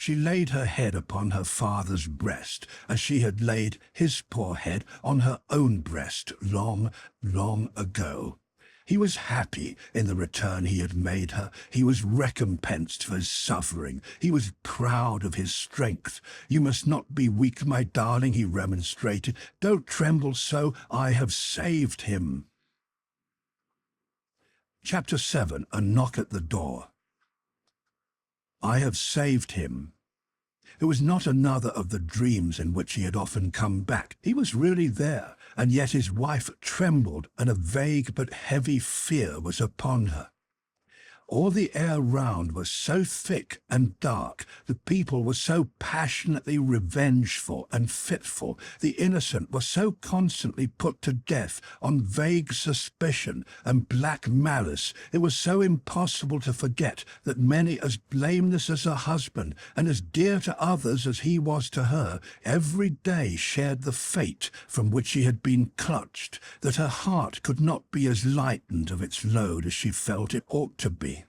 She laid her head upon her father's breast, as she had laid his poor head on her own breast long, long ago. He was happy in the return he had made her. He was recompensed for his suffering. He was proud of his strength. "You must not be weak, my darling," he remonstrated. "Don't tremble so. I have saved him." Chapter 7. A Knock at the Door. I have saved him. It was not another of the dreams in which he had often come back. He was really there, and yet his wife trembled, and a vague but heavy fear was upon her. All the air round was so thick and dark, the people were so passionately revengeful and fitful, the innocent were so constantly put to death on vague suspicion and black malice, it was so impossible to forget that many as blameless as her husband, and as dear to others as he was to her, every day shared the fate from which she had been clutched, that her heart could not be as lightened of its load as she felt it ought to be.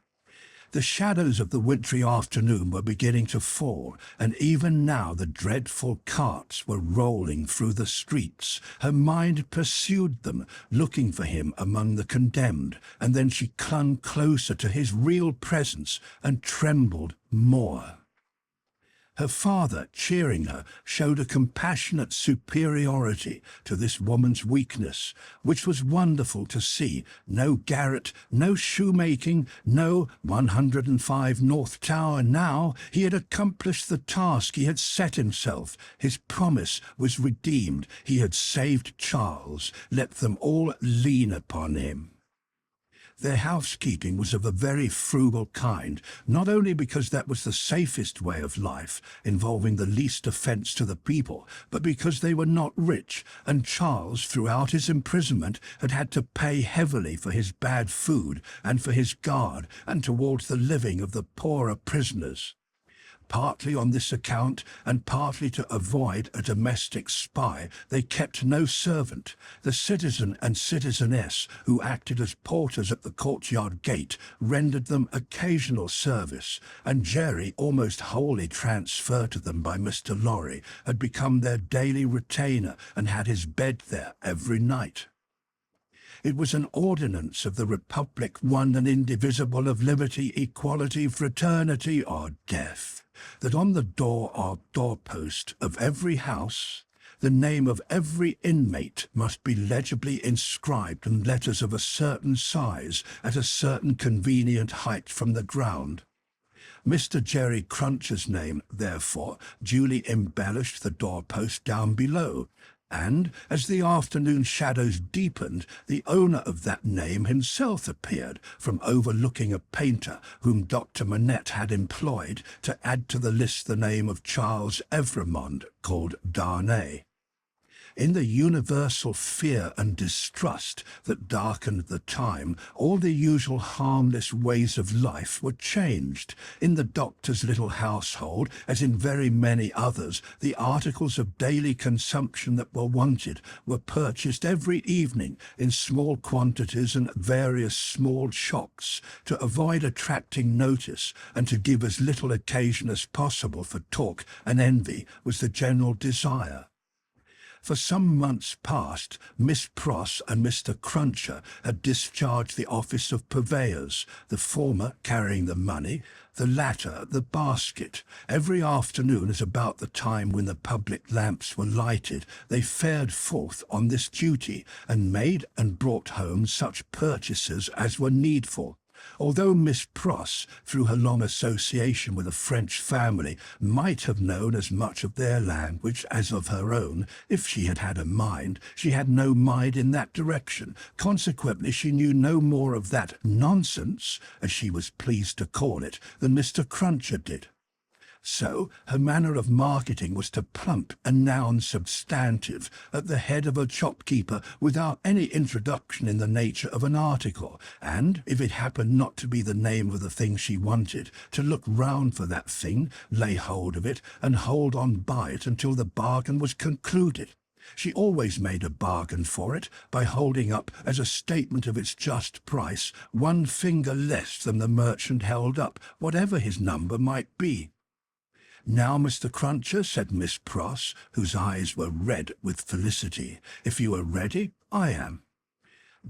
The shadows of the wintry afternoon were beginning to fall, and even now the dreadful carts were rolling through the streets. Her mind pursued them, looking for him among the condemned, and then she clung closer to his real presence and trembled more. Her father, cheering her, showed a compassionate superiority to this woman's weakness, which was wonderful to see. No garret, no shoemaking, no 105 North Tower now. He had accomplished the task he had set himself. His promise was redeemed. He had saved Charles. Let them all lean upon him. Their housekeeping was of a very frugal kind, not only because that was the safest way of life, involving the least offence to the people, but because they were not rich, and Charles, throughout his imprisonment, had had to pay heavily for his bad food and for his guard, and towards the living of the poorer prisoners. Partly on this account, and partly to avoid a domestic spy, they kept no servant. The citizen and citizeness, who acted as porters at the courtyard gate, rendered them occasional service, and Jerry, almost wholly transferred to them by Mr. Lorry, had become their daily retainer and had his bed there every night. It was an ordinance of the Republic, one and indivisible, of liberty, equality, fraternity, or death, that on the door or doorpost of every house, the name of every inmate must be legibly inscribed in letters of a certain size at a certain convenient height from the ground. Mr. Jerry Cruncher's name, therefore, duly embellished the doorpost down below, and, as the afternoon shadows deepened, the owner of that name himself appeared, from overlooking a painter whom Dr. Manette had employed to add to the list the name of Charles Evremond, called Darnay. In the universal fear and distrust that darkened the time, all the usual harmless ways of life were changed. In the doctor's little household, as in very many others, the articles of daily consumption that were wanted were purchased every evening in small quantities and at various small shops, to avoid attracting notice and to give as little occasion as possible for talk and envy was the general desire. For some months past, Miss Pross and Mr. Cruncher had discharged the office of purveyors, the former carrying the money, the latter the basket. Every afternoon, at about the time when the public lamps were lighted, they fared forth on this duty, and made and brought home such purchases as were needful. Although Miss Pross, through her long association with a French family, might have known as much of their language as of her own, if she had had a mind, she had no mind in that direction. Consequently, she knew no more of that nonsense, as she was pleased to call it, than Mr. Cruncher did. So her manner of marketing was to plump a noun substantive at the head of a shopkeeper without any introduction in the nature of an article, and, if it happened not to be the name of the thing she wanted, to look round for that thing, lay hold of it, and hold on by it until the bargain was concluded. She always made a bargain for it by holding up as a statement of its just price one finger less than the merchant held up, whatever his number might be. "Now, Mr. Cruncher," said Miss Pross, whose eyes were red with felicity, "if you are ready, I am."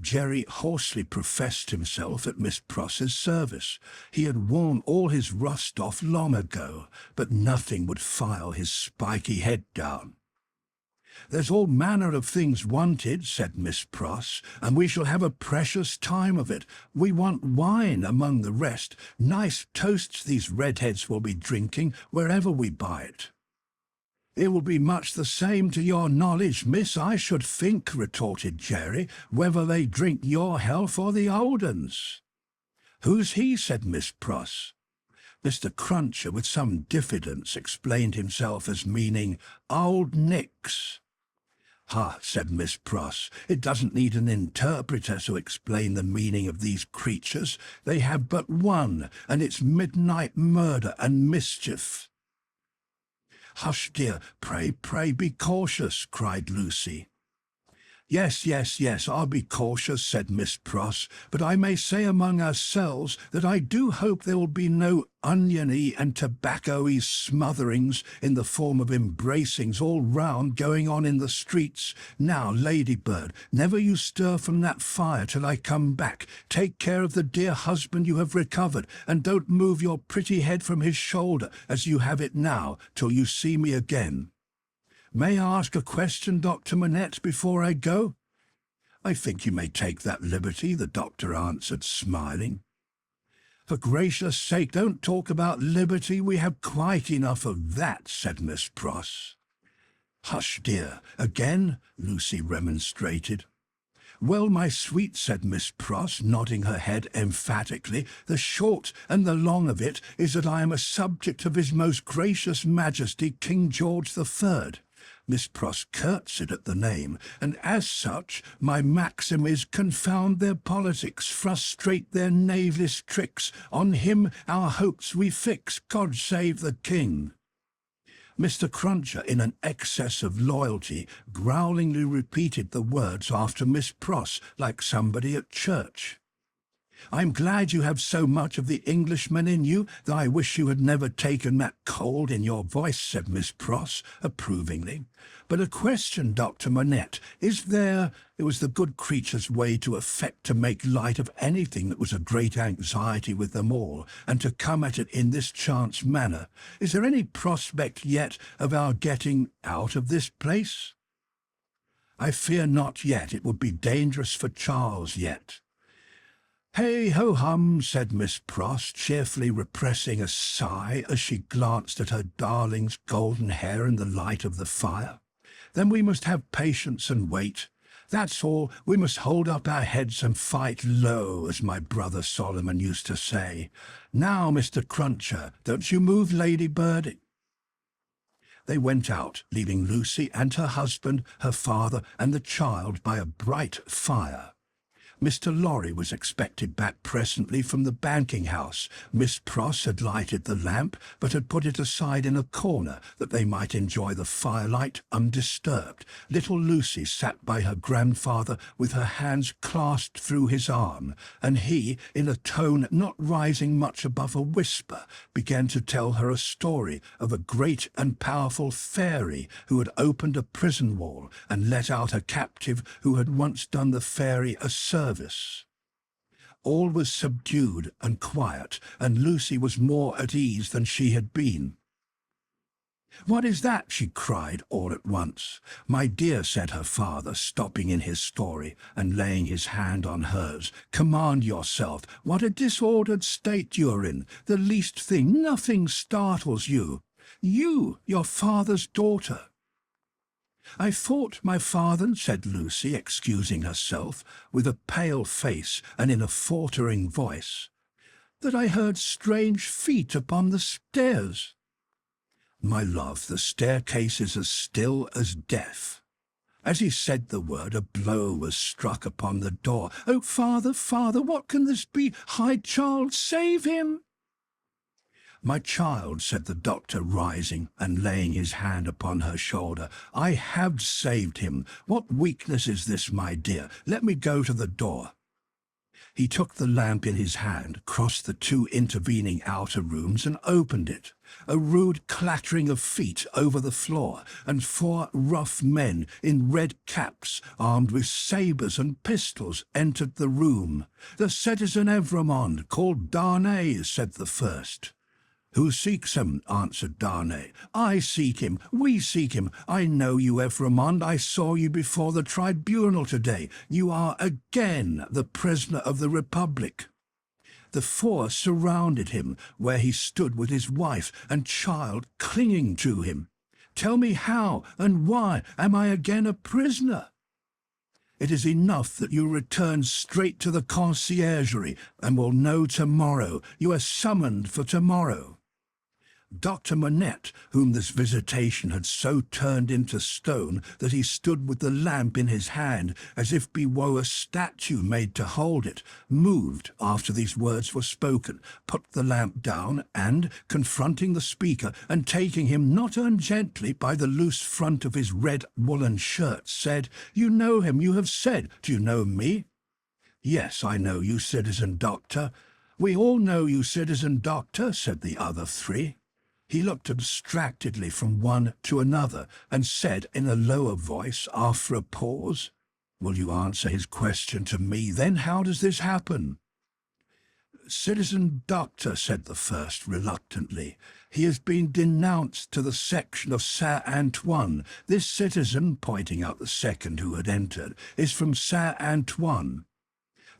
Jerry hoarsely professed himself at Miss Pross's service. He had worn all his rust off long ago, but nothing would file his spiky head down. "There's all manner of things wanted," said Miss Pross, "and we shall have a precious time of it. We want wine among the rest. Nice toasts these redheads will be drinking wherever we buy it." "It will be much the same to your knowledge, miss, I should think," retorted Jerry, "whether they drink your health or the old un's." "Who's he?" said Miss Pross. Mr. Cruncher, with some diffidence, explained himself as meaning Old Nick's. "Ha," said Miss Pross, "it doesn't need an interpreter to explain the meaning of these creatures. They have but one, and it's midnight murder and mischief." "Hush, dear, pray be cautious," cried Lucie. Yes, I'll be cautious," said Miss Pross, "but I may say among ourselves that I do hope there will be no oniony and tobacco-y smotherings in the form of embracings all round going on in the streets. Now, Ladybird, never you stir from that fire till I come back. Take care of the dear husband you have recovered, and don't move your pretty head from his shoulder, as you have it now, till you see me again. May I ask a question, Dr. Manette, before I go?" "I think you may take that liberty," the doctor answered, smiling. "For gracious sake, don't talk about liberty. We have quite enough of that," said Miss Pross. "Hush, dear. Again?" Lucie remonstrated. "Well, my sweet," said Miss Pross, nodding her head emphatically, "the short and the long of it is that I am a subject of His Most Gracious Majesty King George the Third." Miss Pross curtsied at the name, "and as such my maxim is, confound their politics, frustrate their knaveless tricks, on him our hopes we fix, God save the King." Mr. Cruncher, in an excess of loyalty, growlingly repeated the words after Miss Pross, like somebody at church. "I'm glad you have so much of the Englishman in you, that I wish you had never taken that cold in your voice," said Miss Pross, approvingly. "But a question, Dr. Manette, is there—" It was the good creature's way to affect to make light of anything that was a great anxiety with them all, and to come at it in this chance manner. "Is there any prospect yet of our getting out of this place?" "I fear not yet. It would be dangerous for Charles yet." "Hey-ho-hum," said Miss Pross, cheerfully repressing a sigh as she glanced at her darling's golden hair in the light of the fire. "Then we must have patience and wait. That's all. We must hold up our heads and fight low, as my brother Solomon used to say. Now, Mr. Cruncher, don't you move, Ladybird." They went out, leaving Lucie and her husband, her father, and the child by a bright fire. Mr. Lorry was expected back presently from the banking-house. Miss Pross had lighted the lamp, but had put it aside in a corner, that they might enjoy the firelight undisturbed. Little Lucie sat by her grandfather with her hands clasped through his arm, and he, in a tone not rising much above a whisper, began to tell her a story of a great and powerful fairy who had opened a prison wall and let out a captive who had once done the fairy a service. All was subdued and quiet, and Lucie was more at ease than she had been. "What is that?" she cried all at once. "My dear," said her father, stopping in his story and laying his hand on hers, "command yourself. What a disordered state you're in. The least thing, nothing startles you. You, your father's daughter." "I thought, my father," said Lucie, excusing herself, with a pale face and in a faltering voice, "that I heard strange feet upon the stairs." "My love, the staircase is as still as death." As he said the word, a blow was struck upon the door. "Oh, father, what can this be? Hide Charles, save him!" "My child," said the doctor, rising and laying his hand upon her shoulder, "I have saved him. What weakness is this, my dear? Let me go to the door." He took the lamp in his hand, crossed the two intervening outer rooms, and opened it. A rude clattering of feet over the floor, and 4 rough men in red caps, armed with sabres and pistols, entered the room. "The citizen Evremond, called Darnay," said the first. "Who seeks him?" answered Darnay. "I seek him. We seek him. I know you, Evremond. I saw you before the tribunal today. You are again the prisoner of the Republic." The 4 surrounded him, where he stood with his wife and child clinging to him. "Tell me how and why am I again a prisoner?" "It is enough that you return straight to the conciergerie, and will know tomorrow. You are summoned for tomorrow." Dr. Manette, whom this visitation had so turned into stone that he stood with the lamp in his hand as if he were a statue made to hold it, moved after these words were spoken, put the lamp down, and, confronting the speaker and taking him not ungently by the loose front of his red woolen shirt, said, "You know him, you have said. Do you know me?" "Yes, I know you, citizen doctor." "We all know you, citizen doctor," said the other 3. He looked abstractedly from one to another and said in a lower voice after a pause, "Will you answer his question to me then? How does this happen?" "Citizen doctor," said the first reluctantly, "he has been denounced to the section of Saint-Antoine. This citizen," pointing out the second who had entered, "is from Saint-Antoine."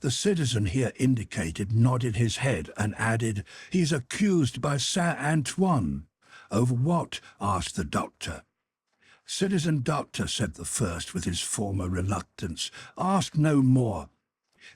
The citizen here indicated nodded his head and added, "He is accused by Saint-Antoine." "Of what?" asked the doctor. "Citizen doctor," said the first with his former reluctance, "ask no more.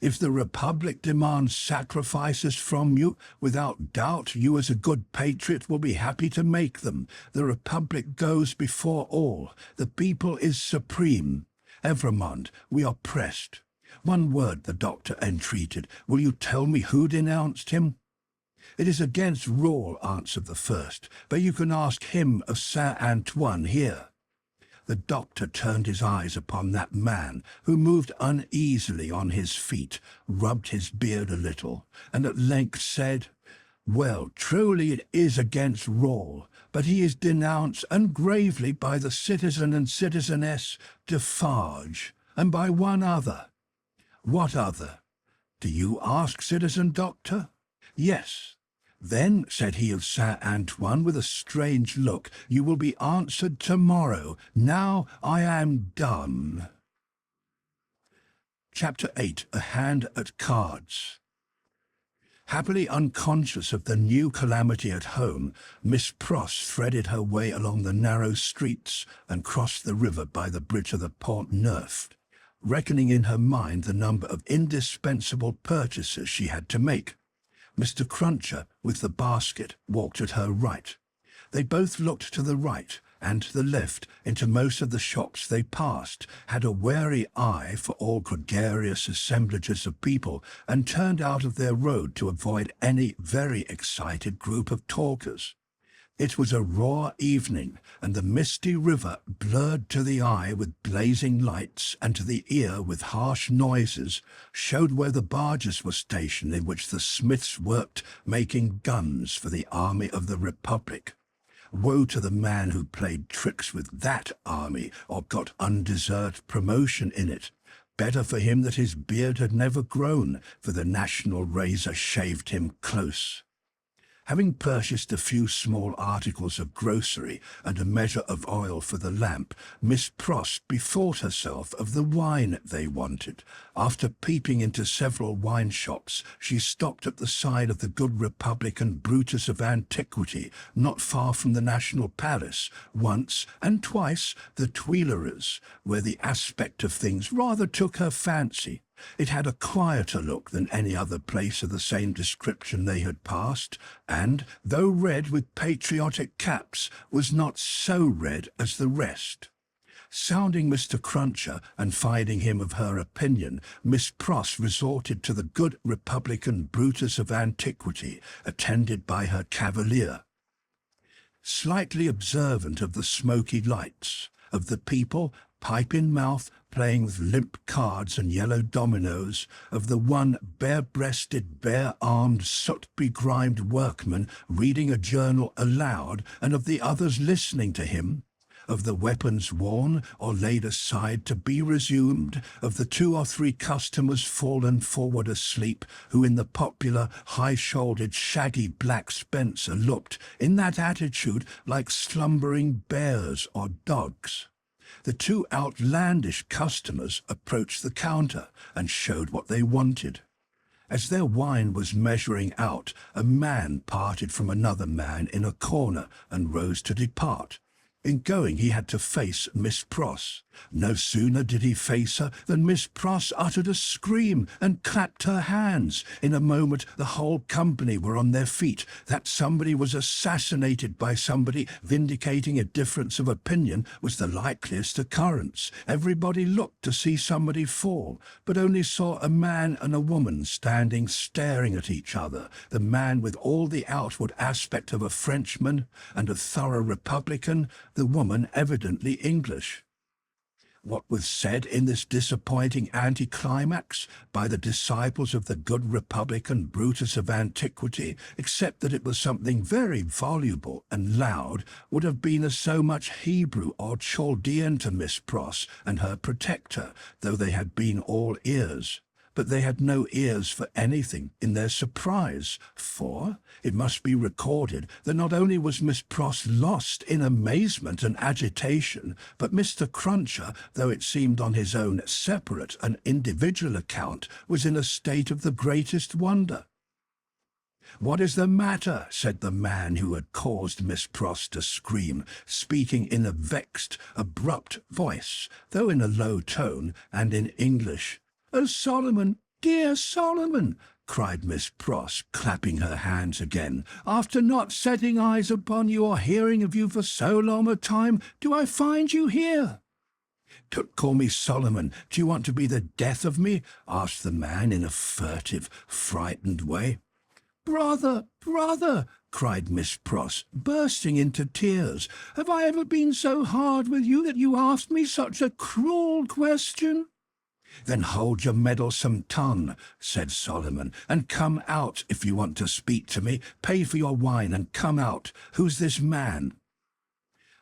If the Republic demands sacrifices from you, without doubt you as a good patriot will be happy to make them. The Republic goes before all. The people is supreme. Evremond, we are pressed." "One word," the doctor entreated. "Will you tell me who denounced him?" "It is against rule," answered the first, "but you can ask him of Saint-Antoine here." The doctor turned his eyes upon that man, who moved uneasily on his feet, rubbed his beard a little, and at length said, "Well, truly it is against rule, but he is denounced and gravely by the citizen and citizeness Defarge, and by one other." "What other?" "Do you ask, citizen doctor?" "Yes." "Then," said he of Saint-Antoine with a strange look, "you will be answered tomorrow. Now I am done." Chapter 8. A Hand at Cards. Happily unconscious of the new calamity at home, Miss Pross threaded her way along the narrow streets and crossed the river by the bridge of the Pont Neuf, reckoning in her mind the number of indispensable purchases she had to make. Mr. Cruncher, with the basket, walked at her right. They both looked to the right and to the left into most of the shops they passed, had a wary eye for all gregarious assemblages of people, and turned out of their road to avoid any very excited group of talkers. It was a raw evening, and the misty river, blurred to the eye with blazing lights and to the ear with harsh noises, showed where the barges were stationed in which the smiths worked making guns for the army of the Republic. Woe to the man who played tricks with that army or got undeserved promotion in it. Better for him that his beard had never grown, for the national razor shaved him close. Having purchased a few small articles of grocery and a measure of oil for the lamp, Miss Pross bethought herself of the wine they wanted. After peeping into several wine shops, she stopped at the side of the good Republican Brutus of antiquity, not far from the National Palace, once and twice the Tuileries, where the aspect of things rather took her fancy. It had a quieter look than any other place of the same description they had passed, and, though red with patriotic caps, was not so red as the rest. Sounding Mr. Cruncher and finding him of her opinion, Miss Pross resorted to the good Republican Brutus of antiquity, attended by her cavalier. Slightly observant of the smoky lights, of the people, pipe in mouth, playing with limp cards and yellow dominoes, of the one bare-breasted, bare-armed, soot-begrimed workman reading a journal aloud, and of the others listening to him, of the weapons worn or laid aside to be resumed, of the 2 or 3 customers fallen forward asleep, who in the popular, high-shouldered, shaggy black spencer looked, in that attitude, like slumbering bears or dogs. The 2 outlandish customers approached the counter and showed what they wanted. As their wine was measuring out, a man parted from another man in a corner and rose to depart. In going, he had to face Miss Pross. No sooner did he face her than Miss Pross uttered a scream and clapped her hands. In a moment the whole company were on their feet. That somebody was assassinated by somebody vindicating a difference of opinion was the likeliest occurrence. Everybody looked to see somebody fall, but only saw a man and a woman standing staring at each other, the man with all the outward aspect of a Frenchman and a thorough republican, the woman evidently English. What was said in this disappointing anticlimax by the disciples of the good republican Brutus of antiquity, except that it was something very voluble and loud, would have been as so much Hebrew or Chaldean to Miss Pross and her protector, though they had been all ears. But they had no ears for anything in their surprise, for it must be recorded that not only was Miss Pross lost in amazement and agitation, but Mr. Cruncher, though it seemed on his own separate and individual account, was in a state of the greatest wonder. "What is the matter?" said the man who had caused Miss Pross to scream, speaking in a vexed, abrupt voice, though in a low tone, and in English. "Oh, Solomon, dear Solomon!" cried Miss Pross, clapping her hands again. "After not setting eyes upon you or hearing of you for so long a time, do I find you here?" "Don't call me Solomon. Do you want to be the death of me?" asked the man in a furtive, frightened way. "Brother, brother!" cried Miss Pross, bursting into tears. "Have I ever been so hard with you that you asked me such a cruel question?" "Then hold your meddlesome tongue," said Solomon, "and come out if you want to speak to me. Pay for your wine and come out. Who's this man?"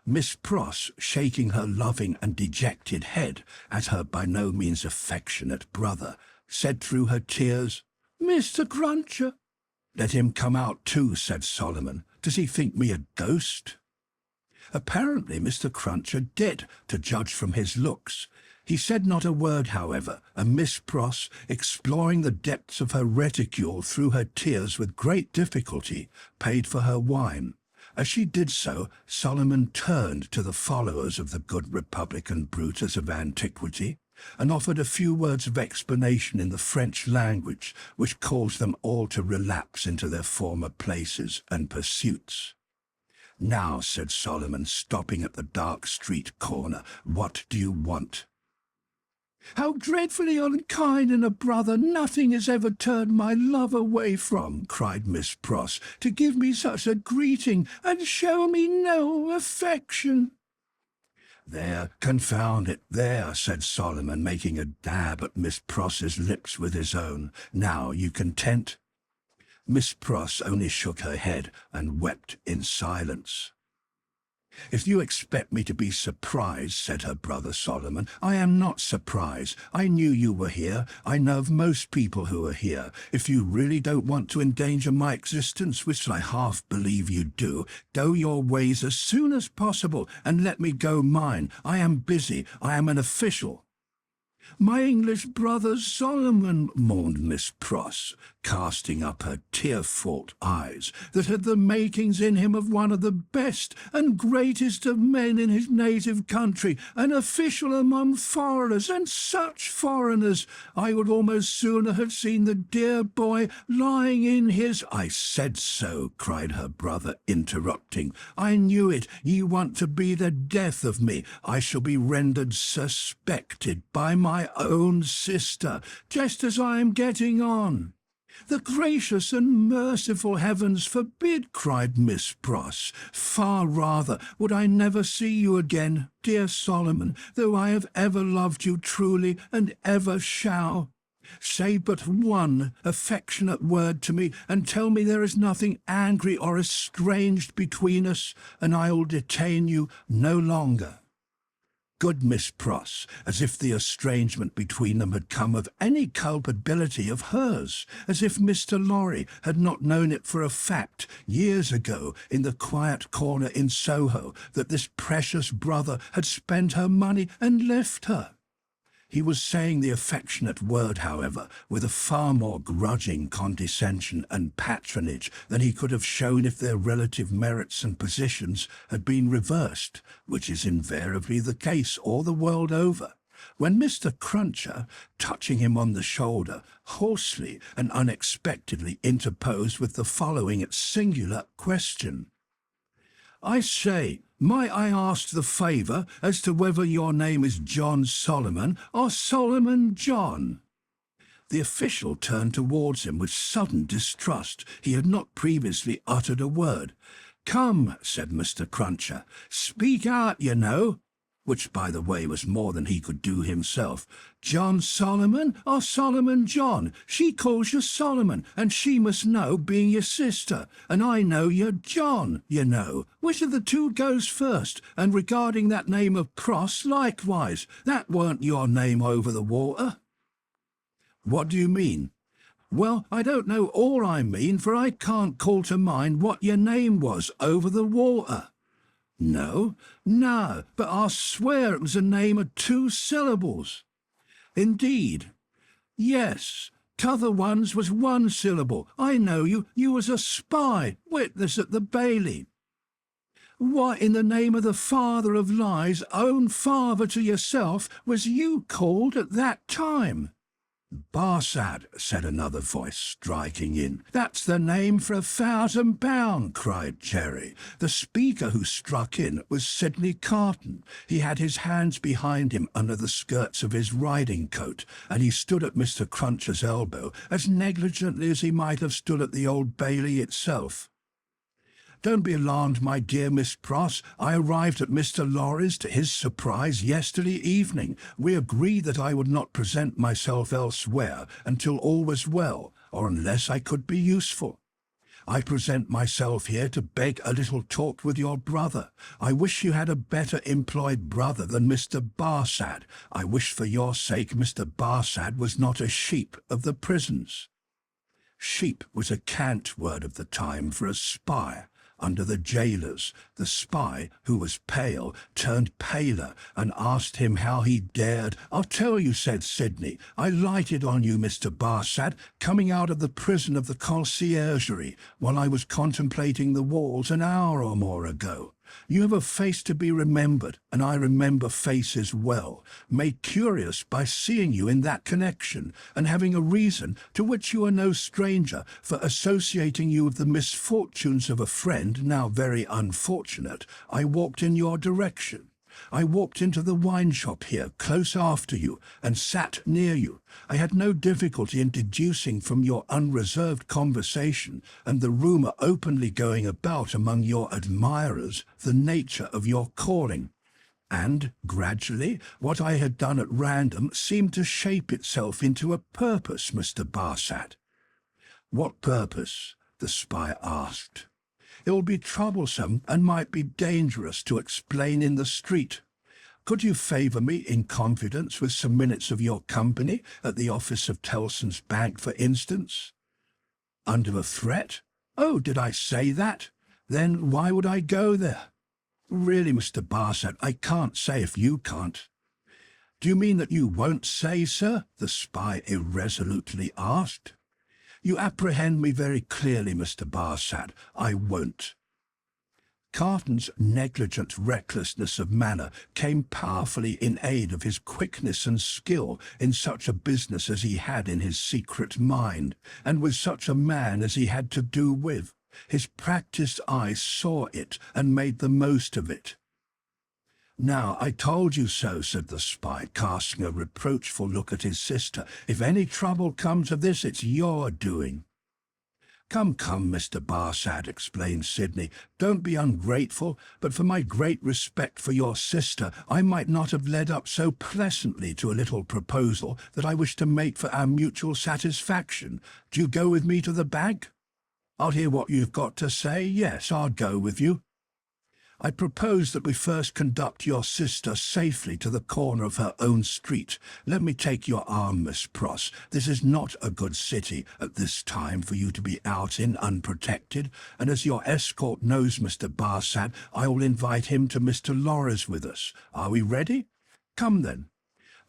Miss Pross, shaking her loving and dejected head at her by no means affectionate brother, said through her tears, "Mr. Cruncher." "Let him come out too," said Solomon. "Does he think me a ghost?" Apparently Mr. Cruncher did, to judge from his looks. He said not a word, however, and Miss Pross, exploring the depths of her reticule through her tears with great difficulty, paid for her wine. As she did so, Solomon turned to the followers of the good republican Brutus of antiquity, and offered a few words of explanation in the French language, which caused them all to relapse into their former places and pursuits. "Now," said Solomon, stopping at the dark street corner, "what do you want?" "How dreadfully unkind in a brother nothing has ever turned my love away from," cried Miss Pross, "to give me such a greeting and show me no affection." "There, confound it, there," said Solomon, making a dab at Miss Pross's lips with his own. "Now, you content?" Miss Pross only shook her head and wept in silence. "If you expect me to be surprised," said her brother Solomon, "I am not surprised. I knew you were here. I know of most people who are here. If you really don't want to endanger my existence, which I half believe you do, go your ways as soon as possible and let me go mine. I am busy. I am an official." "My English brother Solomon," mourned Miss Pross, casting up her tear-fraught eyes, "that had the makings in him of one of the best and greatest of men in his native country, an official among foreigners, and such foreigners! I would almost sooner have seen the dear boy lying in his—" "I said so," cried her brother, interrupting. "I knew it. Ye want to be the death of me. I shall be rendered suspected by my own sister, just as I am getting on." "The gracious and merciful heavens forbid," cried Miss Pross. "Far rather would I never see you again, dear Solomon, though I have ever loved you truly and ever shall. Say but one affectionate word to me, and tell me there is nothing angry or estranged between us, and I will detain you no longer." Good Miss Pross, as if the estrangement between them had come of any culpability of hers, as if Mr. Lorry had not known it for a fact years ago in the quiet corner in Soho that this precious brother had spent her money and left her. He was saying the affectionate word, however, with a far more grudging condescension and patronage than he could have shown if their relative merits and positions had been reversed, which is invariably the case all the world over, when Mr. Cruncher, touching him on the shoulder, hoarsely and unexpectedly interposed with the following singular question. "I say, might I ask the favour as to whether your name is John Solomon or Solomon John?" The official turned towards him with sudden distrust. He had not previously uttered a word. "Come," said Mr. Cruncher, "speak out, you know," which, by the way, was more than he could do himself. "John Solomon or Solomon John? She calls you Solomon, and she must know, being your sister, and I know you're John, you know. Which of the two goes first? And regarding that name of Pross, likewise, that weren't your name over the water." "What do you mean?" "Well, I don't know all I mean, for I can't call to mind what your name was over the water." "No, but I'll swear it was a name of 2 syllables. "Indeed?" "Yes. T'other one's was 1 syllable. I know you. You was a spy, witness at the Bailey." "What, in the name of the father of lies, own father to yourself, was you called at that time?" "Barsad," said another voice, striking in. "That's the name for £1,000, cried Cherry. The speaker who struck in was Sidney Carton. He had his hands behind him under the skirts of his riding coat, and he stood at Mr. Cruncher's elbow as negligently as he might have stood at the Old Bailey itself. "Don't be alarmed, my dear Miss Pross. I arrived at Mr. Lorry's, to his surprise, yesterday evening. We agreed that I would not present myself elsewhere until all was well, or unless I could be useful. I present myself here to beg a little talk with your brother. I wish you had a better employed brother than Mr. Barsad. I wish for your sake Mr. Barsad was not a sheep of the prisons." Sheep was a cant word of the time for a spy. Under the jailers, the spy, who was pale, turned paler and asked him how he dared. "I'll tell you," said Sidney. "I lighted on you, Mr. Barsad, coming out of the prison of the conciergerie while I was contemplating the walls an hour or more ago. You have a face to be remembered, and I remember faces well, made curious by seeing you in that connection, and having a reason, to which you are no stranger, for associating you with the misfortunes of a friend now very unfortunate. I walked in your direction. I walked into the wine shop here close after you, and sat near you. I had no difficulty in deducing from your unreserved conversation and the rumour openly going about among your admirers the nature of your calling. And, gradually, what I had done at random seemed to shape itself into a purpose, Mr. Barsad." "What purpose?" the spy asked. "It will be troublesome and might be dangerous to explain in the street. Could you favour me in confidence with some minutes of your company at the office of Tellson's Bank, for instance?" "Under a threat? Oh, did I say that? Then why would I go there?" "Really, Mr. Barsad, I can't say if you can't." "Do you mean that you won't say, sir?" the spy irresolutely asked. "You apprehend me very clearly, Mr. Barsad. I won't." Carton's negligent recklessness of manner came powerfully in aid of his quickness and skill in such a business as he had in his secret mind, and with such a man as he had to do with. His practised eye saw it and made the most of it. "Now, I told you so," said the spy, casting a reproachful look at his sister. "If any trouble comes of this, it's your doing." Come, come, Mr. Barsad, explained Sidney. Don't be ungrateful, but for my great respect for your sister, I might not have led up so pleasantly to a little proposal that I wish to make for our mutual satisfaction. Do you go with me to the bank? I'll hear what you've got to say. Yes, I'll go with you. I propose that we first conduct your sister safely to the corner of her own street. Let me take your arm, Miss Pross. This is not a good city at this time for you to be out in unprotected, and as your escort knows Mr. Barsad, I will invite him to Mr. Lorry's with us. Are we ready? Come then.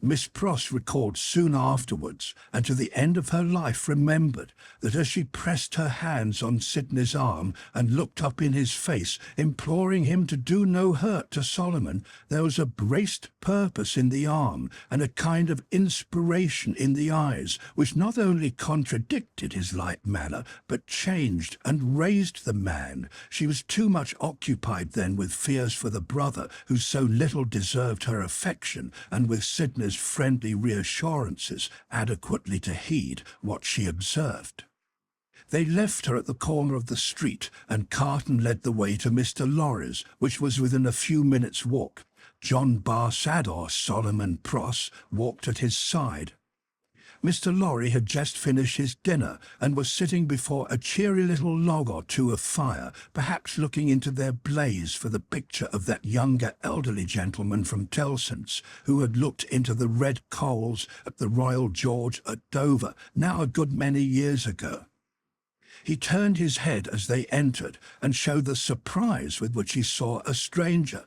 Miss Pross recalled soon afterwards, and to the end of her life remembered, that as she pressed her hands on Sidney's arm and looked up in his face, imploring him to do no hurt to Solomon, there was a braced purpose in the arm and a kind of inspiration in the eyes, which not only contradicted his light manner, but changed and raised the man. She was too much occupied then with fears for the brother who so little deserved her affection, and with Sidney's friendly reassurances adequately to heed what she observed. They left her at the corner of the street, and Carton led the way to Mr. Lorry's, which was within a few minutes' walk. John Barsad, or Solomon Pross, walked at his side. Mr. Lorry had just finished his dinner and was sitting before a cheery little log or two of fire, perhaps looking into their blaze for the picture of that younger elderly gentleman from Tellson's, who had looked into the red coals at the Royal George at Dover, now a good many years ago. He turned his head as they entered and showed the surprise with which he saw a stranger.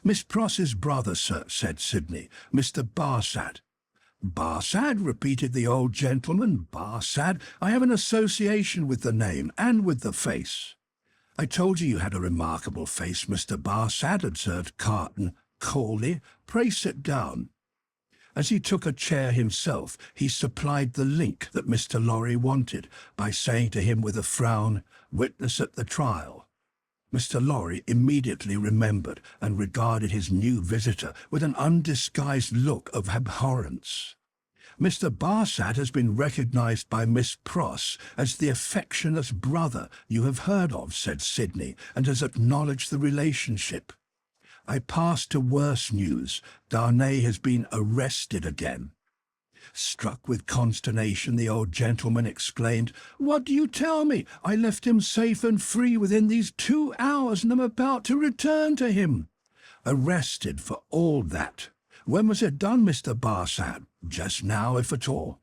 "Miss Pross's brother, sir," said Sidney, "Mr. Barsad." "Barsad," repeated the old gentleman. "Barsad. I have an association with the name and with the face." "I told you had a remarkable face, Mr. Barsad," observed Carton coolly. "Pray sit down." As he took a chair himself, he supplied the link that Mr. Lorry wanted by saying to him with a frown, "Witness at the trial." Mr. Lorry immediately remembered and regarded his new visitor with an undisguised look of abhorrence. "Mr. Barsad has been recognized by Miss Pross as the affectionate brother you have heard of," said Sidney, "and has acknowledged the relationship. I pass to worse news. Darnay has been arrested again." Struck with consternation, the old gentleman exclaimed, "What do you tell me? I left him safe and free within these 2 hours, and am about to return to him." "Arrested for all that. When was it done, Mr. Barsad?" "Just now, if at all."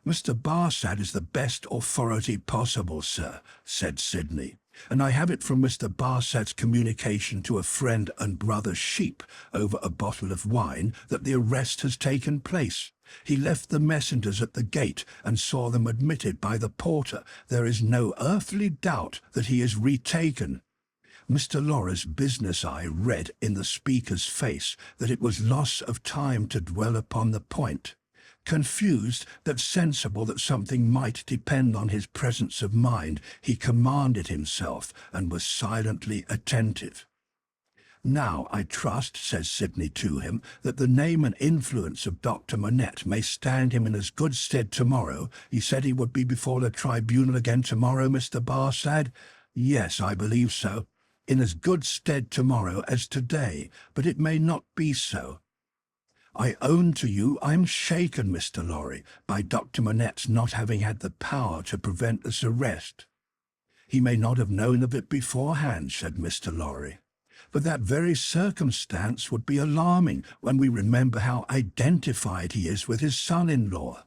"Mr. Barsad is the best authority possible, sir," said Sidney, "and I have it from Mr. Barsad's communication to a friend and brother Sheep over a bottle of wine that the arrest has taken place. He left the messengers at the gate and saw them admitted by the porter. There is no earthly doubt that he is retaken." Mr. Lorry's business eye read in the speaker's face that it was loss of time to dwell upon the point. Confused, but sensible that something might depend on his presence of mind, he commanded himself and was silently attentive. "Now, I trust," says Sidney to him, "that the name and influence of Dr. Manette may stand him in as good stead tomorrow. He said he would be before the tribunal again tomorrow, Mr. Barsad?" "Yes, I believe so." "In as good stead tomorrow as today, but it may not be so." "I own to you I am shaken, Mr. Lorry, by Dr. Manette's not having had the power to prevent this arrest." "He may not have known of it beforehand," said Mr. Lorry. "But that very circumstance would be alarming when we remember how identified he is with his son-in-law."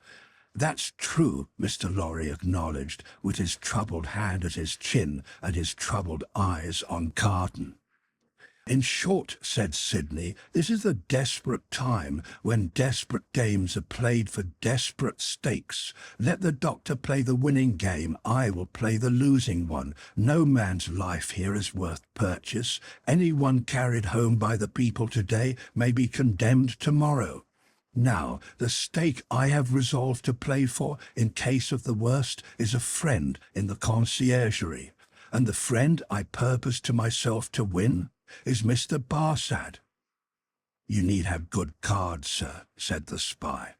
"That's true," Mr. Lorry acknowledged, with his troubled hand at his chin and his troubled eyes on Carton. "In short," said Sidney, "this is a desperate time when desperate games are played for desperate stakes. Let the doctor play the winning game, I will play the losing one. No man's life here is worth purchase. Any one carried home by the people today may be condemned tomorrow. Now, the stake I have resolved to play for, in case of the worst, is a friend in the conciergerie, and the friend I purpose to myself to win is Mr. Barsad." "You need have good cards, sir," said the spy.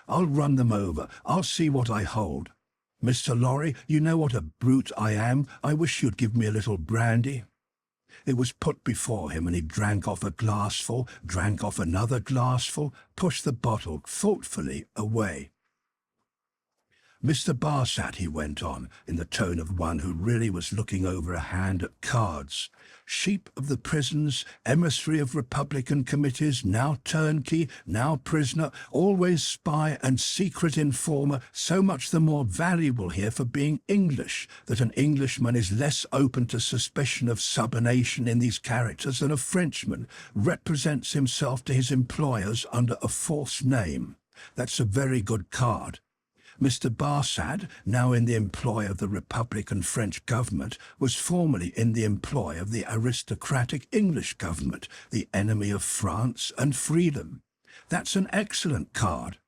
"I'll run them over. I'll see what I hold." Mr. Lorry, you know what a brute I am. I wish you'd give me a little brandy." It was put before him, and he drank off a glassful, drank off another glassful, pushed the bottle thoughtfully away. "Mr. Barsad," he went on, in the tone of one who really was looking over a hand at cards, "sheep of the prisons, emissary of Republican committees, now turnkey, now prisoner, always spy and secret informer, so much the more valuable here for being English, that an Englishman is less open to suspicion of subornation in these characters than a Frenchman, represents himself to his employers under a false name. That's a very good card. Mr. Barsad, now in the employ of the Republican French government, was formerly in the employ of the aristocratic English government, the enemy of France and freedom. That's an excellent card.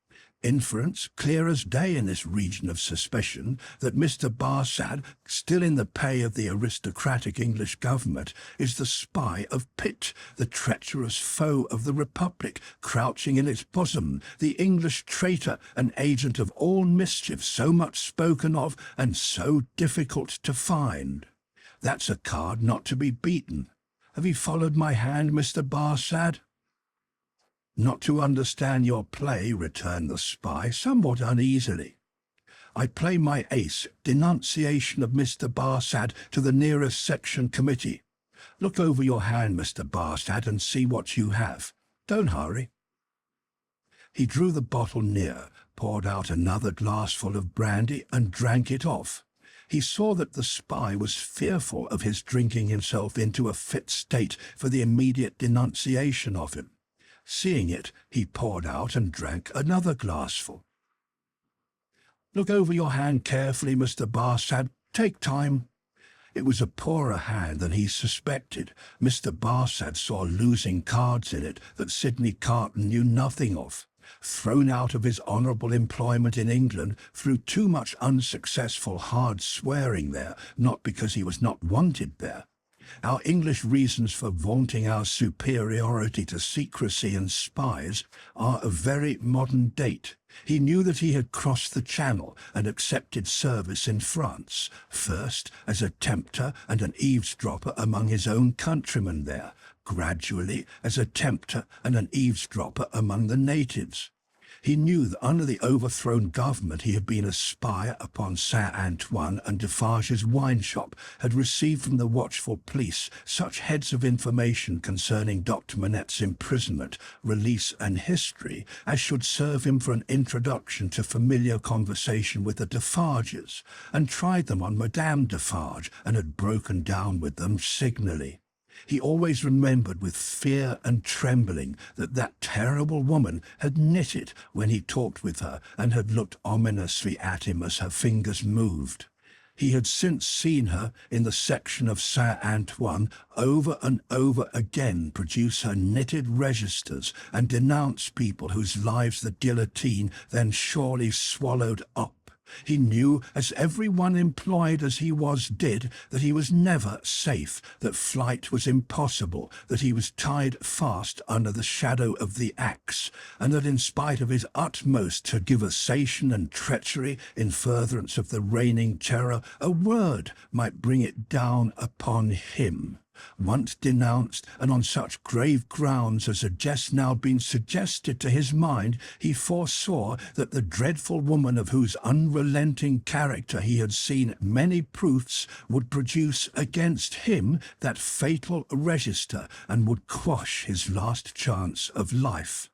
Inference, clear as day in this region of suspicion, that Mr. Barsad, still in the pay of the aristocratic English government, is the spy of Pitt, the treacherous foe of the Republic, crouching in its bosom, the English traitor, an agent of all mischief, so much spoken of and so difficult to find. That's a card not to be beaten. Have you followed my hand, Mr. Barsad?" "Not to understand your play," returned the spy, somewhat uneasily. "I play my ace, denunciation of Mr. Barsad to the nearest section committee. Look over your hand, Mr. Barsad, and see what you have. Don't hurry." He drew the bottle near, poured out another glassful of brandy, and drank it off. He saw that the spy was fearful of his drinking himself into a fit state for the immediate denunciation of him. Seeing it, he poured out and drank another glassful. "Look over your hand carefully, Mr. Barsad. Take time." It was a poorer hand than he suspected. Mr. Barsad saw losing cards in it that Sidney Carton knew nothing of. Thrown out of his honourable employment in England through too much unsuccessful hard swearing there, not because he was not wanted there. Our English reasons for vaunting our superiority to secrecy and spies are of very modern date. He knew that he had crossed the Channel and accepted service in France, first as a tempter and an eavesdropper among his own countrymen there, gradually as a tempter and an eavesdropper among the natives. He knew that under the overthrown government he had been a spy upon Saint-Antoine and Defarge's wine shop, had received from the watchful police such heads of information concerning Dr. Manette's imprisonment, release, and history as should serve him for an introduction to familiar conversation with the Defarges, and tried them on Madame Defarge, and had broken down with them signally. He always remembered with fear and trembling that that terrible woman had knitted when he talked with her, and had looked ominously at him as her fingers moved. He had since seen her in the section of Saint-Antoine over and over again produce her knitted registers and denounce people whose lives the guillotine then surely swallowed up. He knew, as every one employed as he was did, that he was never safe, that flight was impossible, that he was tied fast under the shadow of the axe, and that in spite of his utmost tergiversation and treachery in furtherance of the reigning terror, a word might bring it down upon him. Once denounced, and on such grave grounds as had just now been suggested to his mind, he foresaw that the dreadful woman of whose unrelenting character he had seen many proofs would produce against him that fatal register, and would quash his last chance of life.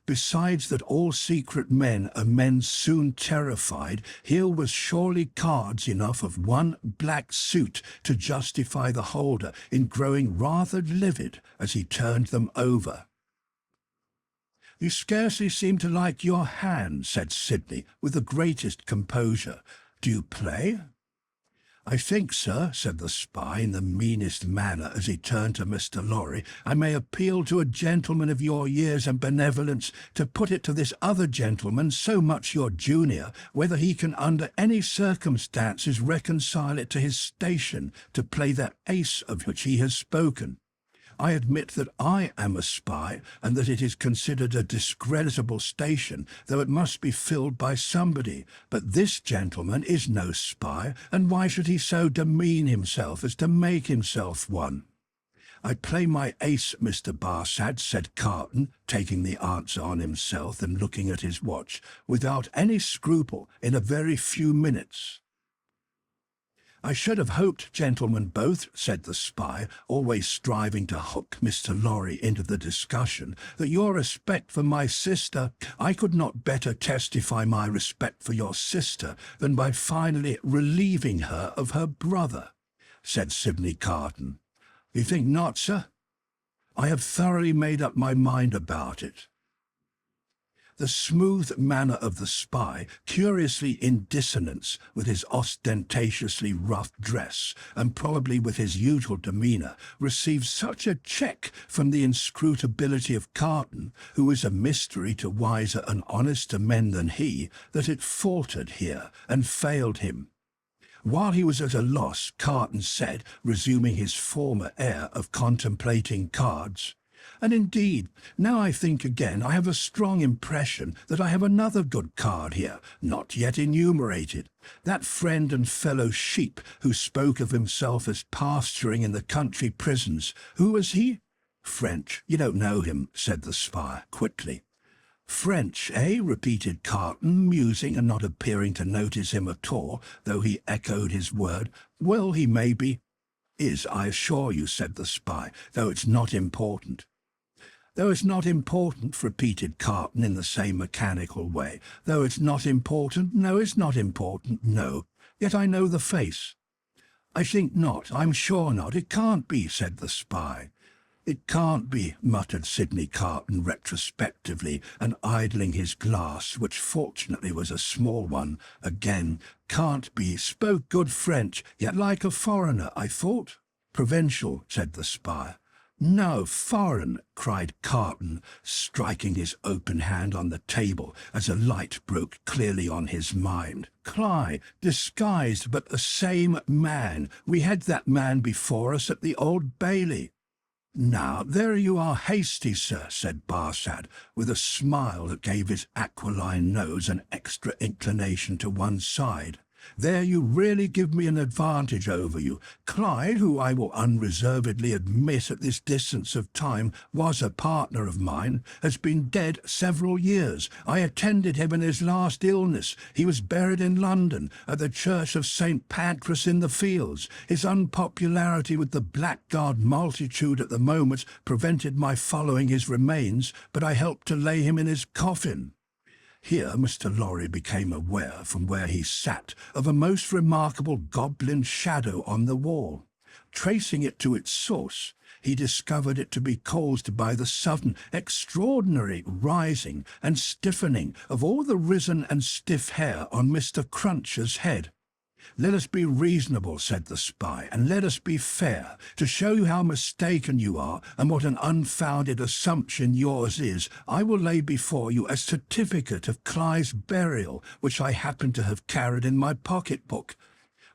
Besides that all secret men are men soon terrified, here was surely cards enough of one black suit to justify the holder in growing rather livid as he turned them over. "You scarcely seem to like your hand," said Sidney, with the greatest composure. "Do you play?" "I think, sir," said the spy in the meanest manner as he turned to Mr. Lorry, "I may appeal to a gentleman of your years and benevolence to put it to this other gentleman, so much your junior, whether he can under any circumstances reconcile it to his station to play that ace of which he has spoken." I admit that I am a spy, and that it is considered a discreditable station, though it must be filled by somebody. But this gentleman is no spy, and why should he so demean himself as to make himself one? I play my ace, Mr. Barsad, said Carton, taking the answer on himself and looking at his watch, without any scruple, in a very few minutes. I should have hoped, gentlemen both, said the spy, always striving to hook Mr. Lorry into the discussion, that your respect for my sister, I could not better testify my respect for your sister than by finally relieving her of her brother, said Sidney Carton. You think not, sir? I have thoroughly made up my mind about it. The smooth manner of the spy, curiously in dissonance with his ostentatiously rough dress, and probably with his usual demeanour, received such a check from the inscrutability of Carton, who is a mystery to wiser and honester men than he, that it faltered here and failed him. While he was at a loss, Carton said, resuming his former air of contemplating cards, "And indeed, now I think again, I have a strong impression that I have another good card here, not yet enumerated. That friend and fellow Sheep who spoke of himself as pasturing in the country prisons. Who was he?" "French. You don't know him," said the spy, quickly. "French, eh?" repeated Carton, musing and not appearing to notice him at all, though he echoed his word. "Well, he may be." "Is, I assure you," said the spy, "though it's not important." "Though it's not important," repeated Carton in the same mechanical way. "Though it's not important, no, it's not important, no. Yet I know the face." "I think not, I'm sure not, it can't be," said the spy. "It can't be," muttered Sidney Carton retrospectively, and idling his glass, which fortunately was a small one, again. "Can't be. Spoke good French, yet like a foreigner, I thought." "Provincial," said the spy. "No, foreign," cried Carton, striking his open hand on the table as a light broke clearly on his mind. "Cly, disguised, but the same man. We had that man before us at the Old Bailey." "Now, there you are hasty, sir," said Barsad, with a smile that gave his aquiline nose an extra inclination to one side. "There you really give me an advantage over you. Clyde, who I will unreservedly admit at this distance of time was a partner of mine, has been dead several years. I attended him in his last illness. He was buried in London, at the church of St. Pancras in the Fields. His unpopularity with the blackguard multitude at the moment prevented my following his remains, but I helped to lay him in his coffin." Here Mr. Lorry became aware, from where he sat, of a most remarkable goblin shadow on the wall. Tracing it to its source, he discovered it to be caused by the sudden, extraordinary rising and stiffening of all the risen and stiff hair on Mr. Cruncher's head. "Let us be reasonable," said the spy, "and let us be fair. To show you how mistaken you are, and what an unfounded assumption yours is, I will lay before you a certificate of Clyde's burial, which I happen to have carried in my pocket-book."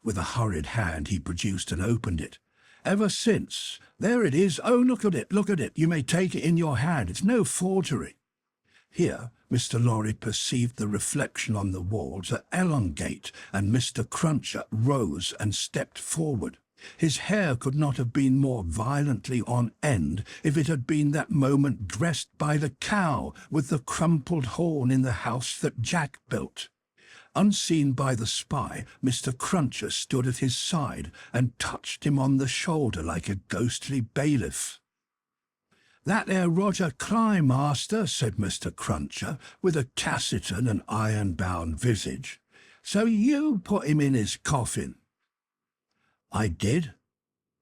With a hurried hand he produced and opened it. "Ever since. There it is. Oh, look at it, look at it. You may take it in your hand. It's no forgery." Here Mr. Lorry perceived the reflection on the wall to elongate, and Mr. Cruncher rose and stepped forward. His hair could not have been more violently on end if it had been that moment dressed by the cow with the crumpled horn in the house that Jack built. Unseen by the spy, Mr. Cruncher stood at his side and touched him on the shoulder like a ghostly bailiff. "That 'ere Roger Cly, master," said Mr. Cruncher, with a taciturn and iron-bound visage. "So you put him in his coffin?" "I did."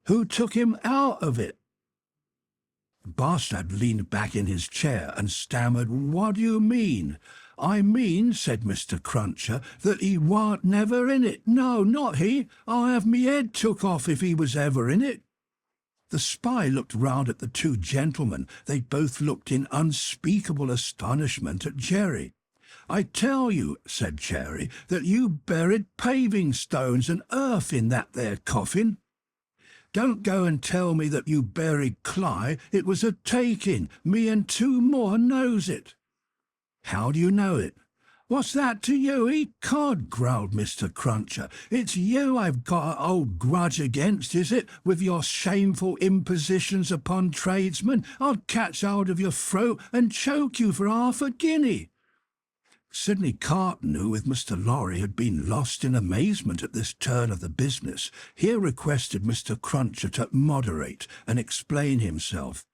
"Who took him out of it?" Barsad leaned back in his chair and stammered, "What do you mean?" "I mean," said Mr. Cruncher, "that he warn't never in it. No, not he. I'll have me head took off if he was ever in it." The spy looked round at the two gentlemen. They both looked in unspeakable astonishment at Jerry. "I tell you," said Jerry, "that you buried paving stones and earth in that there coffin." Don't go and tell me that you buried Cly. It was a taking. Me and two more knows it. How do you know it? What's that to you, ecod? Growled Mr. Cruncher. It's you I've got an old grudge against, is it, with your shameful impositions upon tradesmen? I'll catch hold of your throat and choke you for £1/2. Sidney Carton, who with Mr. Lorry had been lost in amazement at this turn of the business, here requested Mr. Cruncher to moderate and explain himself.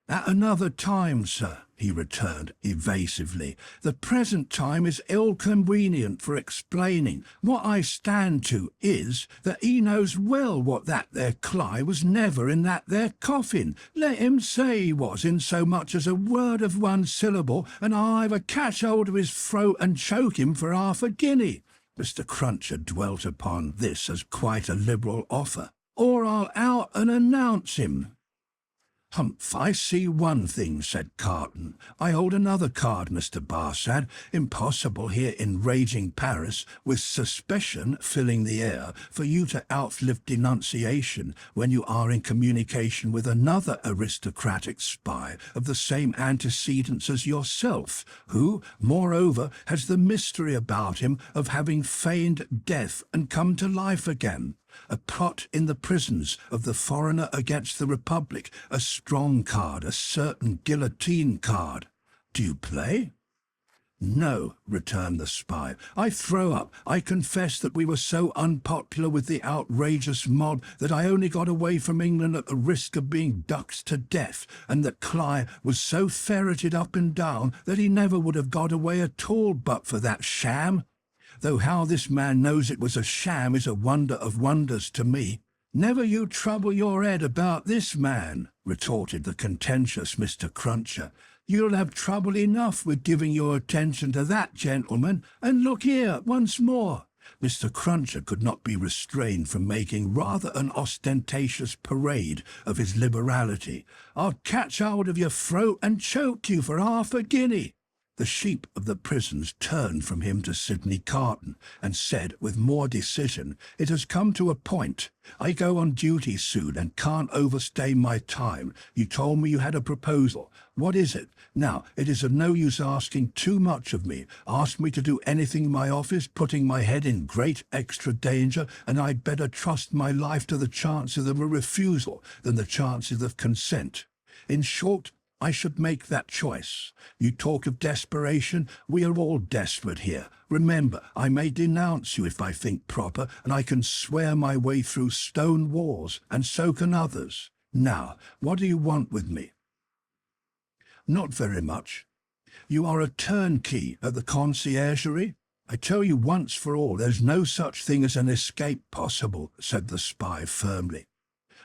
"At another time, sir," he returned evasively. "The present time is ill-convenient for explaining. What I stand to is that he knows well what that there Cly was never in that there coffin. Let him say he was, in so much as a word of one syllable, and I'll either catch hold of his throat and choke him for £1/2." Mr. Cruncher dwelt upon this as quite a liberal offer. "Or I'll out and announce him." "Humph, I see one thing," said Carton. "I hold another card, Mr. Barsad. Impossible here in raging Paris, with suspicion filling the air, for you to outlive denunciation when you are in communication with another aristocratic spy of the same antecedents as yourself, who, moreover, has the mystery about him of having feigned death and come to life again. A plot in the prisons of the foreigner against the Republic, a strong card, a certain guillotine card. Do you play?" "No," returned the spy. "I throw up. I confess that we were so unpopular with the outrageous mob that I only got away from England at the risk of being ducked to death, and that Cly was so ferreted up and down that he never would have got away at all but for that sham. Though how this man knows it was a sham is a wonder of wonders to me." "Never you trouble your head about this man," retorted the contentious Mr. Cruncher. "You'll have trouble enough with giving your attention to that gentleman. And look here, once more." Mr. Cruncher could not be restrained from making rather an ostentatious parade of his liberality. "I'll catch hold of your throat and choke you for £1/2." The sheep of the prisons turned from him to Sidney Carton, and said with more decision, "It has come to a point. I go on duty soon, and can't overstay my time. You told me you had a proposal. What is it? Now, it is of no use asking too much of me. Ask me to do anything in my office, putting my head in great extra danger, and I'd better trust my life to the chances of a refusal than the chances of consent. In short, I should make that choice. You talk of desperation. We are all desperate here. Remember, I may denounce you if I think proper, and I can swear my way through stone walls, and so can others. Now, what do you want with me?" "Not very much. You are a turnkey at the conciergerie? I tell you once for all, there's no such thing as an escape possible," said the spy firmly.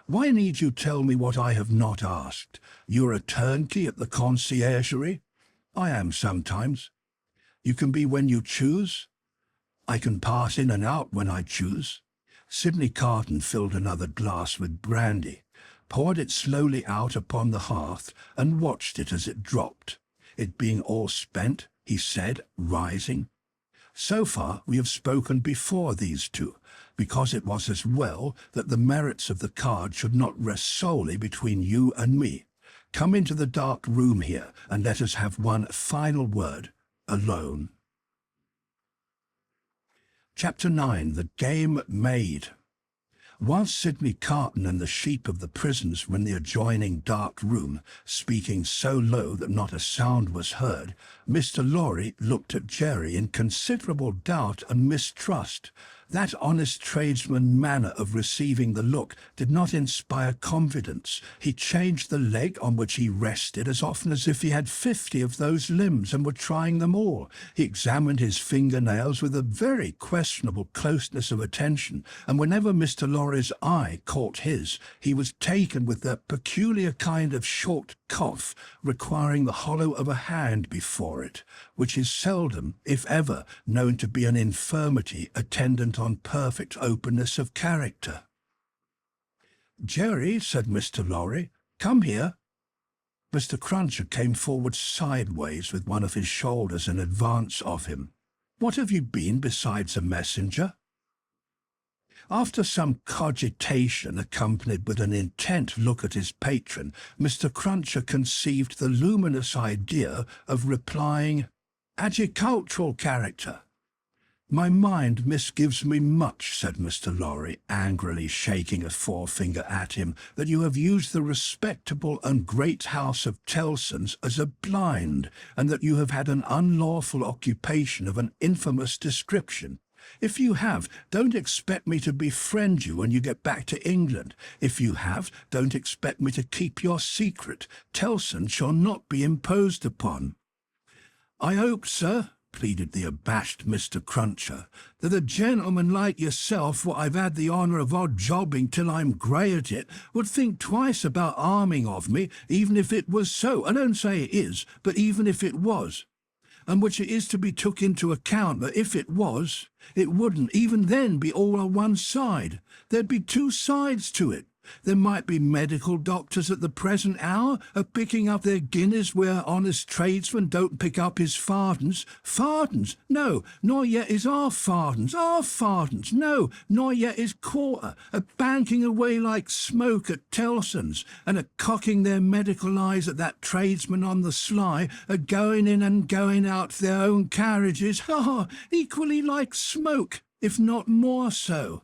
"Why need you tell me what I have not asked? You're a turnkey at the conciergerie?" "I am sometimes." "You can be when you choose?" "I can pass in and out when I choose." Sidney Carton filled another glass with brandy, poured it slowly out upon the hearth, and watched it as it dropped. It being all spent, he said, rising, "So far we have spoken before these two, because it was as well that the merits of the card should not rest solely between you and me. Come into the dark room here, and let us have one final word, alone." Chapter 9. The Game Made. Whilst Sidney Carton and the sheep of the prisons were in the adjoining dark room, speaking so low that not a sound was heard, Mr. Lorry looked at Jerry in considerable doubt and mistrust. That honest tradesman's manner of receiving the look did not inspire confidence. He changed the leg on which he rested as often as if he had 50 of those limbs and were trying them all. He examined his fingernails with a very questionable closeness of attention, and whenever Mr. Lorry's eye caught his, he was taken with that peculiar kind of short cough requiring the hollow of a hand before it, which is seldom, if ever, known to be an infirmity attendant on perfect openness of character. "Jerry," said Mr. Lorry, "come here." Mr. Cruncher came forward sideways with one of his shoulders in advance of him. "What have you been besides a messenger?" After some cogitation accompanied with an intent look at his patron, Mr. Cruncher conceived the luminous idea of replying, "Agricultural character." "My mind misgives me much," said Mr. Lorry, angrily shaking a forefinger at him, "that you have used the respectable and great house of Tellson's as a blind, and that you have had an unlawful occupation of an infamous description. If you have, don't expect me to befriend you when you get back to England. If you have, don't expect me to keep your secret. Tellson shall not be imposed upon." "I hope, sir," pleaded the abashed Mr. Cruncher, "that a gentleman like yourself, what I've had the honour of odd jobbing till I'm grey at it, would think twice about arming of me, even if it was so. I don't say it is, but even if it was. And which it is to be took into account that if it was, it wouldn't even then be all on one side. There'd be two sides to it. There might be medical doctors at the present hour picking up their guineas where honest tradesmen don't pick up his fardens. Fardens? No, nor yet is our fardens. Our fardens? No, nor yet his quarter, banking away like smoke at Tellson's, and cocking their medical eyes at that tradesman on the sly, going in and going out their own carriages, equally like smoke, if not more so.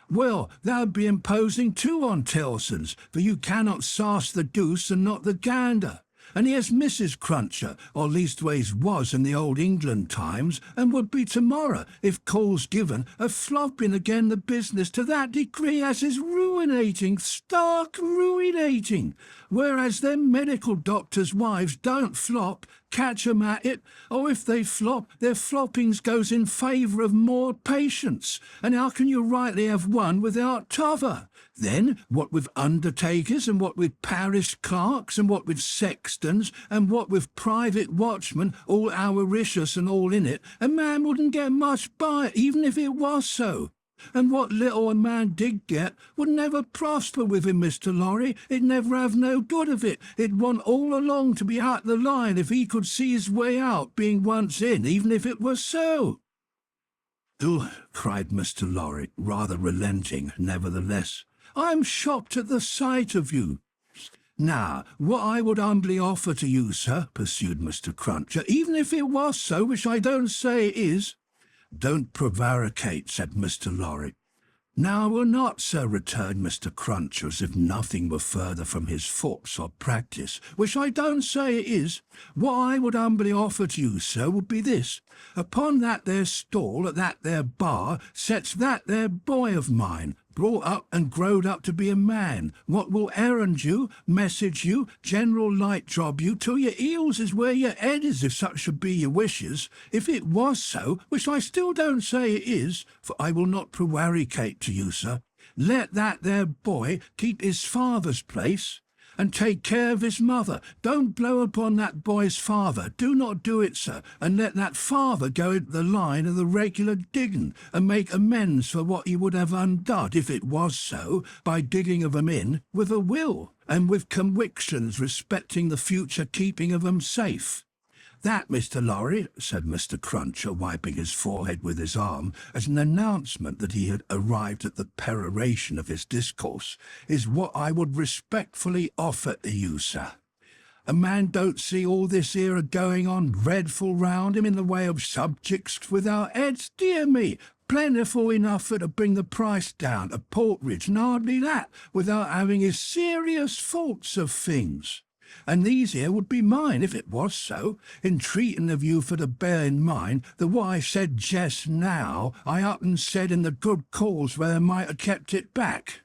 Well, that would be imposing too on Tellson's, for you cannot sarse the goose and not the gander. And here's Mrs. Cruncher, or leastways was in the old England times, and would be tomorrow, if call's given, flopping again the business to that degree as is ruinating, stark ruinating. Whereas them medical doctors' wives don't flop, catch 'em at it, or if they flop, their floppings goes in favour of more patients. And how can you rightly have one without t'other? Then, what with undertakers, and what with parish clerks, and what with sextons, and what with private watchmen, all avaricious and all in it, a man wouldn't get much by it, even if it was so. And what little a man did get would never prosper with him, Mr. Lorry. It never have no good of it. It'd want all along to be at the line if he could see his way out, being once in, even if it was so." "Ugh," cried Mr. Lorry, rather relenting, nevertheless. "I'm shocked at the sight of you." "Now, what I would humbly offer to you, sir," pursued Mr. Cruncher, "even if it was so, which I don't say it is—" "Don't prevaricate," said Mr. Lorry. "Now, I will not, sir," returned Mr. Cruncher, as if nothing were further from his thoughts or practice, "which I don't say it is. What I would humbly offer to you, sir, would be this. Upon that there stall, at that there bar, sets that there boy of mine, brought up and growed up to be a man, what will errand you, message you, general light job you, till your heels is where your head is, if such should be your wishes. If it was so, which I still don't say it is, for I will not prevaricate to you, sir, let that there boy keep his father's place, and take care of his mother. Don't blow upon that boy's father. Do not do it, sir, and let that father go into the line of the regular digging, and make amends for what he would have undone, if it was so, by digging of 'em in with a will, and with conwictions respecting the future keeping of 'em safe. That, Mr. Lorry," said Mr. Cruncher, wiping his forehead with his arm, as an announcement that he had arrived at the peroration of his discourse, "is what I would respectfully offer to you, sir. A man don't see all this here a-going on dreadful round him in the way of subjects without heads, dear me, plentiful enough for to bring the price down, a porterage, and hardly that, without having his serious faults of things. And these here would be mine, if it was so, entreating of you for to bear in mind that what I said just now, I up and said in the good cause where I might have kept it back."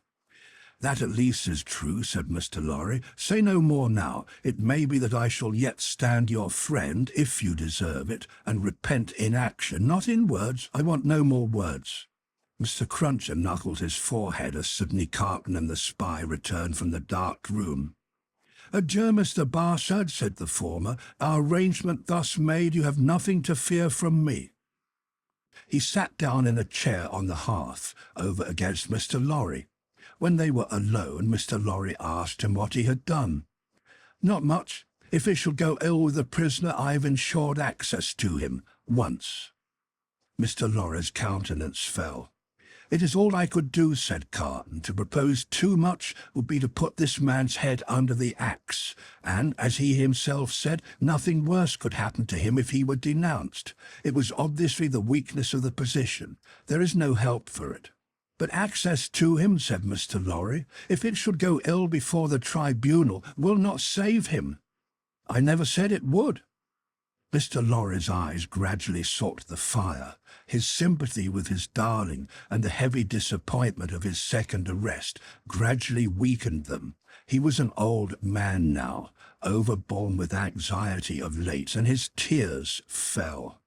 "That at least is true," said Mr. Lorry. "Say no more now. It may be that I shall yet stand your friend, if you deserve it, and repent in action, not in words. I want no more words." Mr. Cruncher knuckled his forehead as Sidney Carton and the spy returned from the dark room. "Adieu, Mr. Barsad," said the former. "Our arrangement thus made, you have nothing to fear from me." He sat down in a chair on the hearth, over against Mr. Lorry. When they were alone, Mr. Lorry asked him what he had done. "Not much. If it shall go ill with the prisoner, I have ensured access to him, once." Mr. Lorry's countenance fell. "It is all I could do," said Carton. "To propose too much would be to put this man's head under the axe, and, as he himself said, nothing worse could happen to him if he were denounced. It was obviously the weakness of the position. There is no help for it." "But access to him," said Mr. Lorry, "if it should go ill before the tribunal, will not save him." "I never said it would." Mr. Lorry's eyes gradually sought the fire. His sympathy with his darling and the heavy disappointment of his second arrest gradually weakened them. He was an old man now, overborne with anxiety of late, and his tears fell.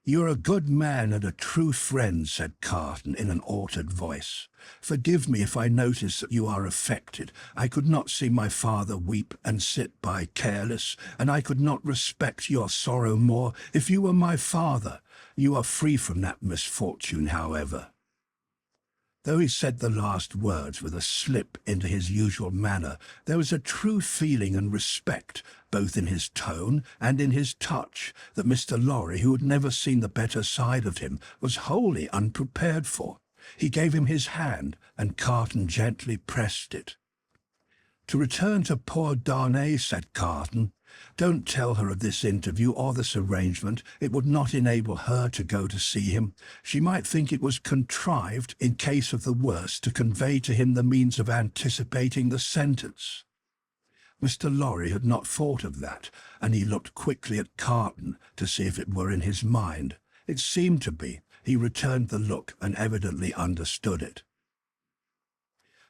"You are a good man and a true friend," said Carton in an altered voice. "Forgive me if I notice that you are affected. I could not see my father weep and sit by careless, and I could not respect your sorrow more if you were my father. You are free from that misfortune, however." Though he said the last words with a slip into his usual manner, there was a true feeling and respect, both in his tone and in his touch, that Mr. Lorry, who had never seen the better side of him, was wholly unprepared for. He gave him his hand, and Carton gently pressed it. "To return to poor Darnay," said Carton, "don't tell her of this interview or this arrangement. It would not enable her to go to see him. She might think it was contrived, in case of the worst, to convey to him the means of anticipating the sentence." Mr. Lorry had not thought of that, and he looked quickly at Carton to see if it were in his mind. It seemed to be. He returned the look and evidently understood it.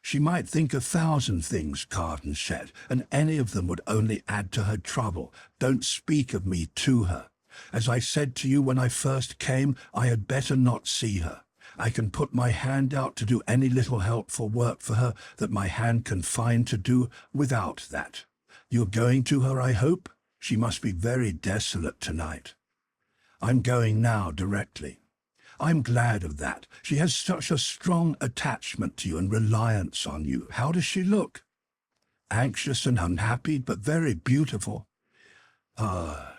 "She might think 1,000 things," Carton said, "and any of them would only add to her trouble. Don't speak of me to her. As I said to you when I first came, I had better not see her. I can put my hand out to do any little helpful work for her that my hand can find to do without that. You're going to her, I hope? She must be very desolate tonight." "I'm going now, directly." "I'm glad of that. She has such a strong attachment to you and reliance on you. How does she look?" "Anxious and unhappy, but very beautiful." "Ah."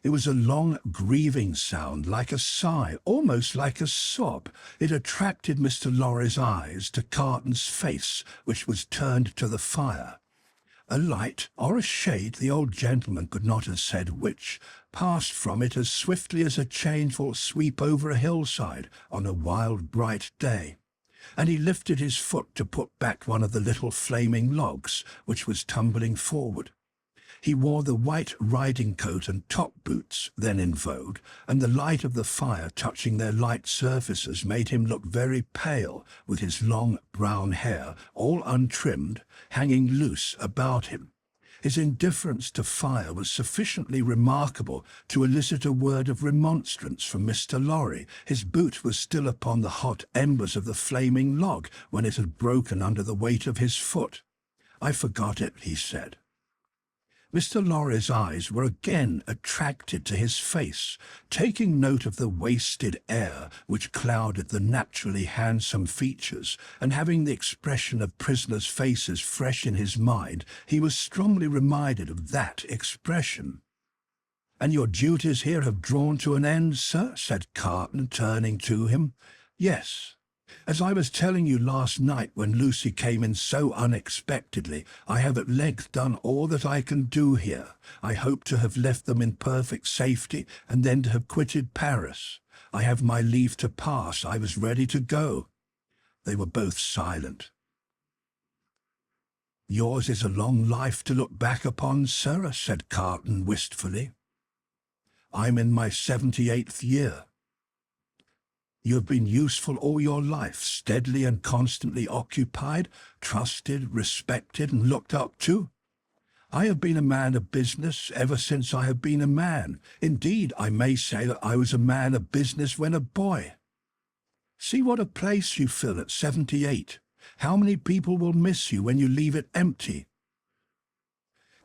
It was a long, grieving sound, like a sigh, almost like a sob. It attracted Mr. Lorry's eyes to Carton's face, which was turned to the fire. A light, or a shade, the old gentleman could not have said which, passed from it as swiftly as a change will sweep over a hillside on a wild, bright day, and he lifted his foot to put back one of the little flaming logs, which was tumbling forward. He wore the white riding-coat and top boots then in vogue, and the light of the fire touching their light surfaces made him look very pale, with his long brown hair, all untrimmed, hanging loose about him. His indifference to fire was sufficiently remarkable to elicit a word of remonstrance from Mr. Lorry. His boot was still upon the hot embers of the flaming log when it had broken under the weight of his foot. "I forgot it," he said. Mr. Lorry's eyes were again attracted to his face. Taking note of the wasted air which clouded the naturally handsome features, and having the expression of prisoners' faces fresh in his mind, he was strongly reminded of that expression. "And your duties here have drawn to an end, sir?" said Carton, turning to him. "Yes. As I was telling you last night when Lucie came in so unexpectedly, I have at length done all that I can do here. I hope to have left them in perfect safety, and then to have quitted Paris. I have my leave to pass. I was ready to go." They were both silent. "Yours is a long life to look back upon, sir," said Carton wistfully. "I'm in my 78th year." "You have been useful all your life, steadily and constantly occupied, trusted, respected, and looked up to?" "I have been a man of business ever since I have been a man. Indeed, I may say that I was a man of business when a boy." "See what a place you fill at 78. How many people will miss you when you leave it empty?"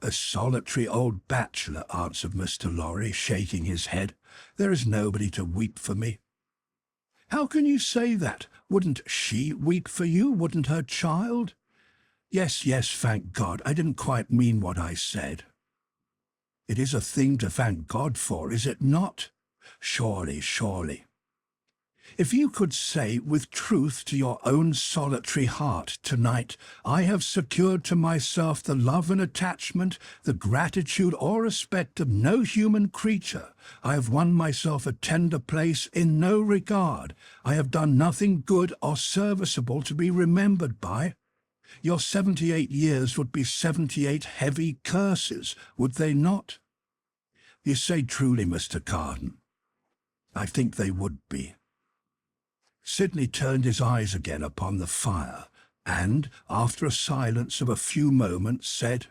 "A solitary old bachelor," answered Mr. Lorry, shaking his head. "There is nobody to weep for me." "How can you say that? Wouldn't she weep for you? Wouldn't her child?" Yes, thank God. I didn't quite mean what I said." "It is a thing to thank God for, is it not?" Surely. If you could say with truth to your own solitary heart tonight, I have secured to myself the love and attachment, the gratitude or respect of no human creature. I have won myself a tender place in no regard. I have done nothing good or serviceable to be remembered by. Your 78 years would be 78 heavy curses, would they not? You say truly, Mr. Carton. I think they would be. Sidney turned his eyes again upon the fire, and, after a silence of a few moments, said,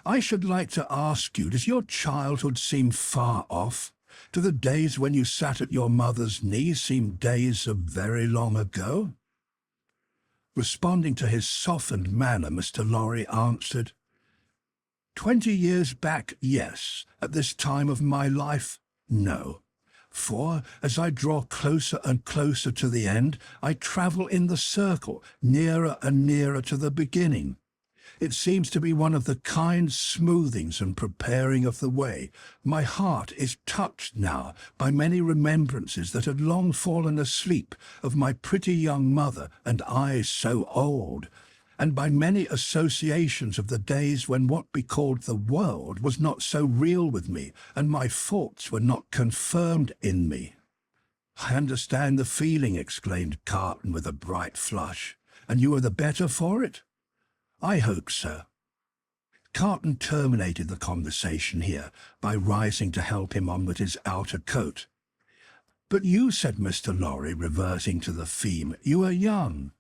I should like to ask you, does your childhood seem far off? Do the days when you sat at your mother's knee seem days of very long ago? Responding to his softened manner, Mr. Lorry answered, 20 years back, yes. At this time of my life, no. For, as I draw closer and closer to the end, I travel in the circle, nearer and nearer to the beginning. It seems to be one of the kind smoothings and preparing of the way. My heart is touched now by many remembrances that had long fallen asleep of my pretty young mother and I so old, and by many associations of the days when what we called the world was not so real with me, and my faults were not confirmed in me. I understand the feeling, exclaimed Carton with a bright flush. And you are the better for it? I hope so. Carton terminated the conversation here by rising to help him on with his outer coat. But you, said Mr. Lorry, reverting to the theme, you are young.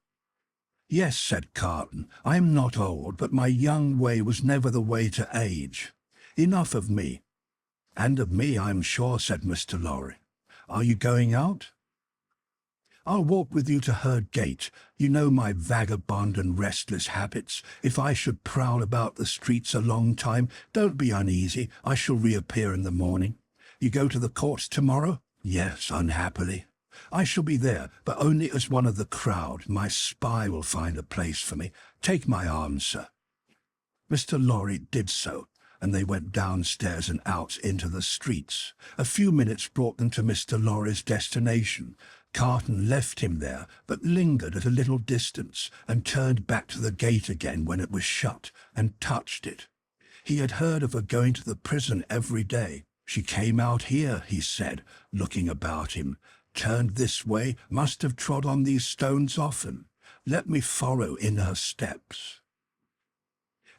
Yes, said Carton, I am not old, but my young way was never the way to age. Enough of me. And of me, I am sure, said Mr. Lorry. Are you going out? I'll walk with you to Herd Gate. You know my vagabond and restless habits. If I should prowl about the streets a long time, don't be uneasy. I shall reappear in the morning. You go to the courts tomorrow? Yes, unhappily. I shall be there, but only as one of the crowd. My spy will find a place for me. Take my arm, sir. Mr. Lorry did so, and they went downstairs and out into the streets. A few minutes brought them to Mr. Lorry's destination. Carton left him there, but lingered at a little distance, and turned back to the gate again when it was shut, and touched it. He had heard of her going to the prison every day. She came out here, he said, looking about him. Turned this way, must have trod on these stones often. Let me follow in her steps.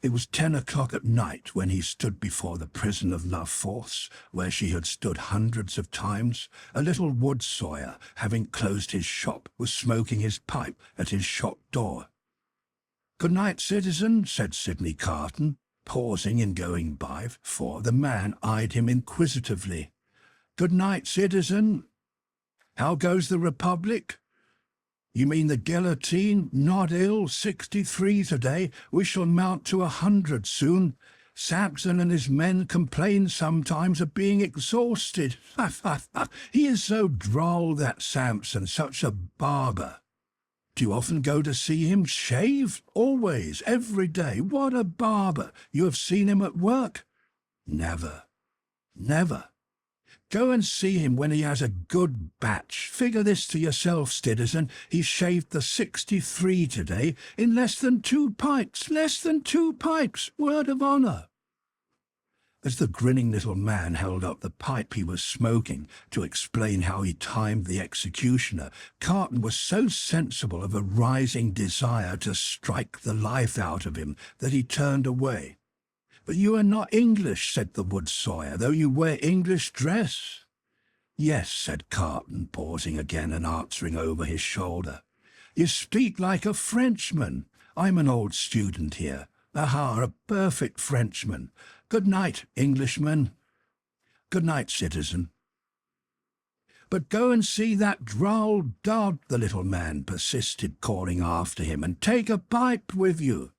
It was 10 o'clock at night when he stood before the prison of La Force, where she had stood hundreds of times. A little wood sawyer, having closed his shop, was smoking his pipe at his shop door. "Good night, citizen," said Sidney Carton, pausing in going by, for the man eyed him inquisitively. "Good night, citizen. How goes the Republic?" "You mean the guillotine? Not ill. 63 today. We shall mount to 100 soon. Sampson and his men complain sometimes of being exhausted. He is so droll, that Sampson, such a barber." "Do you often go to see him shave?" "Always, every day. What a barber! You have seen him at work?" "Never. Never. Go and see him when he has a good batch. Figure this to yourself, citizen. He shaved the 63 today in less than 2 pipes. Less than 2 pipes. Word of honour." As the grinning little man held up the pipe he was smoking to explain how he timed the executioner, Carton was so sensible of a rising desire to strike the life out of him that he turned away. "But you are not English," said the wood sawyer, "though you wear English dress." "Yes," said Carton, pausing again and answering over his shoulder. "You speak like a Frenchman. I'm an old student here. Aha, a perfect Frenchman. Good night, Englishman." "Good night, citizen." "But go and see that droll dog," the little man persisted, calling after him, "and take a pipe with you."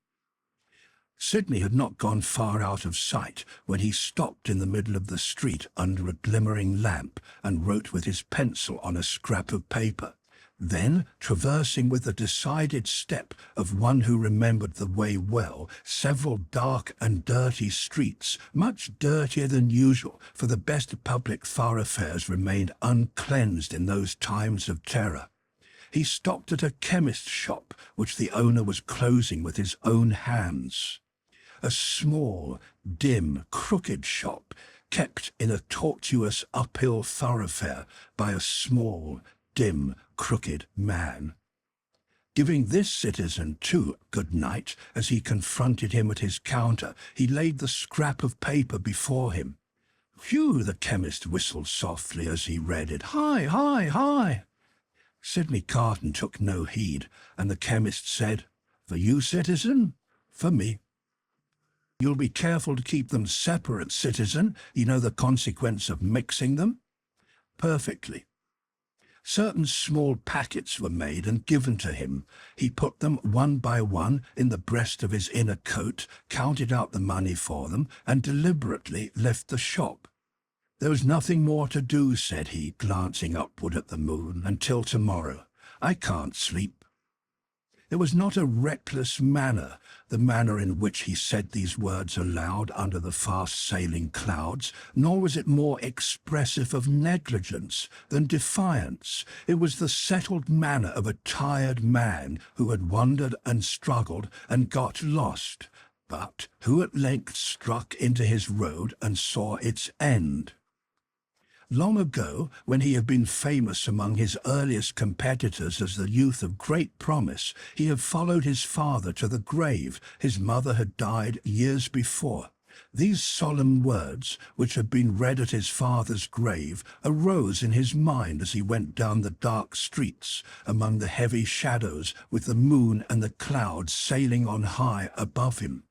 Sidney had not gone far out of sight when he stopped in the middle of the street under a glimmering lamp and wrote with his pencil on a scrap of paper, Then, traversing with the decided step of one who remembered the way well, several dark and dirty streets, much dirtier than usual, for the best public thoroughfares remained uncleansed in those times of terror, he stopped at a chemist's shop which the owner was closing with his own hands. A small, dim, crooked shop, kept in a tortuous uphill thoroughfare by a small, dim, crooked man. Giving this citizen, too, good night, as he confronted him at his counter, he laid the scrap of paper before him. Phew, the chemist whistled softly as he read it. Hi, hi, hi! Sidney Carton took no heed, and the chemist said, For you, citizen? For me. You'll be careful to keep them separate, citizen. You know the consequence of mixing them? Perfectly. Certain small packets were made and given to him. He put them one by one in the breast of his inner coat, counted out the money for them, and deliberately left the shop. There was nothing more to do, said he, glancing upward at the moon, until tomorrow. I can't sleep. It was not a reckless manner, the manner in which he said these words aloud under the fast-sailing clouds, nor was it more expressive of negligence than defiance. It was the settled manner of a tired man who had wandered and struggled and got lost, but who at length struck into his road and saw its end. Long ago, when he had been famous among his earliest competitors as the youth of great promise, he had followed his father to the grave. His mother had died years before. These solemn words, which had been read at his father's grave, arose in his mind as he went down the dark streets, among the heavy shadows, with the moon and the clouds sailing on high above him.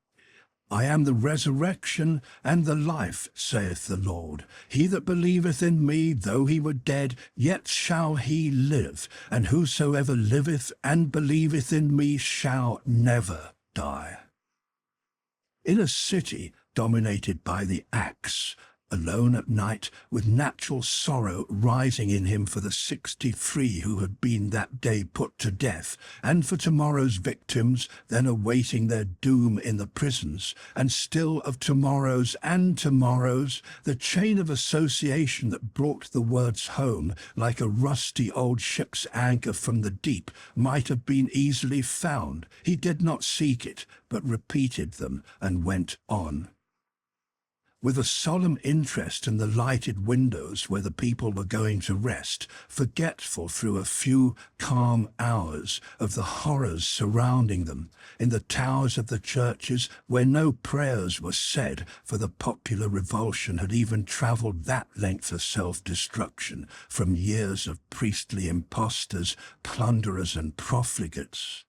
I am the resurrection and the life, saith the Lord. He that believeth in me, though he were dead, yet shall he live. And whosoever liveth and believeth in me shall never die. In a city dominated by the axe, alone at night, with natural sorrow rising in him for the 63 who had been that day put to death, and for tomorrow's victims then awaiting their doom in the prisons, and still of tomorrows and tomorrows, the chain of association that brought the words home, like a rusty old ship's anchor from the deep, might have been easily found. He did not seek it, but repeated them and went on. With a solemn interest in the lighted windows where the people were going to rest, forgetful through a few calm hours of the horrors surrounding them, in the towers of the churches where no prayers were said, for the popular revulsion had even travelled that length of self-destruction from years of priestly impostors, plunderers and profligates.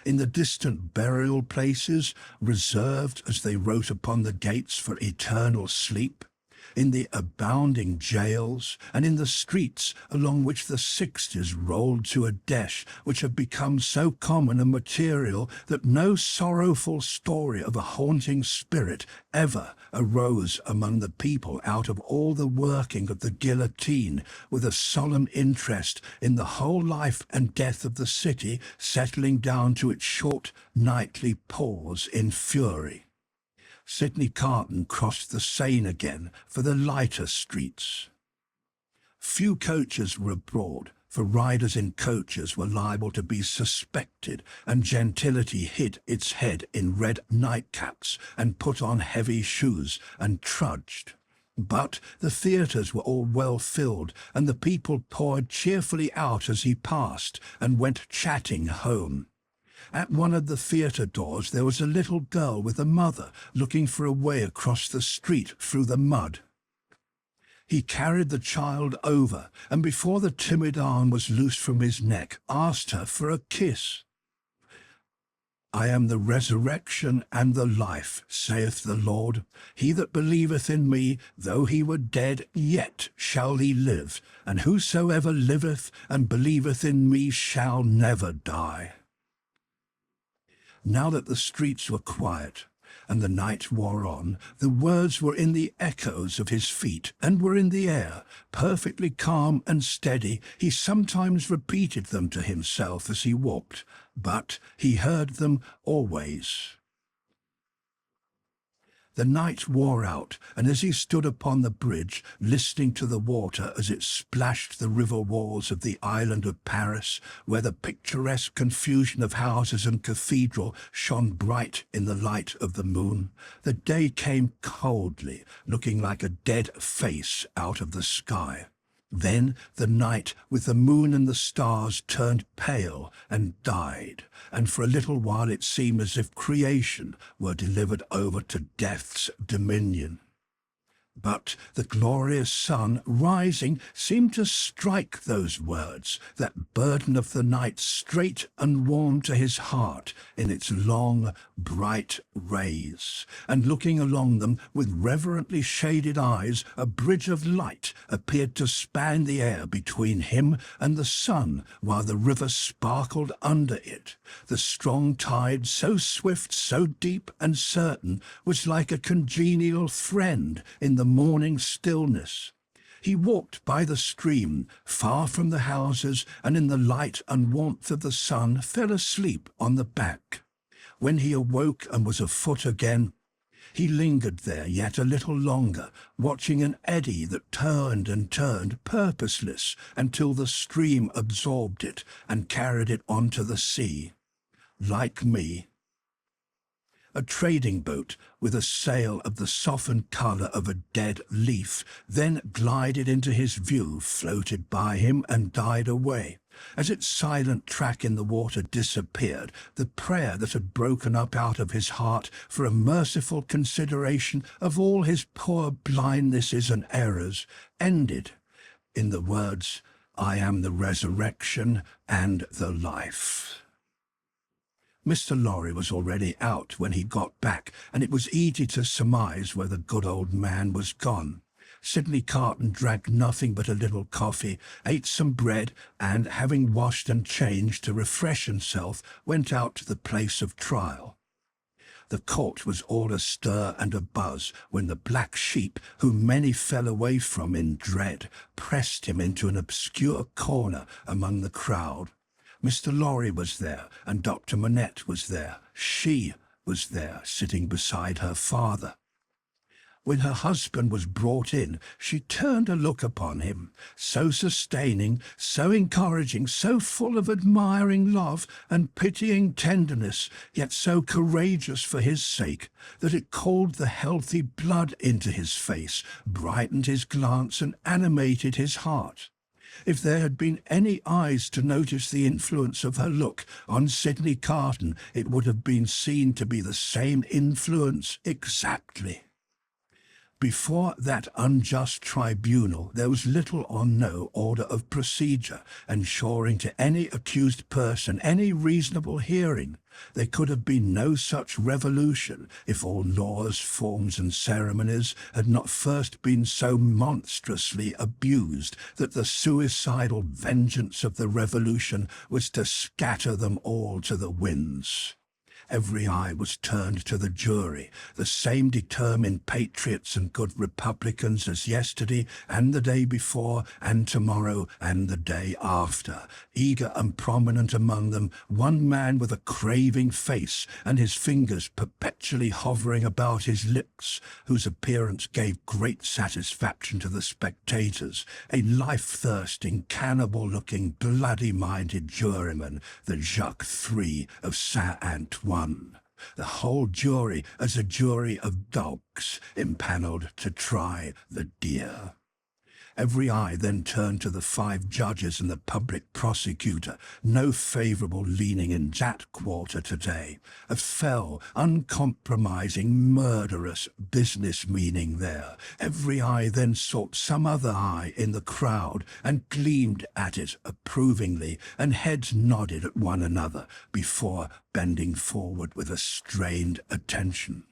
In the distant burial places, reserved, as they wrote upon the gates, for eternal sleep, in the abounding jails, and in the streets along which the 60s rolled to a dash which had become so common a material that no sorrowful story of a haunting spirit ever arose among the people out of all the working of the guillotine, with a solemn interest in the whole life and death of the city settling down to its short nightly pause in fury. Sidney Carton crossed the Seine again for the lighter streets. Few coaches were abroad, for riders in coaches were liable to be suspected, and gentility hid its head in red nightcaps and put on heavy shoes and trudged. But the theatres were all well filled, and the people poured cheerfully out as he passed and went chatting home. At one of the theatre doors there was a little girl with a mother looking for a way across the street through the mud. He carried the child over, and before the timid arm was loosed from his neck, asked her for a kiss. I am the resurrection and the life, saith the Lord. He that believeth in me, though he were dead, yet shall he live. And whosoever liveth and believeth in me shall never die. Now that the streets were quiet, And the night wore on. The words were in the echoes of his feet, and were in the air, perfectly calm and steady. He sometimes repeated them to himself as he walked, but he heard them always. The night wore out, and as he stood upon the bridge, listening to the water as it splashed the river walls of the island of Paris, where the picturesque confusion of houses and cathedral shone bright in the light of the moon, the day came coldly, looking like a dead face out of the sky. Then the night, with the moon and the stars, turned pale and died, and for a little while it seemed as if creation were delivered over to death's dominion. But the glorious sun, rising, seemed to strike those words, that burden of the night, straight and warm to his heart in its long, bright rays. And looking along them with reverently shaded eyes, a bridge of light appeared to span the air between him and the sun, while the river sparkled under it. The strong tide, so swift, so deep and certain, was like a congenial friend in the morning stillness. He walked by the stream, far from the houses, and in the light and warmth of the sun fell asleep on the bank. When he awoke and was afoot again, he lingered there yet a little longer, watching an eddy that turned and turned, purposeless, until the stream absorbed it and carried it on to the sea. Like me, a trading boat with a sail of the softened colour of a dead leaf then glided into his view, floated by him and died away. As its silent track in the water disappeared, the prayer that had broken up out of his heart for a merciful consideration of all his poor blindnesses and errors ended in the words, "I am the resurrection and the life." Mr. Lorry was already out when he got back, and it was easy to surmise where the good old man was gone. Sidney Carton drank nothing but a little coffee, ate some bread, and, having washed and changed to refresh himself, went out to the place of trial. The court was all astir and abuzz when the black sheep, whom many fell away from in dread, pressed him into an obscure corner among the crowd. Mr. Lorry was there, and Dr. Manette was there. She was there, sitting beside her father. When her husband was brought in, she turned a look upon him, so sustaining, so encouraging, so full of admiring love and pitying tenderness, yet so courageous for his sake, that it called the healthy blood into his face, brightened his glance, and animated his heart. If there had been any eyes to notice the influence of her look on Sidney Carton, it would have been seen to be the same influence exactly. Before that unjust tribunal there was little or no order of procedure ensuring to any accused person any reasonable hearing. There could have been no such revolution if all laws, forms, and ceremonies had not first been so monstrously abused that the suicidal vengeance of the revolution was to scatter them all to the winds. Every eye was turned to the jury, the same determined patriots and good republicans as yesterday and the day before and tomorrow and the day after. Eager and prominent among them, one man with a craving face and his fingers perpetually hovering about his lips, whose appearance gave great satisfaction to the spectators, a life-thirsting, cannibal-looking, bloody-minded juryman, the Jacques III of Saint-Antoine. The whole jury as a jury of dogs impanelled to try the deer. Every eye then turned to the 5 judges and the public prosecutor, no favourable leaning in that quarter today. A fell, uncompromising, murderous business meaning there. Every eye then sought some other eye in the crowd and gleamed at it approvingly, and heads nodded at one another before bending forward with a strained attention.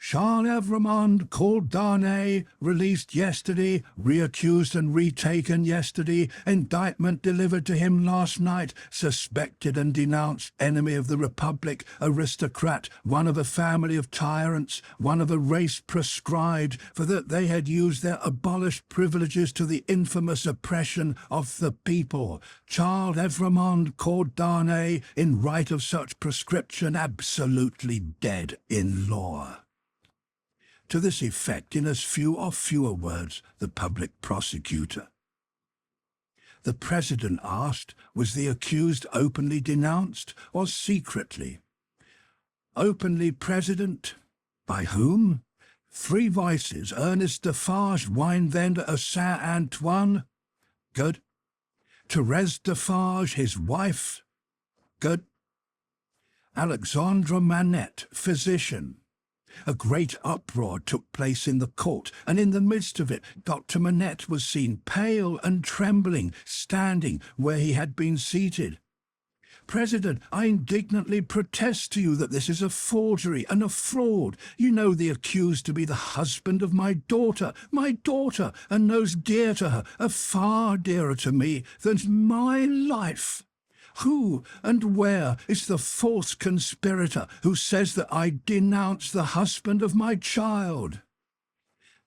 Charles Evremond, called Darnay, released yesterday, reaccused and retaken yesterday, indictment delivered to him last night, suspected and denounced, enemy of the Republic, aristocrat, one of a family of tyrants, one of a race proscribed, for that they had used their abolished privileges to the infamous oppression of the people. Charles Evremond, called Darnay, in right of such prescription, absolutely dead in law. To this effect, in as few or fewer words, the public prosecutor. The president asked, was the accused openly denounced or secretly? Openly, President. By whom? Three voices, Ernest Defarge, wine vendor of Saint-Antoine. Good. Thérèse Defarge, his wife. Good. Alexandre Manette, physician. A great uproar took place in the court, and in the midst of it Dr. Manette was seen pale and trembling, standing where he had been seated. President, I indignantly protest to you that this is a forgery and a fraud. You know the accused to be the husband of my daughter, and those dear to her, are far dearer to me than my life. Who and where is the false conspirator who says that I denounce the husband of my child?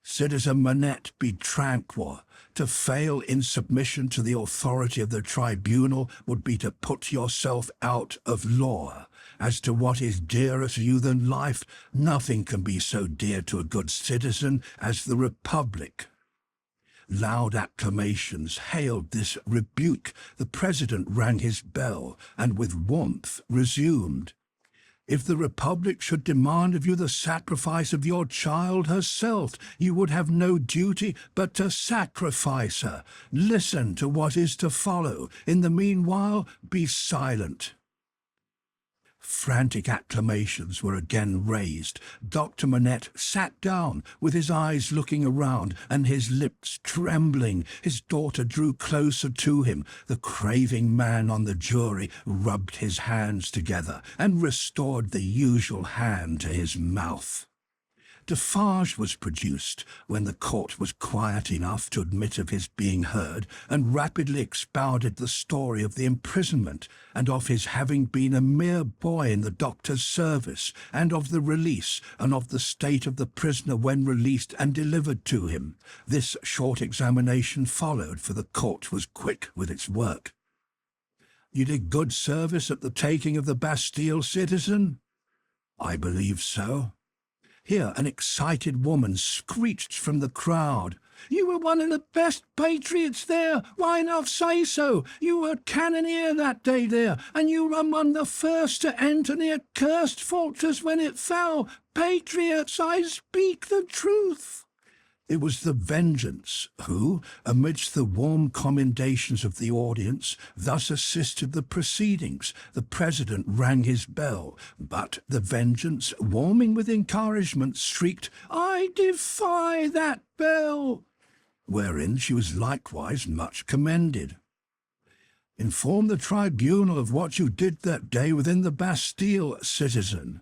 Citizen Manette, be tranquil. To fail in submission to the authority of the tribunal would be to put yourself out of law. As to what is dearer to you than life, nothing can be so dear to a good citizen as the Republic. Loud acclamations hailed this rebuke. The president rang his bell, and with warmth resumed. If the Republic should demand of you the sacrifice of your child herself, you would have no duty but to sacrifice her. Listen to what is to follow. In the meanwhile, be silent. Frantic acclamations were again raised. Dr. Manette sat down, with his eyes looking around and his lips trembling. His daughter drew closer to him. The craving man on the jury rubbed his hands together and restored the usual hand to his mouth. Defarge was produced when the court was quiet enough to admit of his being heard, and rapidly expounded the story of the imprisonment, and of his having been a mere boy in the doctor's service, and of the release, and of the state of the prisoner when released and delivered to him. This short examination followed, for the court was quick with its work. You did good service at the taking of the Bastille, citizen? I believe so. Here an excited woman screeched from the crowd. You were one of the best patriots there. Why not say so? You were cannoneer that day there, and you were among the first to enter the accursed fortress when it fell. Patriots, I speak the truth. It was the Vengeance who, amidst the warm commendations of the audience, thus assisted the proceedings. The president rang his bell, but the Vengeance, warming with encouragement, shrieked, I defy that bell, wherein she was likewise much commended. Inform the tribunal of what you did that day within the Bastille, citizen.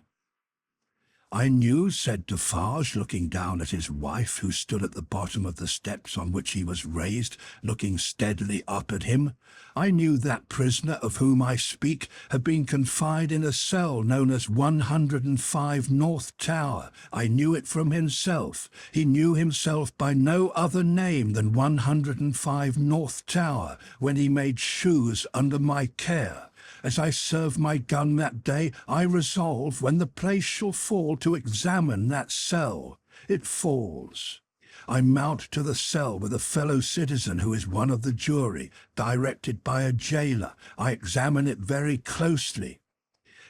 I knew, said Defarge, looking down at his wife, who stood at the bottom of the steps on which he was raised, looking steadily up at him. I knew that prisoner of whom I speak had been confined in a cell known as 105 North Tower. I knew it from himself. He knew himself by no other name than 105 North Tower, when he made shoes under my care. As I served my gun that day, I resolve, when the place shall fall, to examine that cell. It falls. I mount to the cell with a fellow citizen who is one of the jury, directed by a jailer. I examine it very closely.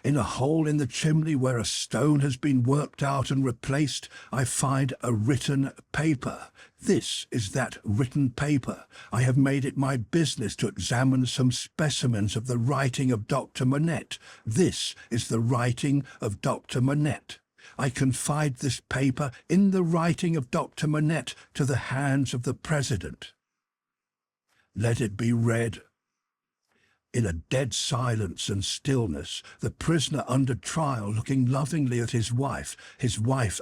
In a hole in the chimney where a stone has been worked out and replaced, I find a written paper. This is that written paper. I have made it my business to examine some specimens of the writing of Dr. Manette. This is the writing of Dr. Manette. I confide this paper in the writing of Dr. Manette to the hands of the president. Let it be read. In a dead silence and stillness, the prisoner under trial looking lovingly at his wife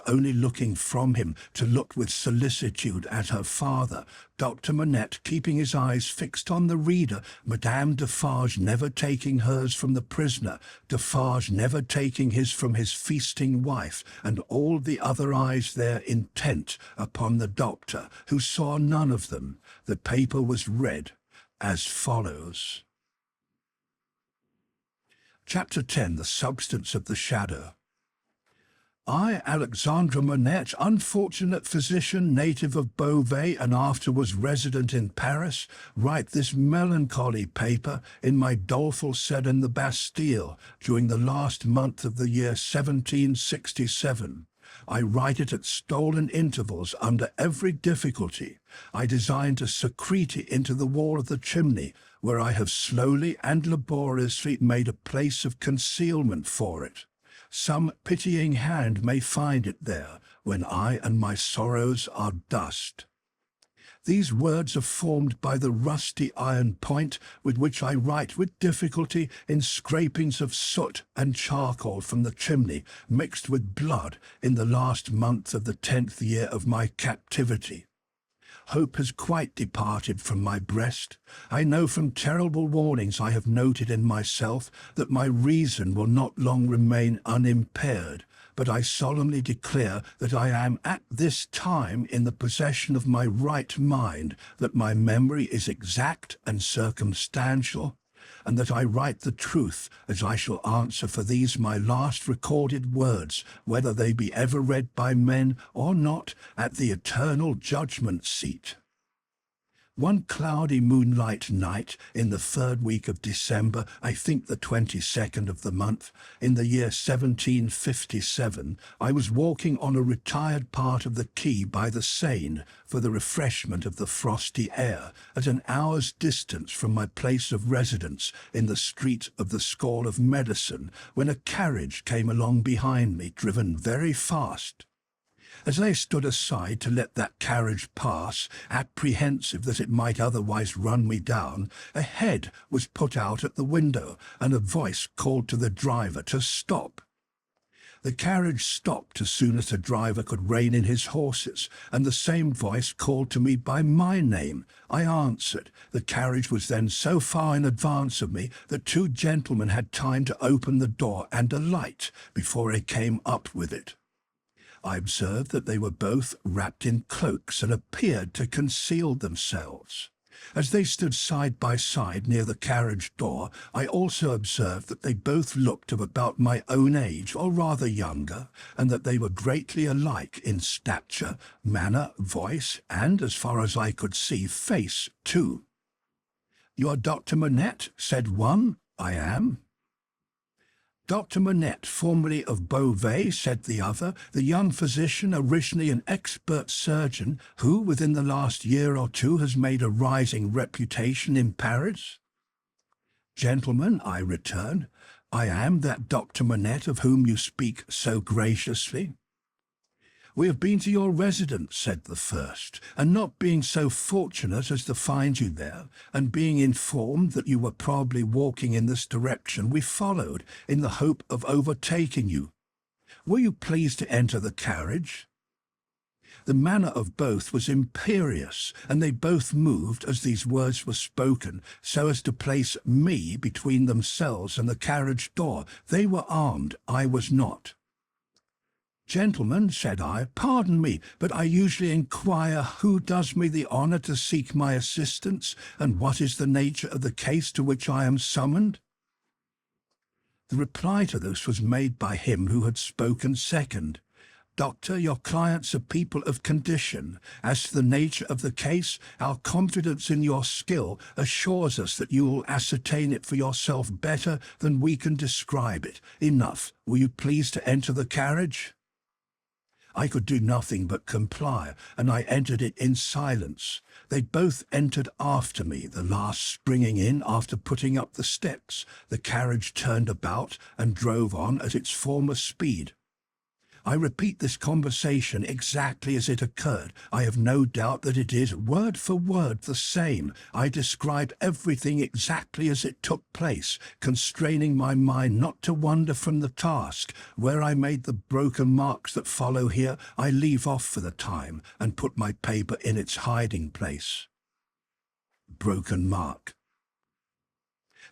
only looking from him to look with solicitude at her father, Dr. Manette keeping his eyes fixed on the reader, Madame Defarge never taking hers from the prisoner, Defarge never taking his from his feasting wife, and all the other eyes there intent upon the doctor, who saw none of them. The paper was read as follows. Chapter 10. The Substance of the Shadow. I, Alexandre Manette, unfortunate physician, native of Beauvais and afterwards resident in Paris, write this melancholy paper in my doleful cell in the Bastille during the last month of the year 1767. I write it at stolen intervals under every difficulty. I design to secrete it into the wall of the chimney, where I have slowly and laboriously made a place of concealment for it. Some pitying hand may find it there, when I and my sorrows are dust. These words are formed by the rusty iron point with which I write with difficulty in scrapings of soot and charcoal from the chimney, mixed with blood in the last month of the 10th year of my captivity. Hope has quite departed from my breast. I know from terrible warnings I have noted in myself that my reason will not long remain unimpaired, but I solemnly declare that I am at this time in the possession of my right mind, that my memory is exact and circumstantial, and that I write the truth, as I shall answer for these my last recorded words, whether they be ever read by men or not, at the eternal judgment seat. One cloudy moonlight night in the 3rd week of December, I think the 22nd of the month, in the year 1757, I was walking on a retired part of the quay by the Seine for the refreshment of the frosty air, at an hour's distance from my place of residence in the street of the School of Medicine, when a carriage came along behind me, driven very fast. As I stood aside to let that carriage pass, apprehensive that it might otherwise run me down, a head was put out at the window, and a voice called to the driver to stop. The carriage stopped as soon as the driver could rein in his horses, and the same voice called to me by my name. I answered. The carriage was then so far in advance of me that 2 gentlemen had time to open the door and alight before I came up with it. I observed that they were both wrapped in cloaks and appeared to conceal themselves. As they stood side by side near the carriage door, I also observed that they both looked of about my own age, or rather younger, and that they were greatly alike in stature, manner, voice, and, as far as I could see, face too. "You are Dr. Manette?" said one. "I am." "Dr. Manette, formerly of Beauvais," said the other, "the young physician, originally an expert surgeon, who within the last year or 2 has made a rising reputation in Paris?" "Gentlemen," I returned, "I am that Dr. Manette of whom you speak so graciously." "We have been to your residence," said the first, "and not being so fortunate as to find you there, and being informed that you were probably walking in this direction, we followed, in the hope of overtaking you. Were you pleased to enter the carriage?" The manner of both was imperious, and they both moved, as these words were spoken, so as to place me between themselves and the carriage door. They were armed, I was not. "Gentlemen," said I, "pardon me, but I usually inquire who does me the honour to seek my assistance, and what is the nature of the case to which I am summoned?" The reply to this was made by him who had spoken second. "Doctor, your clients are people of condition. As to the nature of the case, our confidence in your skill assures us that you will ascertain it for yourself better than we can describe it. Enough. Will you please to enter the carriage?" I could do nothing but comply, and I entered it in silence. They both entered after me, the last springing in after putting up the steps. The carriage turned about and drove on at its former speed. I repeat this conversation exactly as it occurred. I have no doubt that it is word for word the same. I describe everything exactly as it took place, constraining my mind not to wander from the task. Where I made the broken marks that follow here, I leave off for the time and put my paper in its hiding place. Broken mark.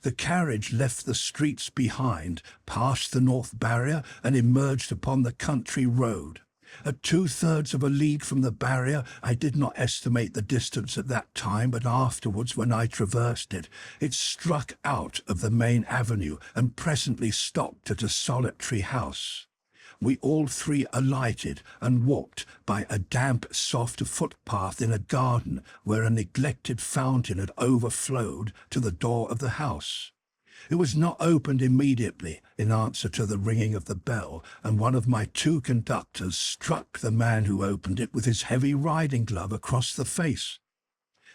The carriage left the streets behind, passed the North Barrier, and emerged upon the country road. At 2/3 of a league from the barrier, I did not estimate the distance at that time, but afterwards, when I traversed it, it struck out of the main avenue and presently stopped at a solitary house. We all three alighted and walked by a damp, soft footpath in a garden where a neglected fountain had overflowed to the door of the house. It was not opened immediately in answer to the ringing of the bell, and one of my two conductors struck the man who opened it with his heavy riding glove across the face.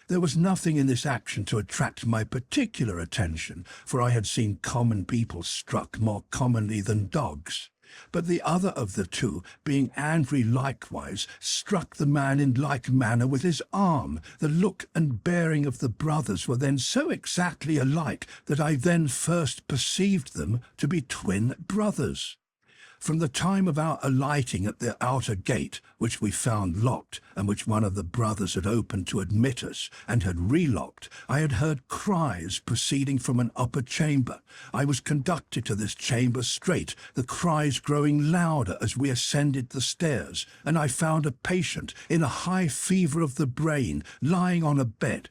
There was nothing in this action to attract my particular attention, for I had seen common people struck more commonly than dogs. But the other of the two, being angry likewise, struck the man in like manner with his arm. The look and bearing of the brothers were then so exactly alike that I then first perceived them to be twin brothers. From the time of our alighting at the outer gate, which we found locked, and which one of the brothers had opened to admit us, and had relocked, I had heard cries proceeding from an upper chamber. I was conducted to this chamber straight, the cries growing louder as we ascended the stairs, and I found a patient in a high fever of the brain, lying on a bed.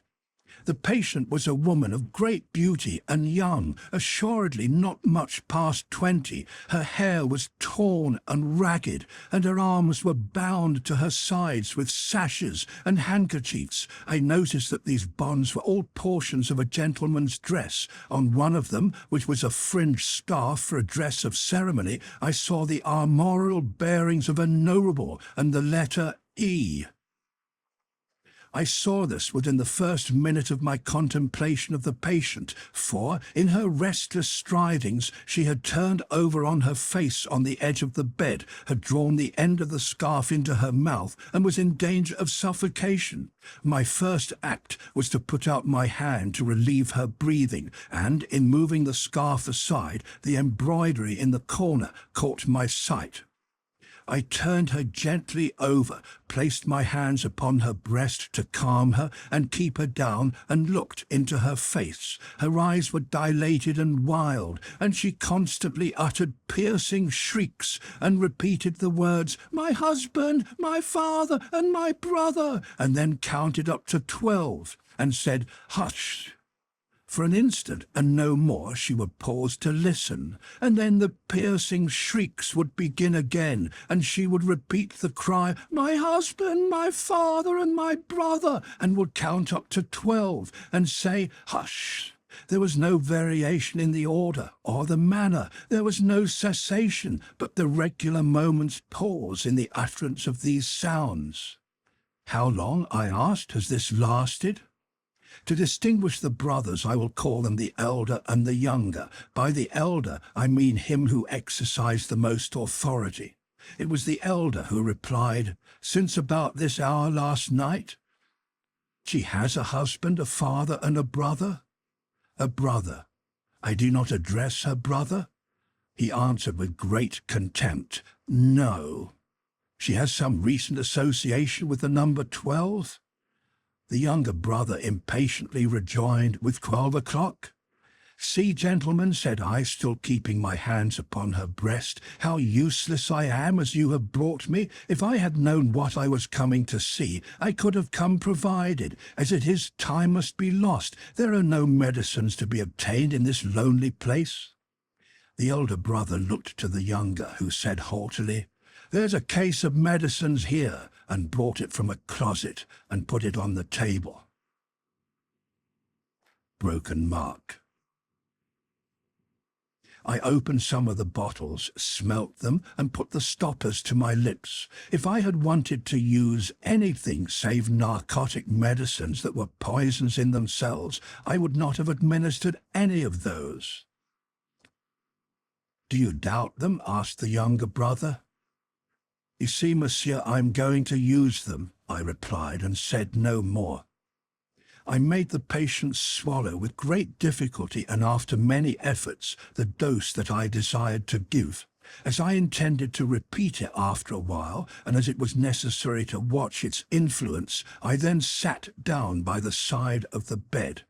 The patient was a woman of great beauty and young, assuredly not much past 20. Her hair was torn and ragged, and her arms were bound to her sides with sashes and handkerchiefs. I noticed that these bonds were all portions of a gentleman's dress. On one of them, which was a fringed scarf for a dress of ceremony, I saw the armorial bearings of a noble and the letter E. I saw this within the first minute of my contemplation of the patient, for, in her restless strivings, she had turned over on her face on the edge of the bed, had drawn the end of the scarf into her mouth, and was in danger of suffocation. My first act was to put out my hand to relieve her breathing, and, in moving the scarf aside, the embroidery in the corner caught my sight. I turned her gently over, placed my hands upon her breast to calm her and keep her down, and looked into her face. Her eyes were dilated and wild, and she constantly uttered piercing shrieks and repeated the words, "My husband, my father, and my brother," and then counted up to 12 and said, "Hush." For an instant, and no more, she would pause to listen, and then the piercing shrieks would begin again, and she would repeat the cry, "My husband, my father, and my brother," and would count up to 12, and say, "Hush." There was no variation in the order or the manner. There was no cessation, but the regular moment's pause in the utterance of these sounds. "How long," I asked, "has this lasted?" To distinguish the brothers, I will call them the elder and the younger. By the elder, I mean him who exercised the most authority. It was the elder who replied, "Since about this hour last night." "She has a husband, a father, and a brother?" "A brother." "I do not address her brother?" He answered with great contempt, "No." "She has some recent association with the number 12? The younger brother impatiently rejoined, "With 12 o'clock? "See, gentlemen," said I, still keeping my hands upon her breast, "how useless I am as you have brought me. If I had known what I was coming to see, I could have come provided. As it is, time must be lost. There are no medicines to be obtained in this lonely place." The elder brother looked to the younger, who said haughtily, "There's a case of medicines here," and brought it from a closet and put it on the table. Broken mark. I opened some of the bottles, smelt them, and put the stoppers to my lips. If I had wanted to use anything save narcotic medicines that were poisons in themselves, I would not have administered any of those. "Do you doubt them?" asked the younger brother. You see, monsieur, I'm going to use them, I replied, and said no more. I made the patient swallow with great difficulty and after many efforts the dose that I desired to give. As I intended to repeat it after a while, and as it was necessary to watch its influence, I then sat down by the side of the bed.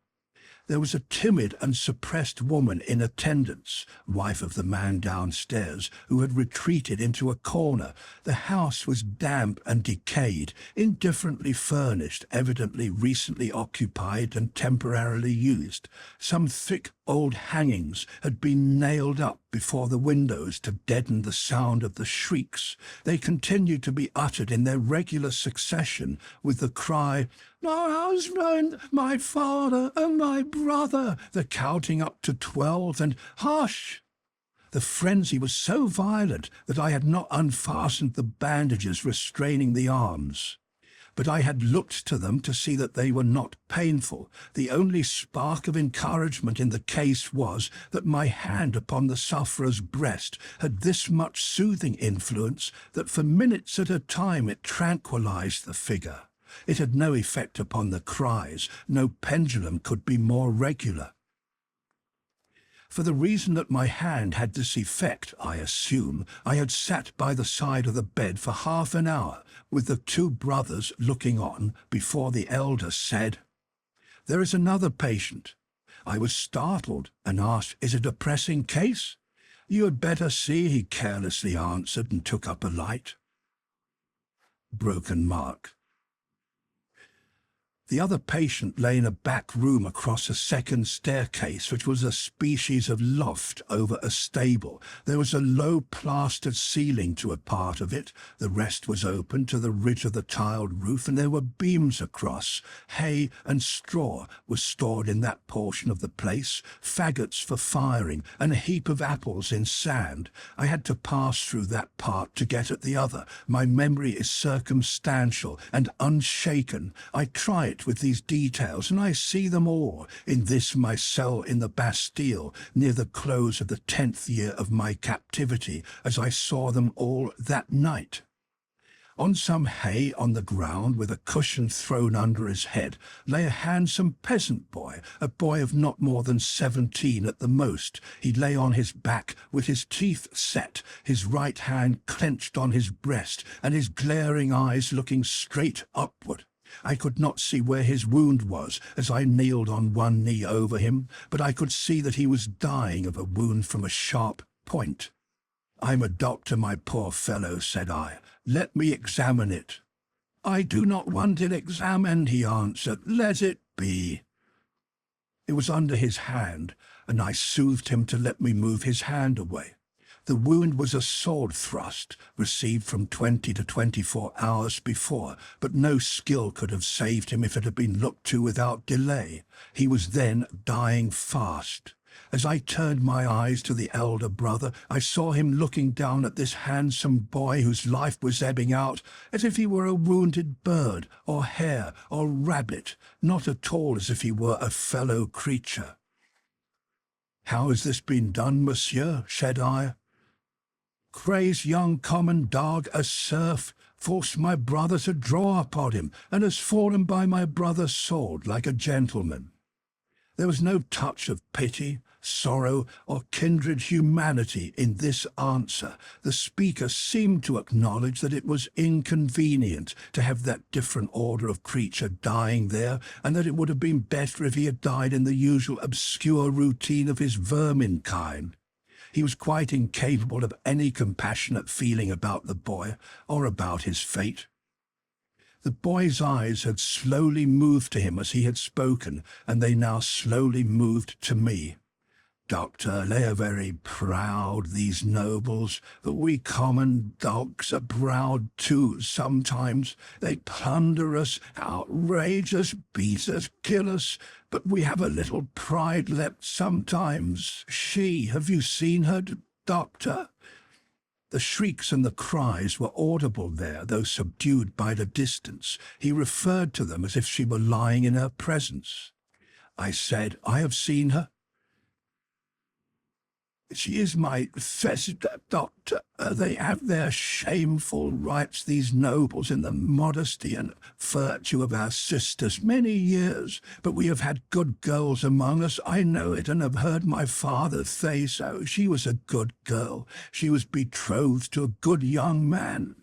There was a timid and suppressed woman in attendance, wife of the man downstairs, who had retreated into a corner. The house was damp and decayed, indifferently furnished, evidently recently occupied and temporarily used. Some thick old hangings had been nailed up before the windows to deaden the sound of the shrieks. They continued to be uttered in their regular succession, with the cry, "My husband, my father, and my brother," the counting up to 12, and "Hush!" The frenzy was so violent that I had not unfastened the bandages restraining the arms. But I had looked to them to see that they were not painful. The only spark of encouragement in the case was that my hand upon the sufferer's breast had this much soothing influence that for minutes at a time it tranquilized the figure. It had no effect upon the cries. No pendulum could be more regular. For the reason that my hand had this effect, I assume, I had sat by the side of the bed for half an hour, with the two brothers looking on, before the elder said, "There is another patient." I was startled and asked, "Is it a pressing case?" "You had better see," he carelessly answered, and took up a light. Broken mark. The other patient lay in a back room across a second staircase, which was a species of loft over a stable. There was a low plastered ceiling to a part of it. The rest was open to the ridge of the tiled roof, and there were beams across. Hay and straw were stored in that portion of the place, faggots for firing, and a heap of apples in sand. I had to pass through that part to get at the other. My memory is circumstantial and unshaken. I try it with these details, and I see them all in this my cell in the Bastille, near the close of the 10th year of my captivity, as I saw them all that night. On some hay on the ground, with a cushion thrown under his head, lay a handsome peasant boy, a boy of not more than 17 at the most. He lay on his back with his teeth set, his right hand clenched on his breast, and his glaring eyes looking straight upward. I could not see where his wound was as I kneeled on one knee over him, but I could see that he was dying of a wound from a sharp point. "I'm a doctor, my poor fellow," said I. "Let me examine it." "I do not want it examined," he answered. "Let it be." It was under his hand, and I soothed him to let me move his hand away. The wound was a sword thrust, received from 20 to 24 hours before, but no skill could have saved him if it had been looked to without delay. He was then dying fast. As I turned my eyes to the elder brother, I saw him looking down at this handsome boy whose life was ebbing out, as if he were a wounded bird, or hare, or rabbit, not at all as if he were a fellow creature. "How has this been done, monsieur?" said I. "Crazed young common dog, a serf, forced my brother to draw upon him, and has fallen by my brother's sword like a gentleman." There was no touch of pity, sorrow, or kindred humanity in this answer. The speaker seemed to acknowledge that it was inconvenient to have that different order of creature dying there, and that it would have been better if he had died in the usual obscure routine of his vermin kind. He was quite incapable of any compassionate feeling about the boy or about his fate. The boy's eyes had slowly moved to him as he had spoken, and they now slowly moved to me. "Doctor, they are very proud, these nobles, but we common dogs are proud too sometimes. They plunder us, outrage us, beat us, kill us, but we have a little pride left sometimes. Have you seen her, doctor?" The shrieks and the cries were audible there, though subdued by the distance. He referred to them as if she were lying in her presence. I said, "I have seen her." She is my sister, doctor. They have their shameful rights, these nobles, in the modesty and virtue of our sisters, many years. But we have had good girls among us, I know it, and have heard my father say so. She was a good girl. She was betrothed to a good young man.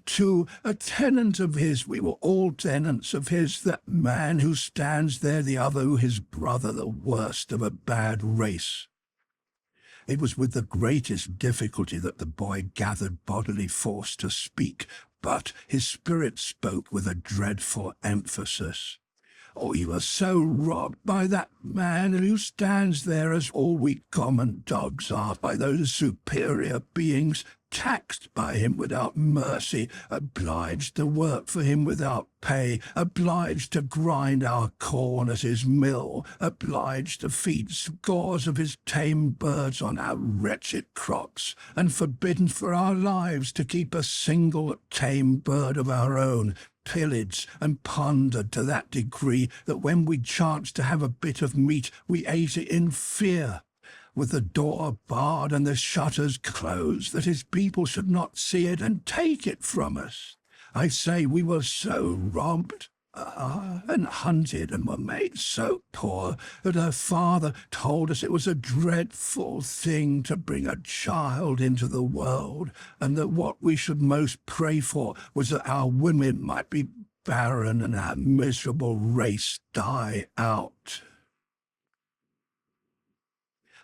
To a tenant of his. We were all tenants of his. That man who stands there, the other, his brother, the worst of a bad race. It was with the greatest difficulty that the boy gathered bodily force to speak, but his spirit spoke with a dreadful emphasis. Oh, you are so robbed by that man who stands there, as all we common dogs are, by those superior beings, taxed by him without mercy, obliged to work for him without pay, obliged to grind our corn at his mill, obliged to feed scores of his tame birds on our wretched crops, and forbidden for our lives to keep a single tame bird of our own, pillaged and plundered to that degree that when we chanced to have a bit of meat, we ate it in fear, with the door barred and the shutters closed, that his people should not see it and take it from us. I say we were so robbed and hunted and were made so poor that her father told us it was a dreadful thing to bring a child into the world, and that what we should most pray for was that our women might be barren and our miserable race die out.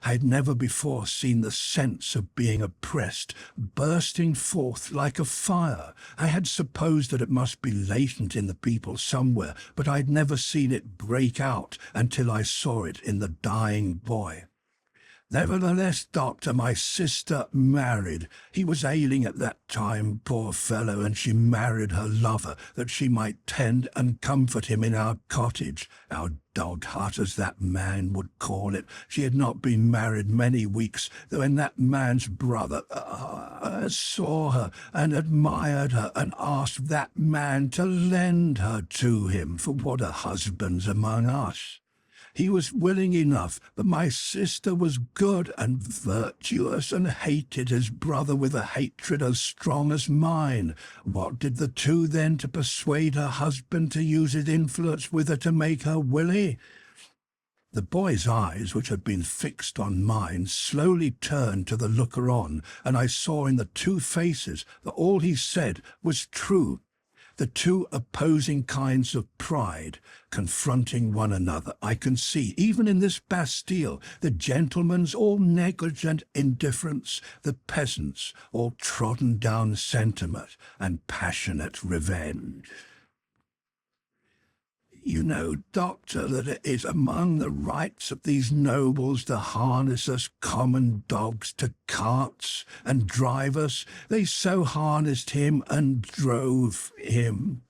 I had never before seen the sense of being oppressed bursting forth like a fire. I had supposed that it must be latent in the people somewhere, but I had never seen it break out until I saw it in the dying boy. Nevertheless, doctor, my sister married. He was ailing at that time, poor fellow, and she married her lover, that she might tend and comfort him in our cottage, our dog hut, as that man would call it. She had not been married many weeks, when that man's brother saw her and admired her, and asked that man to lend her to him, for what are husbands among us? He was willing enough, but my sister was good and virtuous, and hated his brother with a hatred as strong as mine. What did the two then to persuade her husband to use his influence with her to make her willy? The boy's eyes, which had been fixed on mine, slowly turned to the looker-on, and I saw in the two faces that all he said was true. The two opposing kinds of pride confronting one another, I can see, even in this Bastille, the gentleman's all negligent indifference, the peasant's all trodden-down sentiment and passionate revenge. You know, doctor, that it is among the rights of these nobles to harness us common dogs to carts and drive us. They so harnessed him and drove him.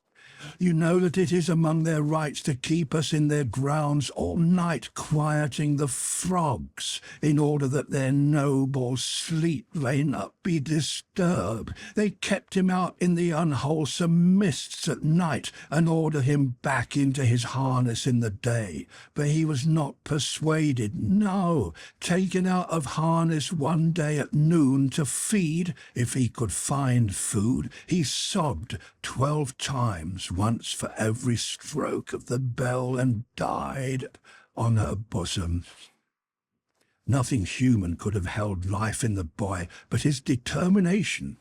You know that it is among their rights to keep us in their grounds all night, quieting the frogs, in order that their noble sleep may not be disturbed. They kept him out in the unwholesome mists at night, and ordered him back into his harness in the day. But he was not persuaded. No, taken out of harness one day at noon to feed, if he could find food, he sobbed 12 times, once for every stroke of the bell, and died on her bosom. Nothing human could have held life in the boy but his determination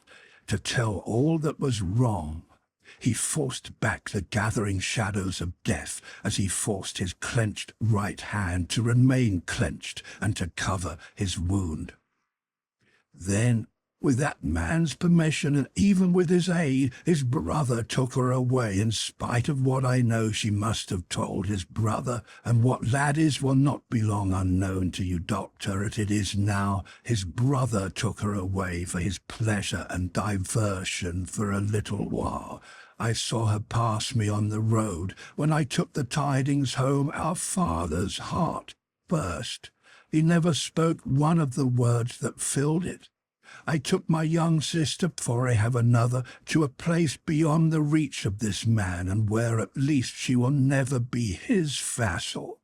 to tell all that was wrong. He forced back the gathering shadows of death as he forced his clenched right hand to remain clenched and to cover his wound. Then, with that man's permission, and even with his aid, his brother took her away, in spite of what I know she must have told his brother, and what lad is will not be long unknown to you, doctor, as it is now. His brother took her away for his pleasure and diversion for a little while. I saw her pass me on the road. When I took the tidings home, our father's heart burst. He never spoke one of the words that filled it. I took my young sister, for I have another, to a place beyond the reach of this man, and where at least she will never be his vassal.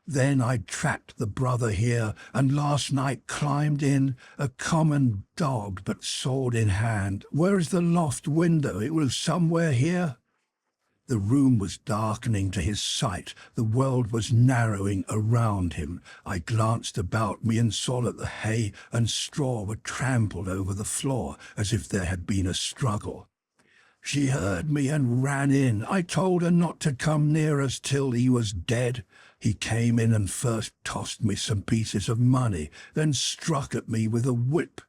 Then I tracked the brother here, and last night climbed in, a common dog, but sword in hand. Where is the loft window? It was somewhere here. The room was darkening to his sight. The world was narrowing around him. I glanced about me and saw that the hay and straw were trampled over the floor, as if there had been a struggle. She heard me and ran in. I told her not to come near us till he was dead. He came in and first tossed me some pieces of money, then struck at me with a whip.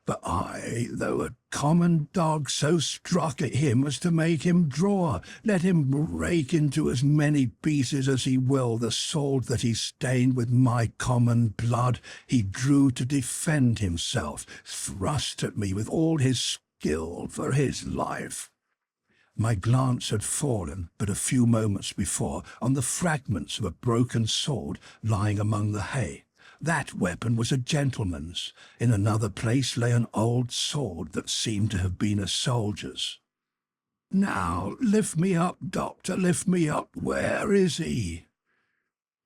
But I, though a common dog, so struck at him as to make him draw. Let him break into as many pieces as he will the sword that he stained with my common blood. He drew to defend himself, thrust at me with all his skill for his life. My glance had fallen, but a few moments before, on the fragments of a broken sword lying among the hay. That weapon was a gentleman's. In another place lay an old sword that seemed to have been a soldier's. "Now, lift me up, doctor, lift me up. Where is he?"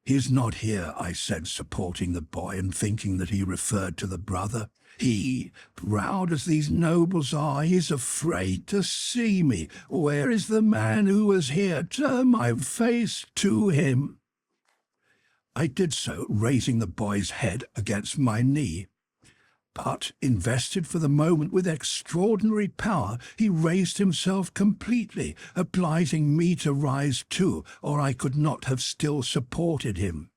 "He is not here," I said, supporting the boy and thinking that he referred to the brother. "He, proud as these nobles are, is afraid to see me. Where is the man who was here? Turn my face to him." I did so, raising the boy's head against my knee. But, invested for the moment with extraordinary power, he raised himself completely, obliging me to rise too, or I could not have still supported him.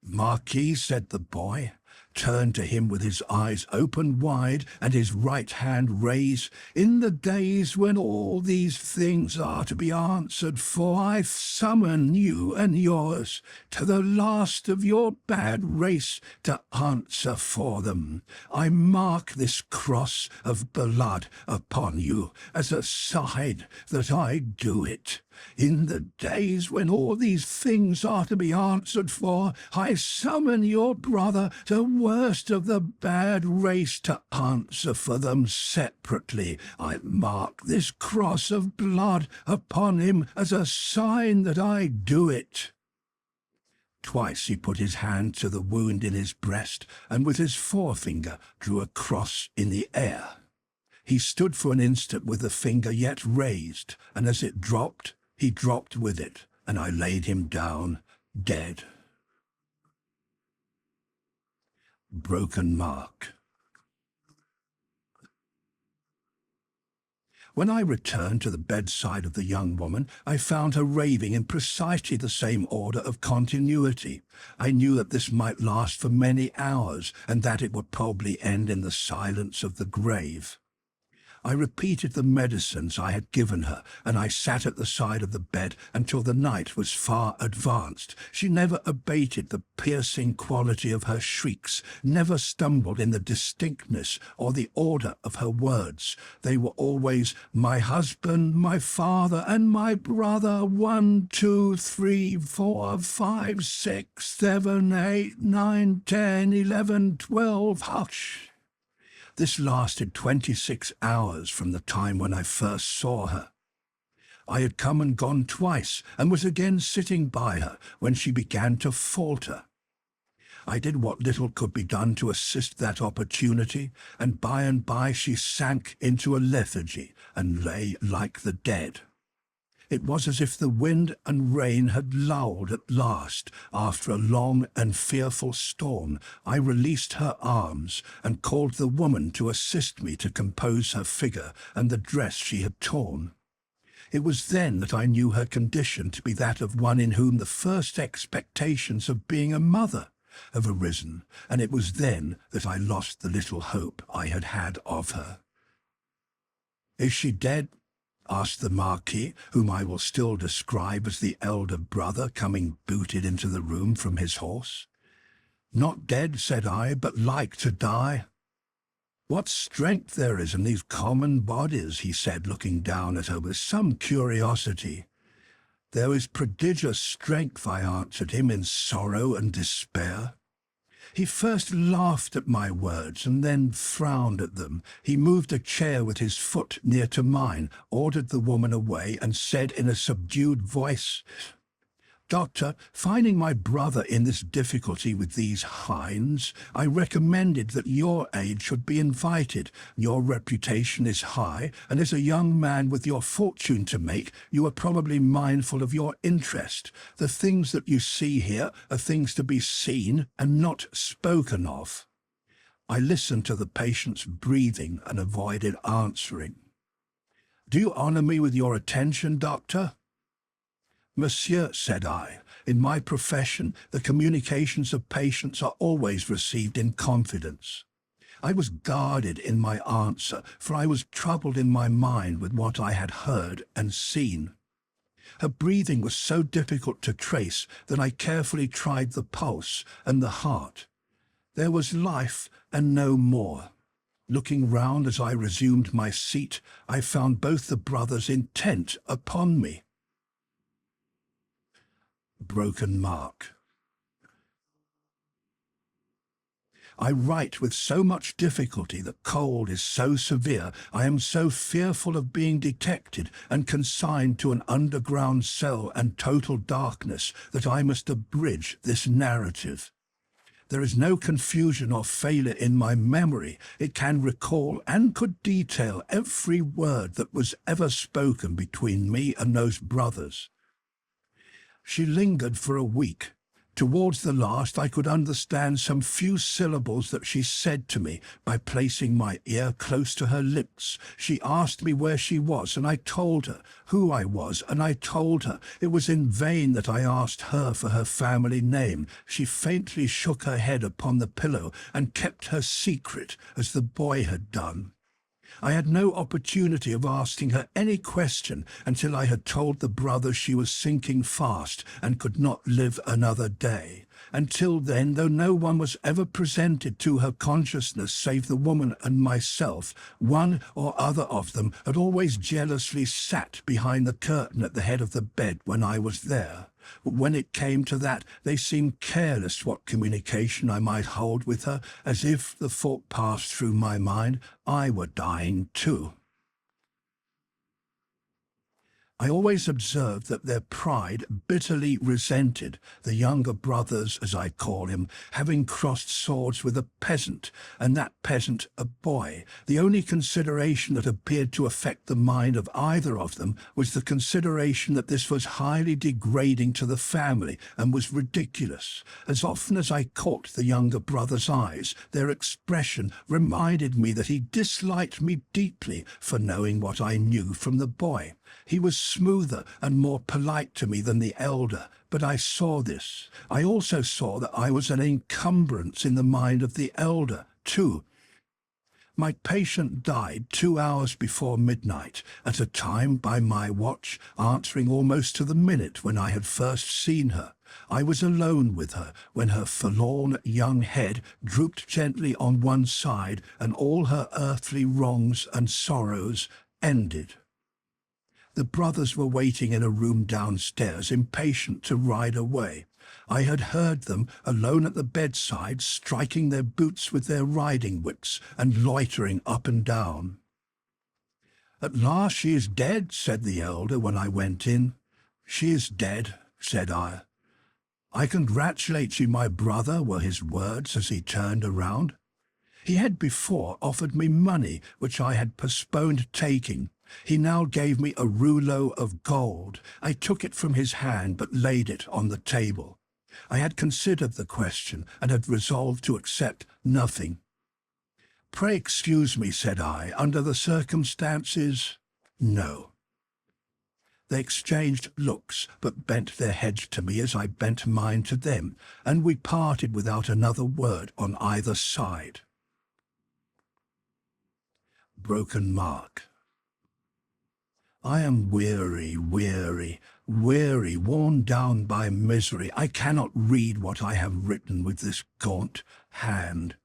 "Marquis," said the boy, turned to him with his eyes open wide and his right hand raised, "in the days when all these things are to be answered for, I summon you and yours to the last of your bad race to answer for them. I mark this cross of blood upon you as a sign that I do it. In the days when all these things are to be answered for, I summon your brother, the worst of the bad race, to answer for them separately. I mark this cross of blood upon him as a sign that I do it." Twice he put his hand to the wound in his breast, and with his forefinger drew a cross in the air. He stood for an instant with the finger yet raised, and as it dropped, he dropped with it, and I laid him down, dead. Broken mark. When I returned to the bedside of the young woman, I found her raving in precisely the same order of continuity. I knew that this might last for many hours, and that it would probably end in the silence of the grave. I repeated the medicines I had given her, and I sat at the side of the bed until the night was far advanced. She never abated the piercing quality of her shrieks, never stumbled in the distinctness or the order of her words. They were always, "My husband, my father, and my brother, 1, 2, 3, 4, 5, 6, 7, 8, 9, 10, 11, 12, hush." This lasted 26 hours from the time when I first saw her. I had come and gone twice, and was again sitting by her when she began to falter. I did what little could be done to assist that opportunity, and by she sank into a lethargy and lay like the dead. It was as if the wind and rain had lulled at last. After a long and fearful storm, I released her arms and called the woman to assist me to compose her figure and the dress she had torn. It was then that I knew her condition to be that of one in whom the first expectations of being a mother have arisen, and it was then that I lost the little hope I had had of her. "Is she dead?" asked the Marquis, whom I will still describe as the elder brother, coming booted into the room from his horse. "Not dead," said I, "but like to die." "What strength there is in these common bodies," he said, looking down at her with some curiosity. "There is prodigious strength," I answered him, "in sorrow and despair." He first laughed at my words and then frowned at them. He moved a chair with his foot near to mine, ordered the woman away, and said in a subdued voice, Doctor, finding my brother in this difficulty with these hinds, I recommended that your aid should be invited. Your reputation is high, and as a young man with your fortune to make, you are probably mindful of your interest. The things that you see here are things to be seen and not spoken of. I listened to the patient's breathing and avoided answering. Do you honour me with your attention, doctor? Monsieur, said I, in my profession, the communications of patients are always received in confidence. I was guarded in my answer, for I was troubled in my mind with what I had heard and seen. Her breathing was so difficult to trace that I carefully tried the pulse and the heart. There was life and no more. Looking round as I resumed my seat, I found both the brothers intent upon me. Broken mark. I write with so much difficulty, the cold is so severe, I am so fearful of being detected and consigned to an underground cell and total darkness that I must abridge this narrative. There is no confusion or failure in my memory. It can recall and could detail every word that was ever spoken between me and those brothers. She lingered for a week. Towards the last I could understand some few syllables that she said to me by placing my ear close to her lips. She asked me where she was, and I told her who I was, and I told her it was in vain that I asked her for her family name. She faintly shook her head upon the pillow and kept her secret as the boy had done. I had no opportunity of asking her any question until I had told the brothers she was sinking fast and could not live another day. Until then, though no one was ever presented to her consciousness save the woman and myself, one or other of them had always jealously sat behind the curtain at the head of the bed when I was there. But when it came to that, they seemed careless what communication I might hold with her, as if the thought passed through my mind, I were dying too. I always observed that their pride bitterly resented the younger brothers, as I call him, having crossed swords with a peasant, and that peasant a boy. The only consideration that appeared to affect the mind of either of them was the consideration that this was highly degrading to the family and was ridiculous. As often as I caught the younger brother's eyes, their expression reminded me that he disliked me deeply for knowing what I knew from the boy. He was smoother and more polite to me than the elder, but I saw this. I also saw that I was an encumbrance in the mind of the elder, too. My patient died 2 hours before midnight, at a time by my watch answering almost to the minute when I had first seen her. I was alone with her when her forlorn young head drooped gently on one side and all her earthly wrongs and sorrows ended. The brothers were waiting in a room downstairs, impatient to ride away. I had heard them, alone at the bedside, striking their boots with their riding whips and loitering up and down. "At last she is dead," said the elder when I went in. "She is dead," said I. "I congratulate you, my brother," were his words as he turned around. He had before offered me money, which I had postponed taking. He now gave me a rouleau of gold. I took it from his hand, but laid it on the table. I had considered the question, and had resolved to accept nothing. "Pray excuse me," said I, "under the circumstances, no." They exchanged looks, but bent their heads to me as I bent mine to them, and we parted without another word on either side. Broken mark. I am weary, worn down by misery. I cannot read what I have written with this gaunt hand.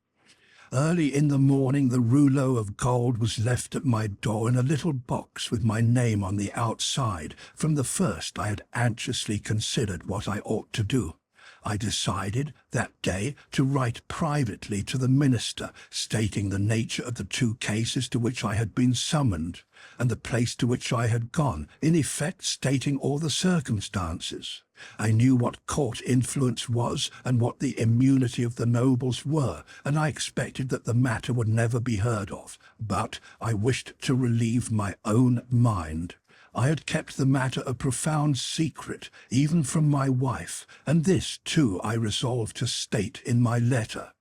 Early in the morning the rouleau of gold was left at my door in a little box with my name on the outside. From the first I had anxiously considered what I ought to do. I decided that day to write privately to the minister, stating the nature of the 2 cases to which I had been summoned, and the place to which I had gone, in effect stating all the circumstances. I knew what court influence was and what the immunity of the nobles were, and I expected that the matter would never be heard of. But I wished to relieve my own mind. I had kept the matter a profound secret, even from my wife, and this, too, I resolved to state in my letter.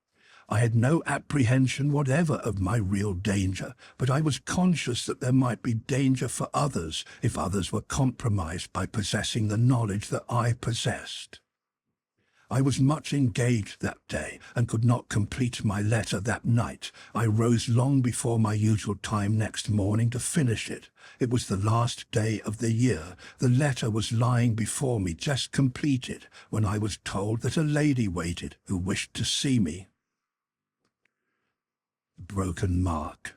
I had no apprehension whatever of my real danger, but I was conscious that there might be danger for others if others were compromised by possessing the knowledge that I possessed. I was much engaged that day and could not complete my letter that night. I rose long before my usual time next morning to finish it. It was the last day of the year. The letter was lying before me just completed when I was told that a lady waited who wished to see me. Broken Mark.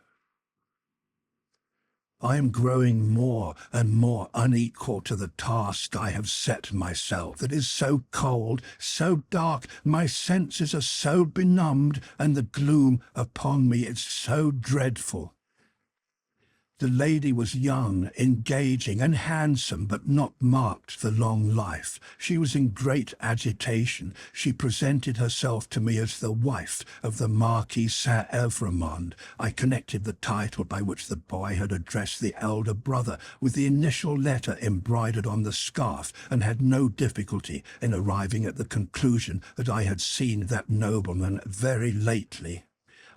I am growing more and more unequal to the task I have set myself. It is so cold, so dark, my senses are so benumbed, and the gloom upon me is so dreadful. The lady was young, engaging, and handsome, but not marked for long life. She was in great agitation. She presented herself to me as the wife of the Marquis Saint-Evremond. I connected the title by which the boy had addressed the elder brother with the initial letter embroidered on the scarf, and had no difficulty in arriving at the conclusion that I had seen that nobleman very lately.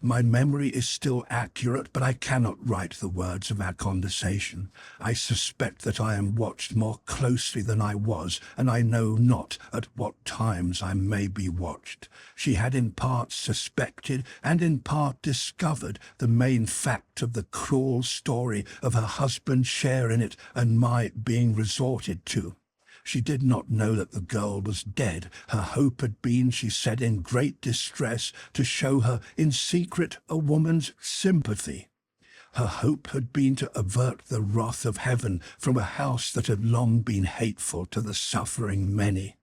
My memory is still accurate, but I cannot write the words of our conversation. I suspect that I am watched more closely than I was, and I know not at what times I may be watched. She had in part suspected and in part discovered the main fact of the cruel story of her husband's share in it and my being resorted to. She did not know that the girl was dead. Her hope had been, she said in great distress, to show her in secret a woman's sympathy. Her hope had been to avert the wrath of heaven from a house that had long been hateful to the suffering many.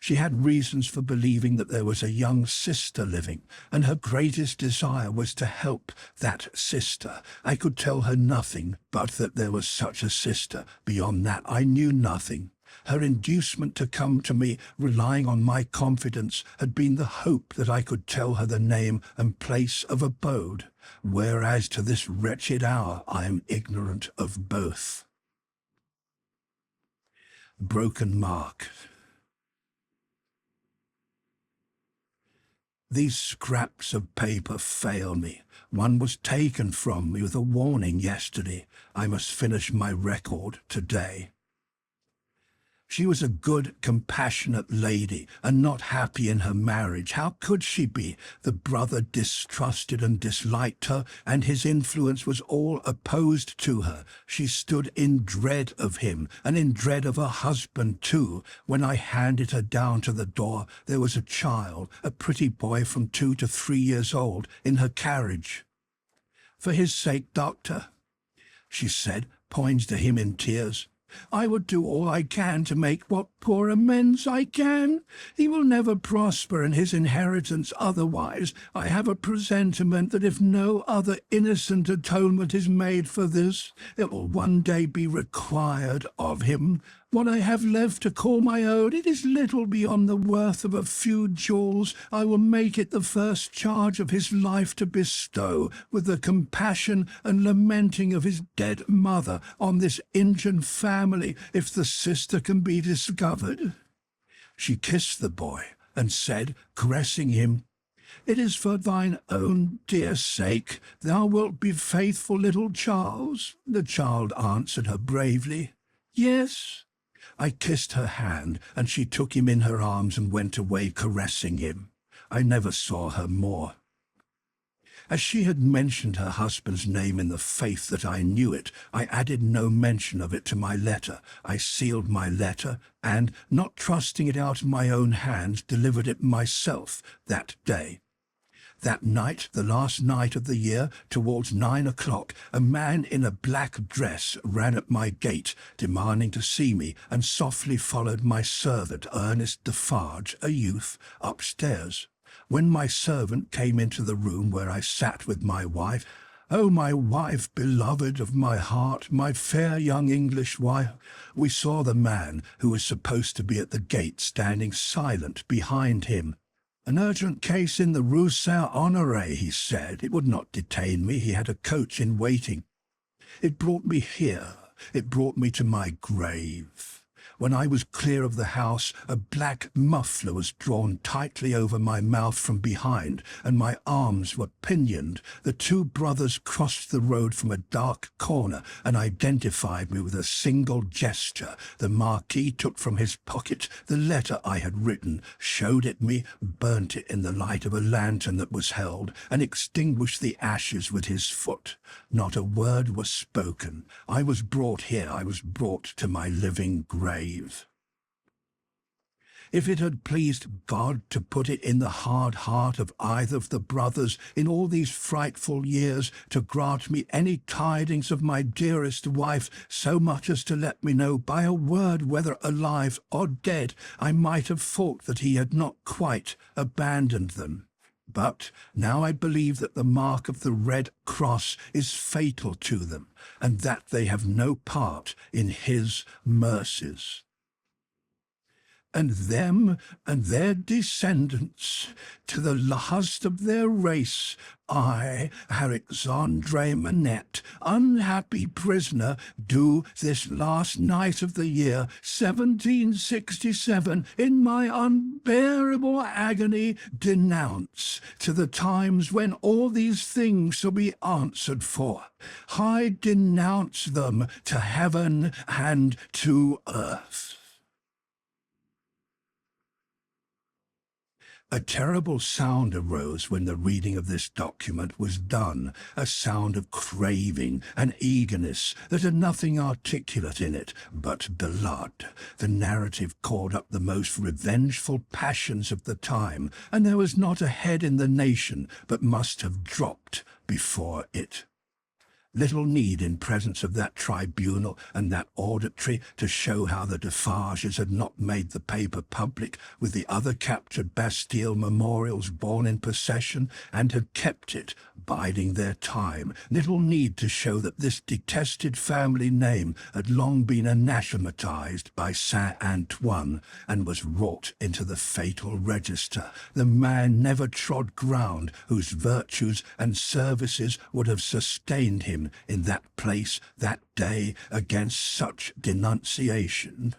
She had reasons for believing that there was a young sister living, and her greatest desire was to help that sister. I could tell her nothing but that there was such a sister. Beyond that I knew nothing. Her inducement to come to me, relying on my confidence, had been the hope that I could tell her the name and place of abode, whereas to this wretched hour I am ignorant of both. Broken Mark. These scraps of paper fail me. One was taken from me with a warning yesterday. I must finish my record today. She was a good, compassionate lady, and not happy in her marriage. How could she be? The brother distrusted and disliked her, and his influence was all opposed to her. She stood in dread of him, and in dread of her husband too. When I handed her down to the door, there was a child, a pretty boy from 2 to 3 years old, in her carriage. "For his sake, doctor," she said, pointing to him in tears, "I would do all I can to make what poor amends I can. He will never prosper in his inheritance otherwise. I have a presentiment that if no other innocent atonement is made for this, it will one day be required of him. What I have left to call my own, it is little beyond the worth of a few jewels. I will make it the first charge of his life to bestow, with the compassion and lamenting of his dead mother, on this injured family, if the sister can be discovered." She kissed the boy and said, caressing him, "It is for thine own dear sake. Thou wilt be faithful, little Charles?" The child answered her bravely, "Yes." I kissed her hand, and she took him in her arms and went away caressing him. I never saw her more. As she had mentioned her husband's name in the faith that I knew it, I added no mention of it to my letter. I sealed my letter and, not trusting it out of my own hands, delivered it myself that day. That night, the last night of the year, towards 9 o'clock, a man in a black dress ran at my gate, demanding to see me, and softly followed my servant, Ernest Defarge, a youth, upstairs. When my servant came into the room where I sat with my wife, "Oh, my wife, beloved of my heart, my fair young English wife." We saw the man who was supposed to be at the gate standing silent behind him. "An urgent case in the Rue Saint-Honoré," he said. "It would not detain me. He had a coach in waiting. It brought me here. It brought me to my grave. When I was clear of the house, a black muffler was drawn tightly over my mouth from behind, and my arms were pinioned. The two brothers crossed the road from a dark corner and identified me with a single gesture. The Marquis took from his pocket the letter I had written, showed it me, burnt it in the light of a lantern that was held, and extinguished the ashes with his foot. Not a word was spoken. I was brought here. I was brought to my living grave. If it had pleased God to put it in the hard heart of either of the brothers in all these frightful years to grant me any tidings of my dearest wife, so much as to let me know by a word whether alive or dead, I might have thought that he had not quite abandoned them. But now I believe that the mark of the Red Cross is fatal to them, and that they have no part in his mercies. And them and their descendants, to the last of their race, I, Alexandre Manette, unhappy prisoner, do this last night of the year 1767, in my unbearable agony, denounce to the times when all these things shall be answered for. I denounce them to heaven and to earth. A terrible sound arose when the reading of this document was done, a sound of craving and eagerness that had nothing articulate in it but blood. The narrative called up the most revengeful passions of the time, and there was not a head in the nation but must have dropped before it. Little need in presence of that tribunal and that auditory to show how the Defarges had not made the paper public with the other captured Bastille memorials borne in procession, and had kept it, biding their time. Little need to show that this detested family name had long been anathematized by Saint Antoine, and was wrought into the fatal register. The man never trod ground whose virtues and services would have sustained him in that place, that day, against such denunciation.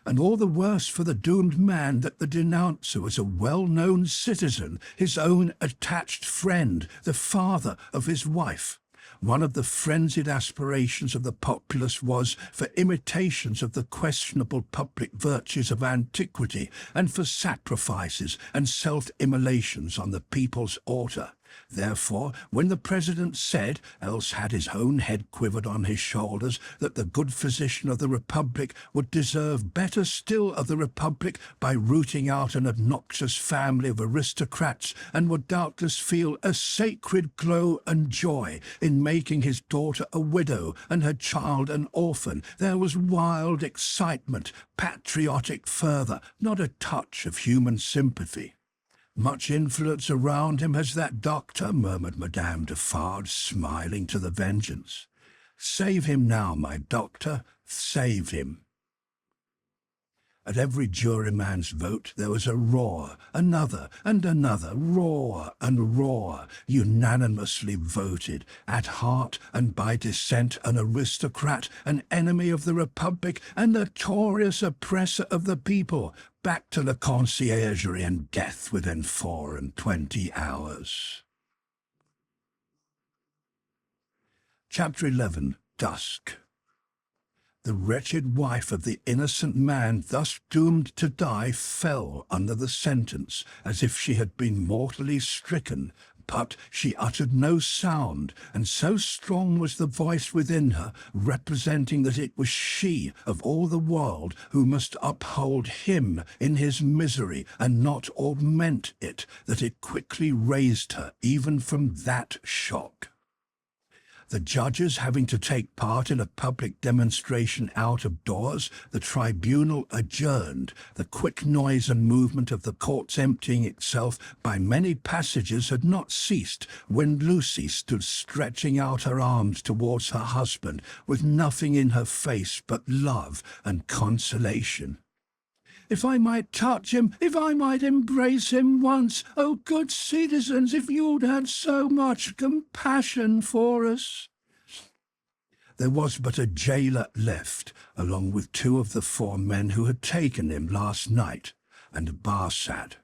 And all the worse for the doomed man that the denouncer was a well-known citizen, his own attached friend, the father of his wife. One of the frenzied aspirations of the populace was for imitations of the questionable public virtues of antiquity, and for sacrifices and self-immolations on the people's altar. Therefore, when the President said, else had his own head quivered on his shoulders, that the good physician of the Republic would deserve better still of the Republic by rooting out an obnoxious family of aristocrats, and would doubtless feel a sacred glow and joy in making his daughter a widow and her child an orphan, there was wild excitement, patriotic fervour, not a touch of human sympathy. "Much influence around him has that doctor," murmured Madame Defarge, smiling to the vengeance. "Save him now, my doctor, save him." At every juryman's vote there was a roar, another and another, roar and roar, unanimously voted, at heart and by descent an aristocrat, an enemy of the Republic, and notorious oppressor of the people, back to the conciergerie and death within 24 hours. Chapter 11. Dusk. The wretched wife of the innocent man thus doomed to die fell under the sentence as if she had been mortally stricken, but she uttered no sound, and so strong was the voice within her, representing that it was she of all the world who must uphold him in his misery and not augment it, that it quickly raised her even from that shock. The judges having to take part in a public demonstration out of doors, the tribunal adjourned. The quick noise and movement of the courts emptying itself by many passages had not ceased when Lucie stood stretching out her arms towards her husband, with nothing in her face but love and consolation. "If I might touch him, if I might embrace him once, oh, good citizens, if you'd had so much compassion for us." There was but a jailer left, along with 2 of the 4 men who had taken him last night, and Barsad.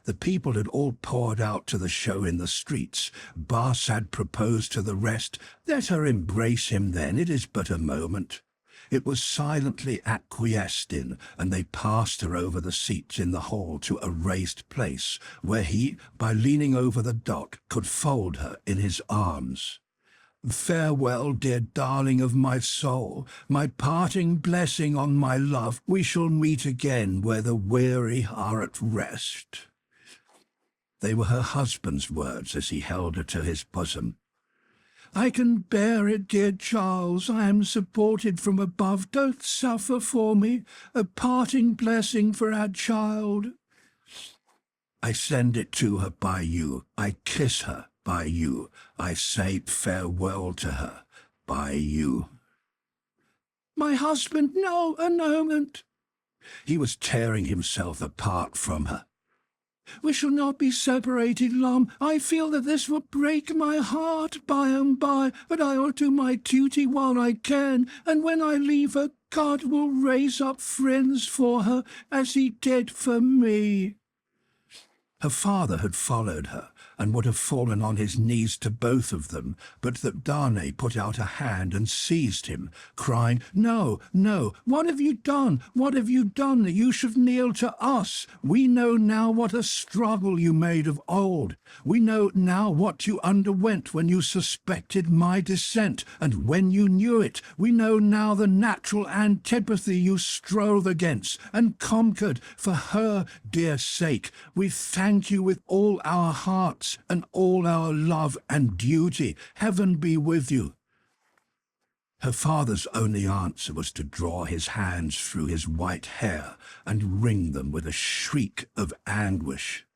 The people had all poured out to the show in the streets. Barsad proposed to the rest, "Let her embrace him then, it is but a moment." It was silently acquiesced in, and they passed her over the seats in the hall to a raised place, where he, by leaning over the dock, could fold her in his arms. "Farewell, dear darling of my soul, my parting blessing on my love. We shall meet again where the weary are at rest." They were her husband's words as he held her to his bosom. "I can bear it, dear Charles. I am supported from above. Don't suffer for me. A parting blessing for our child." "I send it to her by you. I kiss her by you. I say farewell to her by you." "My husband, no, a moment." He was tearing himself apart from her. "We shall not be separated long. I feel that this will break my heart by and by, but I will do my duty while I can, and when I leave her, God will raise up friends for her, as he did for me." Her father had followed her, and would have fallen on his knees to both of them, but that Darnay put out a hand and seized him, crying, "No, no, what have you done? What have you done that you should kneel to us? We know now what a struggle you made of old. We know now what you underwent when you suspected my descent, and when you knew it. We know now the natural antipathy you strove against and conquered for her dear sake. We thank you with all our hearts and all our love and duty. Heaven be with you." Her father's only answer was to draw his hands through his white hair and wring them with a shriek of anguish.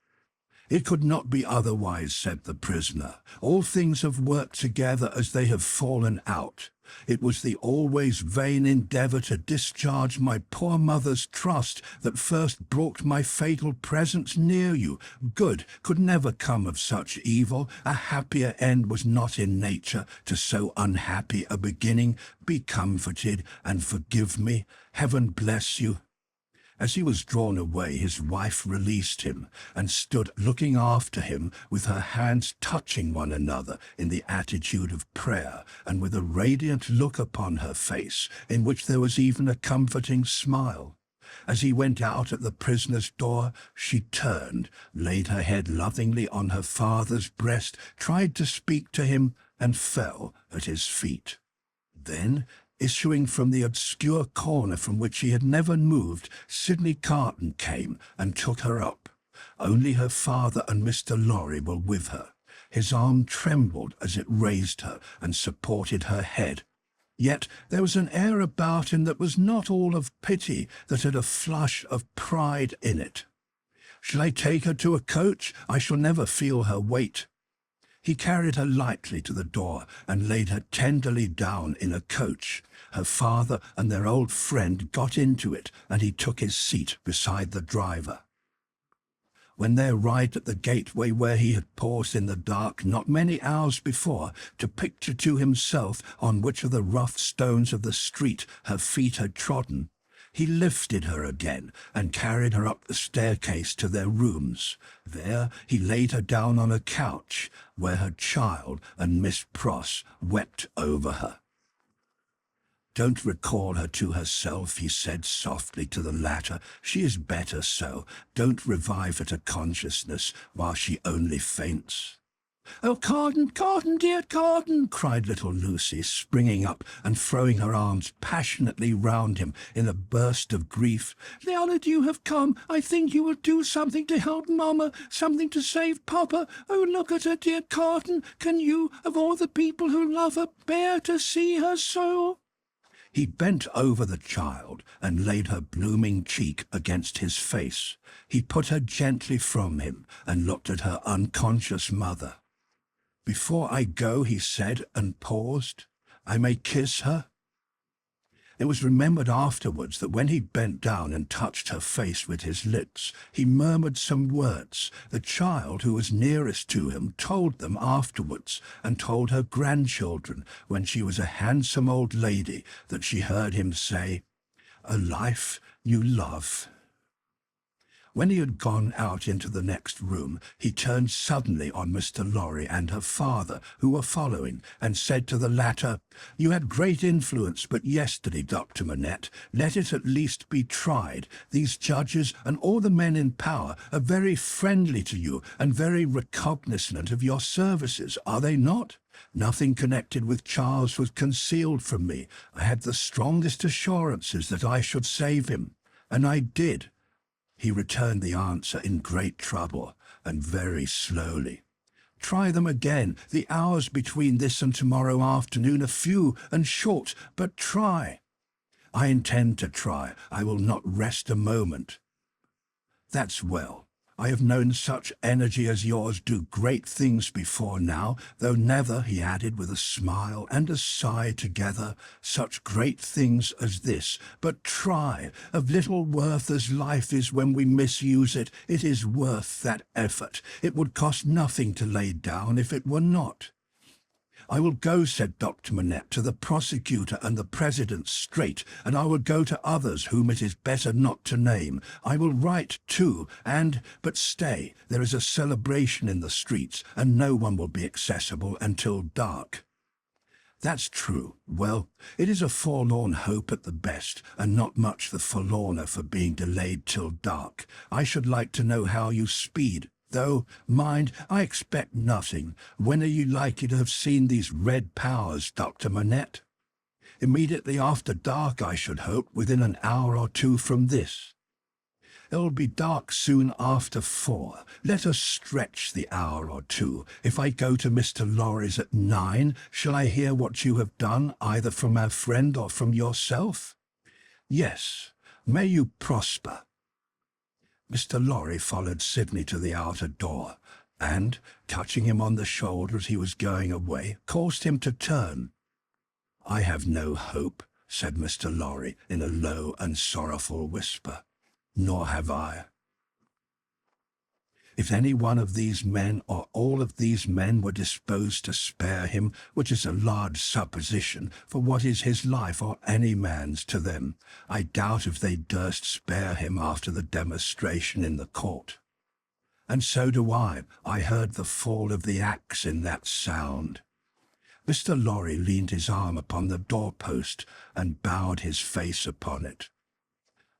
"It could not be otherwise," said the prisoner. "All things have worked together as they have fallen out. It was the always vain endeavour to discharge my poor mother's trust that first brought my fatal presence near you. Good could never come of such evil. A happier end was not in nature to so unhappy a beginning. Be comforted and forgive me. Heaven bless you." As he was drawn away, his wife released him, and stood looking after him, with her hands touching one another in the attitude of prayer, and with a radiant look upon her face, in which there was even a comforting smile. As he went out at the prisoner's door, she turned, laid her head lovingly on her father's breast, tried to speak to him, and fell at his feet. Then, issuing from the obscure corner from which she had never moved, Sidney Carton came and took her up. Only her father and Mr. Lorry were with her. His arm trembled as it raised her and supported her head. Yet there was an air about him that was not all of pity, that had a flush of pride in it. "Shall I take her to a coach? I shall never feel her weight." He carried her lightly to the door and laid her tenderly down in a coach. Her father and their old friend got into it, and he took his seat beside the driver. When they arrived at the gateway where he had paused in the dark not many hours before to picture to himself on which of the rough stones of the street her feet had trodden, he lifted her again and carried her up the staircase to their rooms. There he laid her down on a couch, where her child and Miss Pross wept over her. "Don't recall her to herself," he said softly to the latter. "She is better so. Don't revive her to consciousness while she only faints." "Oh, Carton, Carton, dear Carton!" cried little Lucie, springing up and throwing her arms passionately round him in a burst of grief. "Now that you have come, I think you will do something to help Mamma, something to save Papa. Oh, look at her, dear Carton! Can you, of all the people who love her, bear to see her so?" He bent over the child and laid her blooming cheek against his face. He put her gently from him and looked at her unconscious mother. "Before I go," he said, and paused, "I may kiss her?" It was remembered afterwards that when he bent down and touched her face with his lips, he murmured some words. The child who was nearest to him told them afterwards, and told her grandchildren, when she was a handsome old lady, that she heard him say, "A life you love." When he had gone out into the next room, he turned suddenly on Mr. Lorry and her father, who were following, and said to the latter, "You had great influence but yesterday, Dr. Manette. Let it at least be tried. These judges and all the men in power are very friendly to you and very recognizant of your services, are they not? Nothing connected with Charles was concealed from me. I had the strongest assurances that I should save him, and I did." He returned the answer in great trouble, and very slowly. "Try them again. The hours between this and tomorrow afternoon are few and short, but try." "I intend to try. I will not rest a moment." "That's well. I have known such energy as yours do great things before now, though never," he added with a smile and a sigh together, "such great things as this. But try. Of little worth as life is when we misuse it, it is worth that effort. It would cost nothing to lay down if it were not." "I will go," said Dr. Manette, "to the prosecutor and the president straight, and I will go to others whom it is better not to name. I will write too, but stay, there is a celebration in the streets, and no one will be accessible until dark." "That's true. Well, it is a forlorn hope at the best, and not much the forlorner for being delayed till dark. I should like to know how you speed. Though, mind, I expect nothing. When are you likely to have seen these red powers, Dr. Manette?" "Immediately after dark, I should hope, within an hour or two from this." "It will be dark soon after 4. Let us stretch the hour or two. If I go to Mr. Lorry's at 9, shall I hear what you have done, either from our friend or from yourself?" "Yes. May you prosper." Mr. Lorry followed Sidney to the outer door, and, touching him on the shoulder as he was going away, caused him to turn. "I have no hope," said Mr. Lorry in a low and sorrowful whisper. "Nor have I. If any one of these men or all of these men were disposed to spare him, which is a large supposition, for what is his life or any man's to them, I doubt if they durst spare him after the demonstration in the court. And so do I. I heard the fall of the axe in that sound." Mr. Lorry leaned his arm upon the doorpost and bowed his face upon it.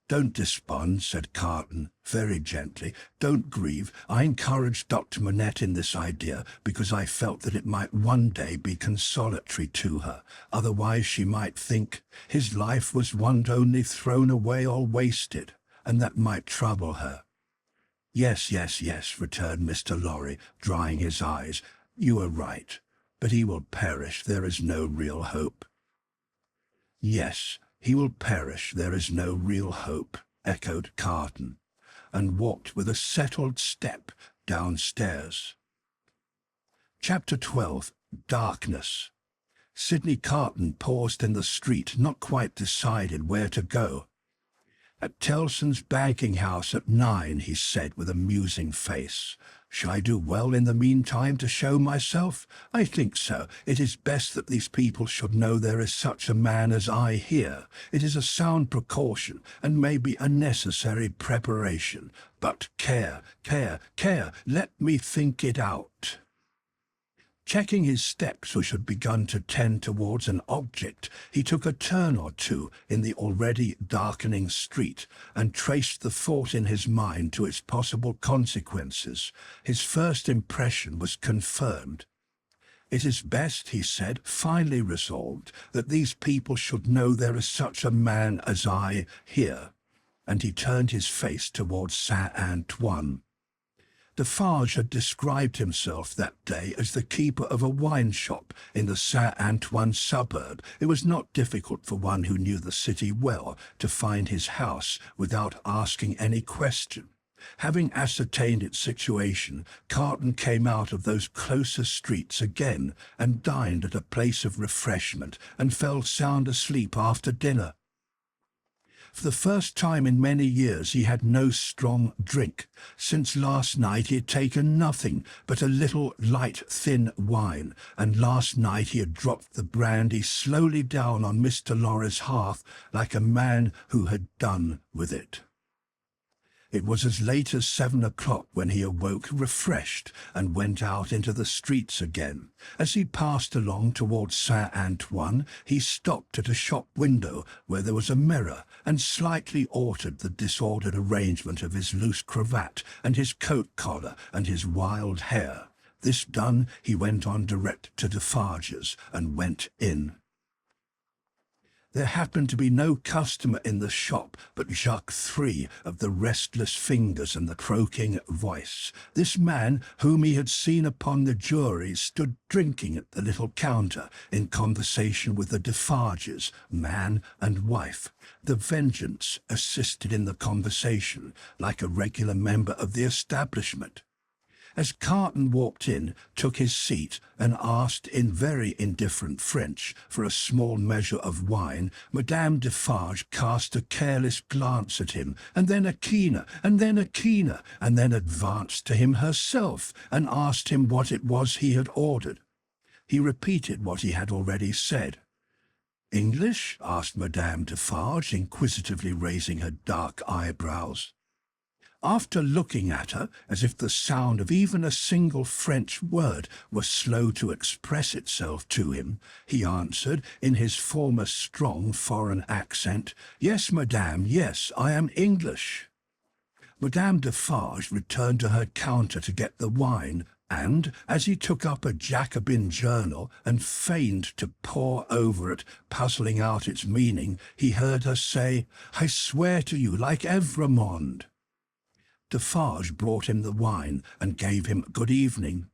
"Don't despond," said Carton, very gently. "Don't grieve. I encouraged Dr. Manette in this idea because I felt that it might one day be consolatory to her. Otherwise she might think his life was one only thrown away or wasted, and that might trouble her." Yes, returned Mr. Lorry, drying his eyes. "You are right. But he will perish. There is no real hope." "Yes, he will perish. There is no real hope," echoed Carton, and walked with a settled step downstairs. Chapter 12. Darkness. Sidney Carton paused in the street, not quite decided where to go. "At Tellson's banking house at 9, he said with a musing face. "Shall I do well in the meantime to show myself? I think so. It is best that these people should know there is such a man as I here. It is a sound precaution, and may be a necessary preparation. But care, let me think it out." Checking his steps, which had begun to tend towards an object, he took a turn or two in the already darkening street and traced the thought in his mind to its possible consequences. His first impression was confirmed. "It is best," he said, finally resolved, "that these people should know there is such a man as I here." And he turned his face towards Saint-Antoine. Defarge had described himself that day as the keeper of a wine shop in the Saint-Antoine suburb. It was not difficult for one who knew the city well to find his house without asking any question. Having ascertained its situation, Carton came out of those closer streets again and dined at a place of refreshment and fell sound asleep after dinner. For the first time in many years he had no strong drink. Since last night he had taken nothing but a little light, thin wine, and last night he had dropped the brandy slowly down on Mr. Lorry's hearth like a man who had done with it. It was as late as 7 o'clock when he awoke refreshed and went out into the streets again. As he passed along towards Saint-Antoine, he stopped at a shop window where there was a mirror and slightly altered the disordered arrangement of his loose cravat and his coat collar and his wild hair. This done, he went on direct to Defarge's and went in. There happened to be no customer in the shop but Jacques III of the restless fingers and the croaking voice. This man, whom he had seen upon the jury, stood drinking at the little counter in conversation with the Defarges, man and wife. The Vengeance assisted in the conversation, like a regular member of the establishment. As Carton walked in, took his seat, and asked in very indifferent French for a small measure of wine, Madame Defarge cast a careless glance at him, and then a keener, and then a keener, and then advanced to him herself, and asked him what it was he had ordered. He repeated what he had already said. "English?" asked Madame Defarge, inquisitively raising her dark eyebrows. After looking at her, as if the sound of even a single French word were slow to express itself to him, he answered, in his former strong foreign accent, "Yes, madame, yes, I am English." Madame Defarge returned to her counter to get the wine, and, as he took up a Jacobin journal and feigned to pore over it, puzzling out its meaning, he heard her say, "I swear to you, like Evrémonde." Defarge brought him the wine and gave him good evening.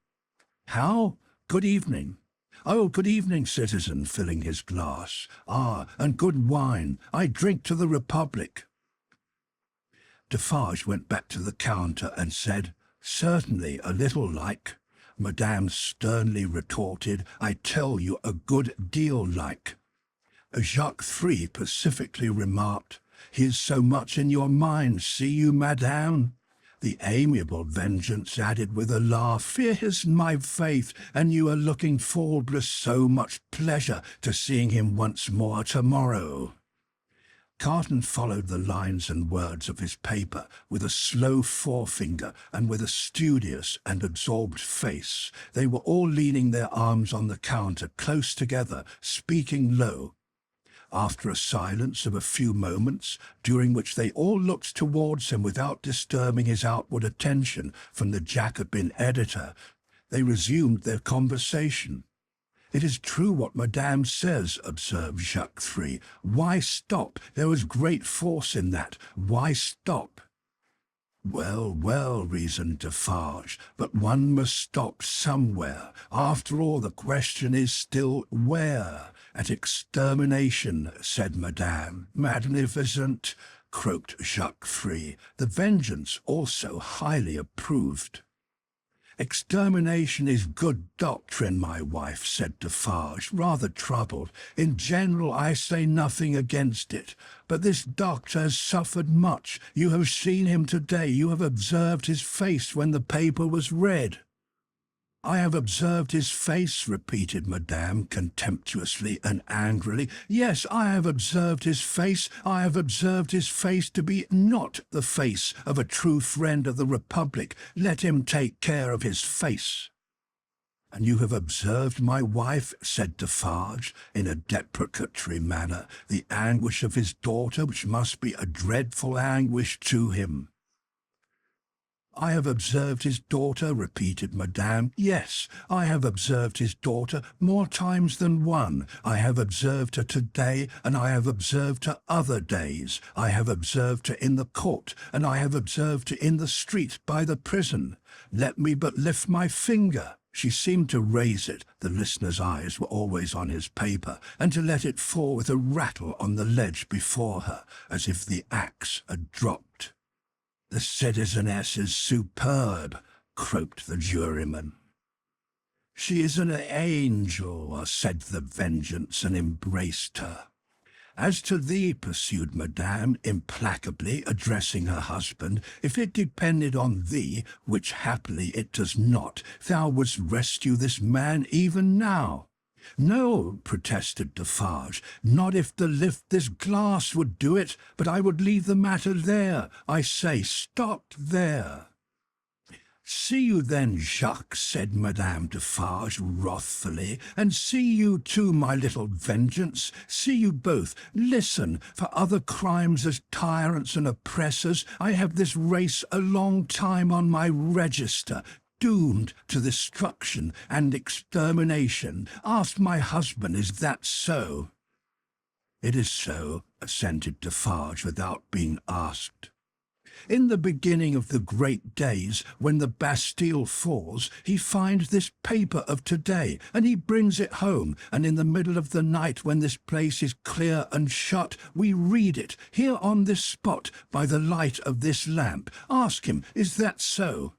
"How? Good evening." "Oh, good evening, citizen," filling his glass. "Ah, and good wine. I drink to the Republic." Defarge went back to the counter and said, "Certainly, a little like." Madame sternly retorted, "I tell you, a good deal like." Jacques III pacifically remarked, "He is so much in your mind, see you, madame?" The amiable Vengeance added with a laugh, "Here's my faith, and you are looking forward with so much pleasure to seeing him once more tomorrow." Carton followed the lines and words of his paper with a slow forefinger and with a studious and absorbed face. They were all leaning their arms on the counter close together, speaking low. After a silence of a few moments, during which they all looked towards him without disturbing his outward attention from the Jacobin editor, they resumed their conversation. "It is true what Madame says," observed Jacques III. "Why stop? There was great force in that. Why stop?" "Well, well," reasoned Defarge, "but one must stop somewhere. After all, the question is still where." "At extermination," said Madame. "Magnificent," croaked Jacques III. The Vengeance also highly approved. "Extermination is good doctrine, my wife," said Defarge, rather troubled. "In general, I say nothing against it. But this doctor has suffered much. You have seen him today. You have observed his face when the paper was read." "I have observed his face," repeated Madame contemptuously and angrily. "Yes, I have observed his face. I have observed his face to be not the face of a true friend of the Republic. Let him take care of his face." "And you have observed, my wife," said Defarge, in a deprecatory manner, "the anguish of his daughter, which must be a dreadful anguish to him." "I have observed his daughter," repeated Madame. "Yes, I have observed his daughter more times than one. I have observed her today, and I have observed her other days. I have observed her in the court, and I have observed her in the street by the prison. Let me but lift my finger." She seemed to raise it, the listener's eyes were always on his paper, and to let it fall with a rattle on the ledge before her, as if the axe had dropped. "The citizeness is superb," croaked the juryman. "She is an angel," said the Vengeance, and embraced her. "As to thee," pursued Madame, implacably addressing her husband, "if it depended on thee, which happily it does not, thou wouldst rescue this man even now." "No," protested Defarge, "not if the lift this glass would do it, but I would leave the matter there. I say, stop there." "See you then, Jacques," said Madame Defarge wrathfully, "and see you too, my little Vengeance. See you both. Listen, for other crimes as tyrants and oppressors, I have this race a long time on my register, doomed to destruction and extermination. Ask my husband, is that so?" "It is so," assented Defarge, without being asked. "In the beginning of the great days, when the Bastille falls, he finds this paper of today, and he brings it home, and in the middle of the night, when this place is clear and shut, we read it, here on this spot, by the light of this lamp. Ask him, is that so?"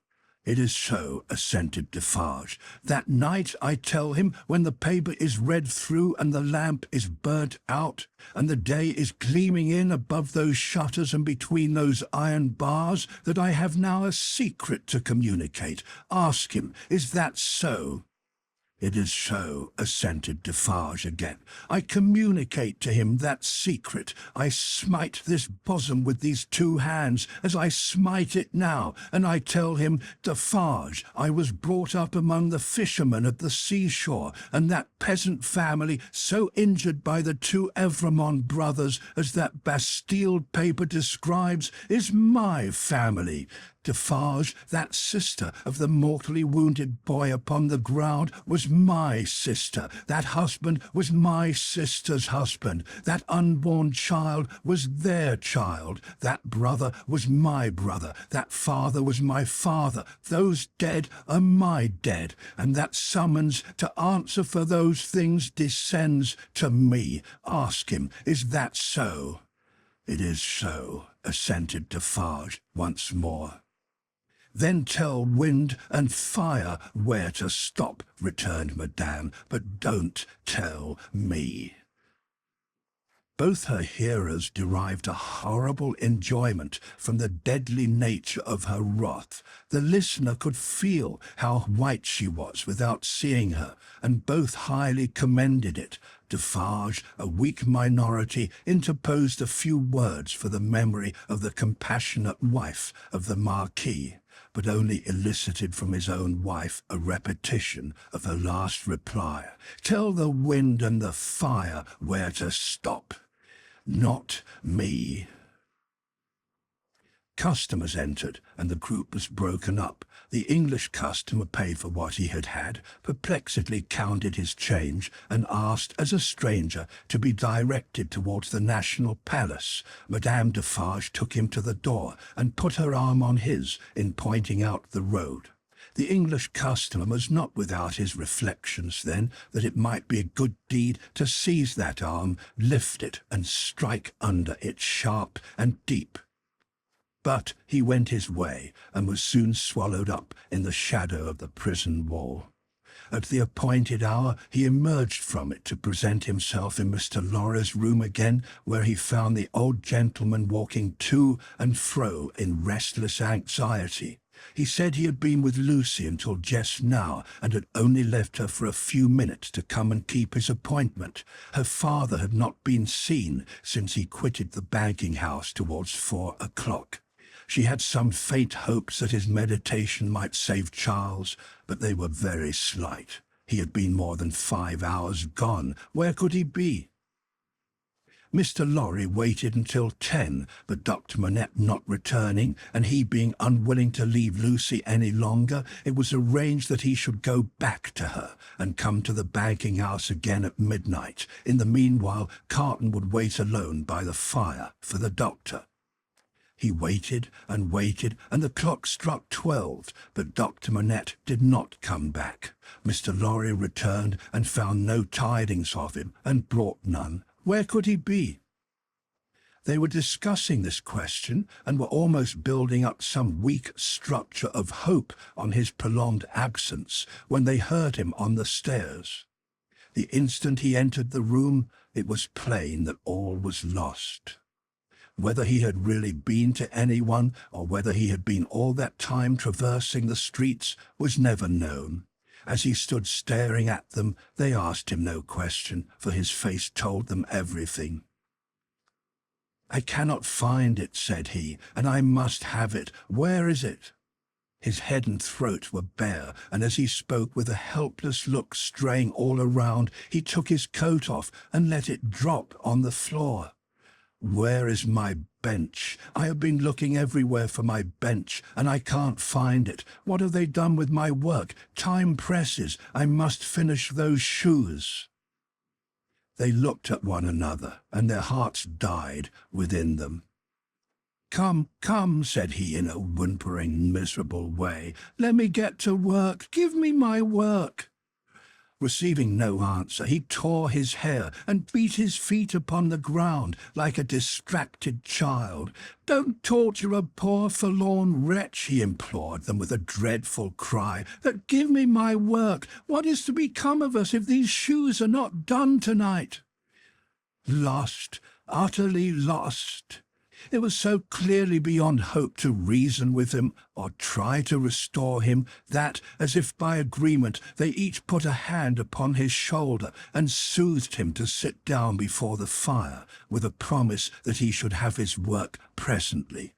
"It is so," assented Defarge. "That night, I tell him, when the paper is read through and the lamp is burnt out, and the day is gleaming in above those shutters and between those iron bars, that I have now a secret to communicate. Ask him, is that so?" "It is so," assented Defarge again. "I communicate to him that secret. I smite this bosom with these two hands, as I smite it now, and I tell him, Defarge, I was brought up among the fishermen at the seashore, and that peasant family, so injured by the two Evremond brothers as that Bastille paper describes, is my family. Defarge, that sister of the mortally wounded boy upon the ground, was my sister. That husband was my sister's husband. That unborn child was their child. That brother was my brother. That father was my father. Those dead are my dead. And that summons to answer for those things descends to me. Ask him, is that so?" "It is so," assented Defarge once more. "Then tell wind and fire where to stop," returned Madame, "but don't tell me." Both her hearers derived a horrible enjoyment from the deadly nature of her wrath. The listener could feel how white she was without seeing her, and both highly commended it. Defarge, a weak minority, interposed a few words for the memory of the compassionate wife of the Marquis, but only elicited from his own wife a repetition of her last reply. "Tell the wind and the fire where to stop. Not me." Customers entered, and the group was broken up. The English customer paid for what he had, perplexedly counted his change, and asked, as a stranger, to be directed towards the National Palace. Madame Defarge took him to the door, and put her arm on his, in pointing out the road. The English customer was not without his reflections then, that it might be a good deed to seize that arm, lift it, and strike under it sharp and deep. But he went his way, and was soon swallowed up in the shadow of the prison wall. At the appointed hour he emerged from it to present himself in Mr. Lorry's room again, where he found the old gentleman walking to and fro in restless anxiety. He said he had been with Lucie until just now, and had only left her for a few minutes to come and keep his appointment. Her father had not been seen since he quitted the banking-house towards 4 o'clock. She had some faint hopes that his meditation might save Charles, but they were very slight. He had been more than 5 hours gone. Where could he be? Mr. Lorry waited until 10, but Dr. Manette not returning, and he being unwilling to leave Lucie any longer, it was arranged that he should go back to her and come to the banking house again at midnight. In the meanwhile, Carton would wait alone by the fire for the doctor. He waited, and the clock struck 12, but Dr. Manette did not come back. Mr. Lorry returned and found no tidings of him, and brought none. Where could he be? They were discussing this question, and were almost building up some weak structure of hope on his prolonged absence, when they heard him on the stairs. The instant he entered the room, it was plain that all was lost. Whether he had really been to anyone, or whether he had been all that time traversing the streets, was never known. As he stood staring at them, they asked him no question, for his face told them everything. "I cannot find it," said he, "and I must have it. Where is it?" His head and throat were bare, and as he spoke with a helpless look straying all around, he took his coat off and let it drop on the floor. "Where is my bench? I have been looking everywhere for my bench, and I can't find it. What have they done with my work? Time presses. I must finish those shoes." They looked at one another, and their hearts died within them. "Come, come," said he in a whimpering, miserable way. "Let me get to work. Give me my work." Receiving no answer, he tore his hair and beat his feet upon the ground like a distracted child. "Don't torture a poor forlorn wretch," he implored them with a dreadful cry. "But give me my work. What is to become of us if these shoes are not done tonight?" Lost, utterly lost. It was so clearly beyond hope to reason with him or try to restore him that, as if by agreement, they each put a hand upon his shoulder and soothed him to sit down before the fire, with a promise that he should have his work presently.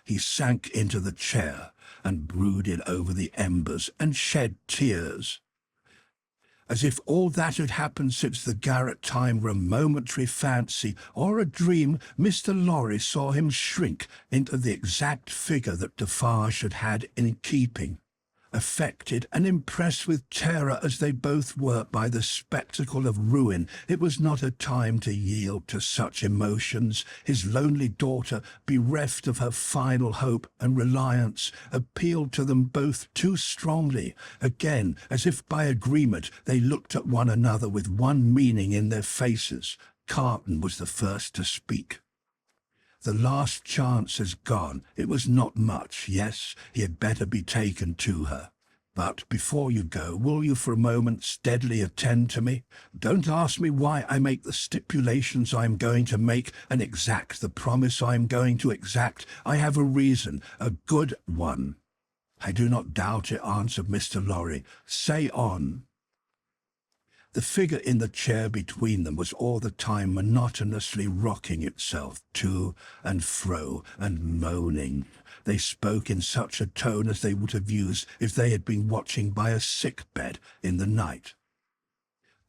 He sank into the chair and brooded over the embers and shed tears. As if all that had happened since the garret time were a momentary fancy or a dream, Mr. Lorry saw him shrink into the exact figure that Defarge had had in keeping. Affected and impressed with terror as they both were by the spectacle of ruin, it was not a time to yield to such emotions. His lonely daughter, bereft of her final hope and reliance, appealed to them both too strongly. Again, as if by agreement, they looked at one another with one meaning in their faces. Carton was the first to speak. "The last chance has gone. It was not much. Yes, he had better be taken to her. But before you go, will you for a moment steadily attend to me? Don't ask me why I make the stipulations I am going to make and exact the promise I am going to exact. I have a reason, a good one." "I do not doubt it," answered Mr. Lorry. "Say on." The figure in the chair between them was all the time monotonously rocking itself to and fro and moaning. They spoke in such a tone as they would have used if they had been watching by a sick-bed in the night.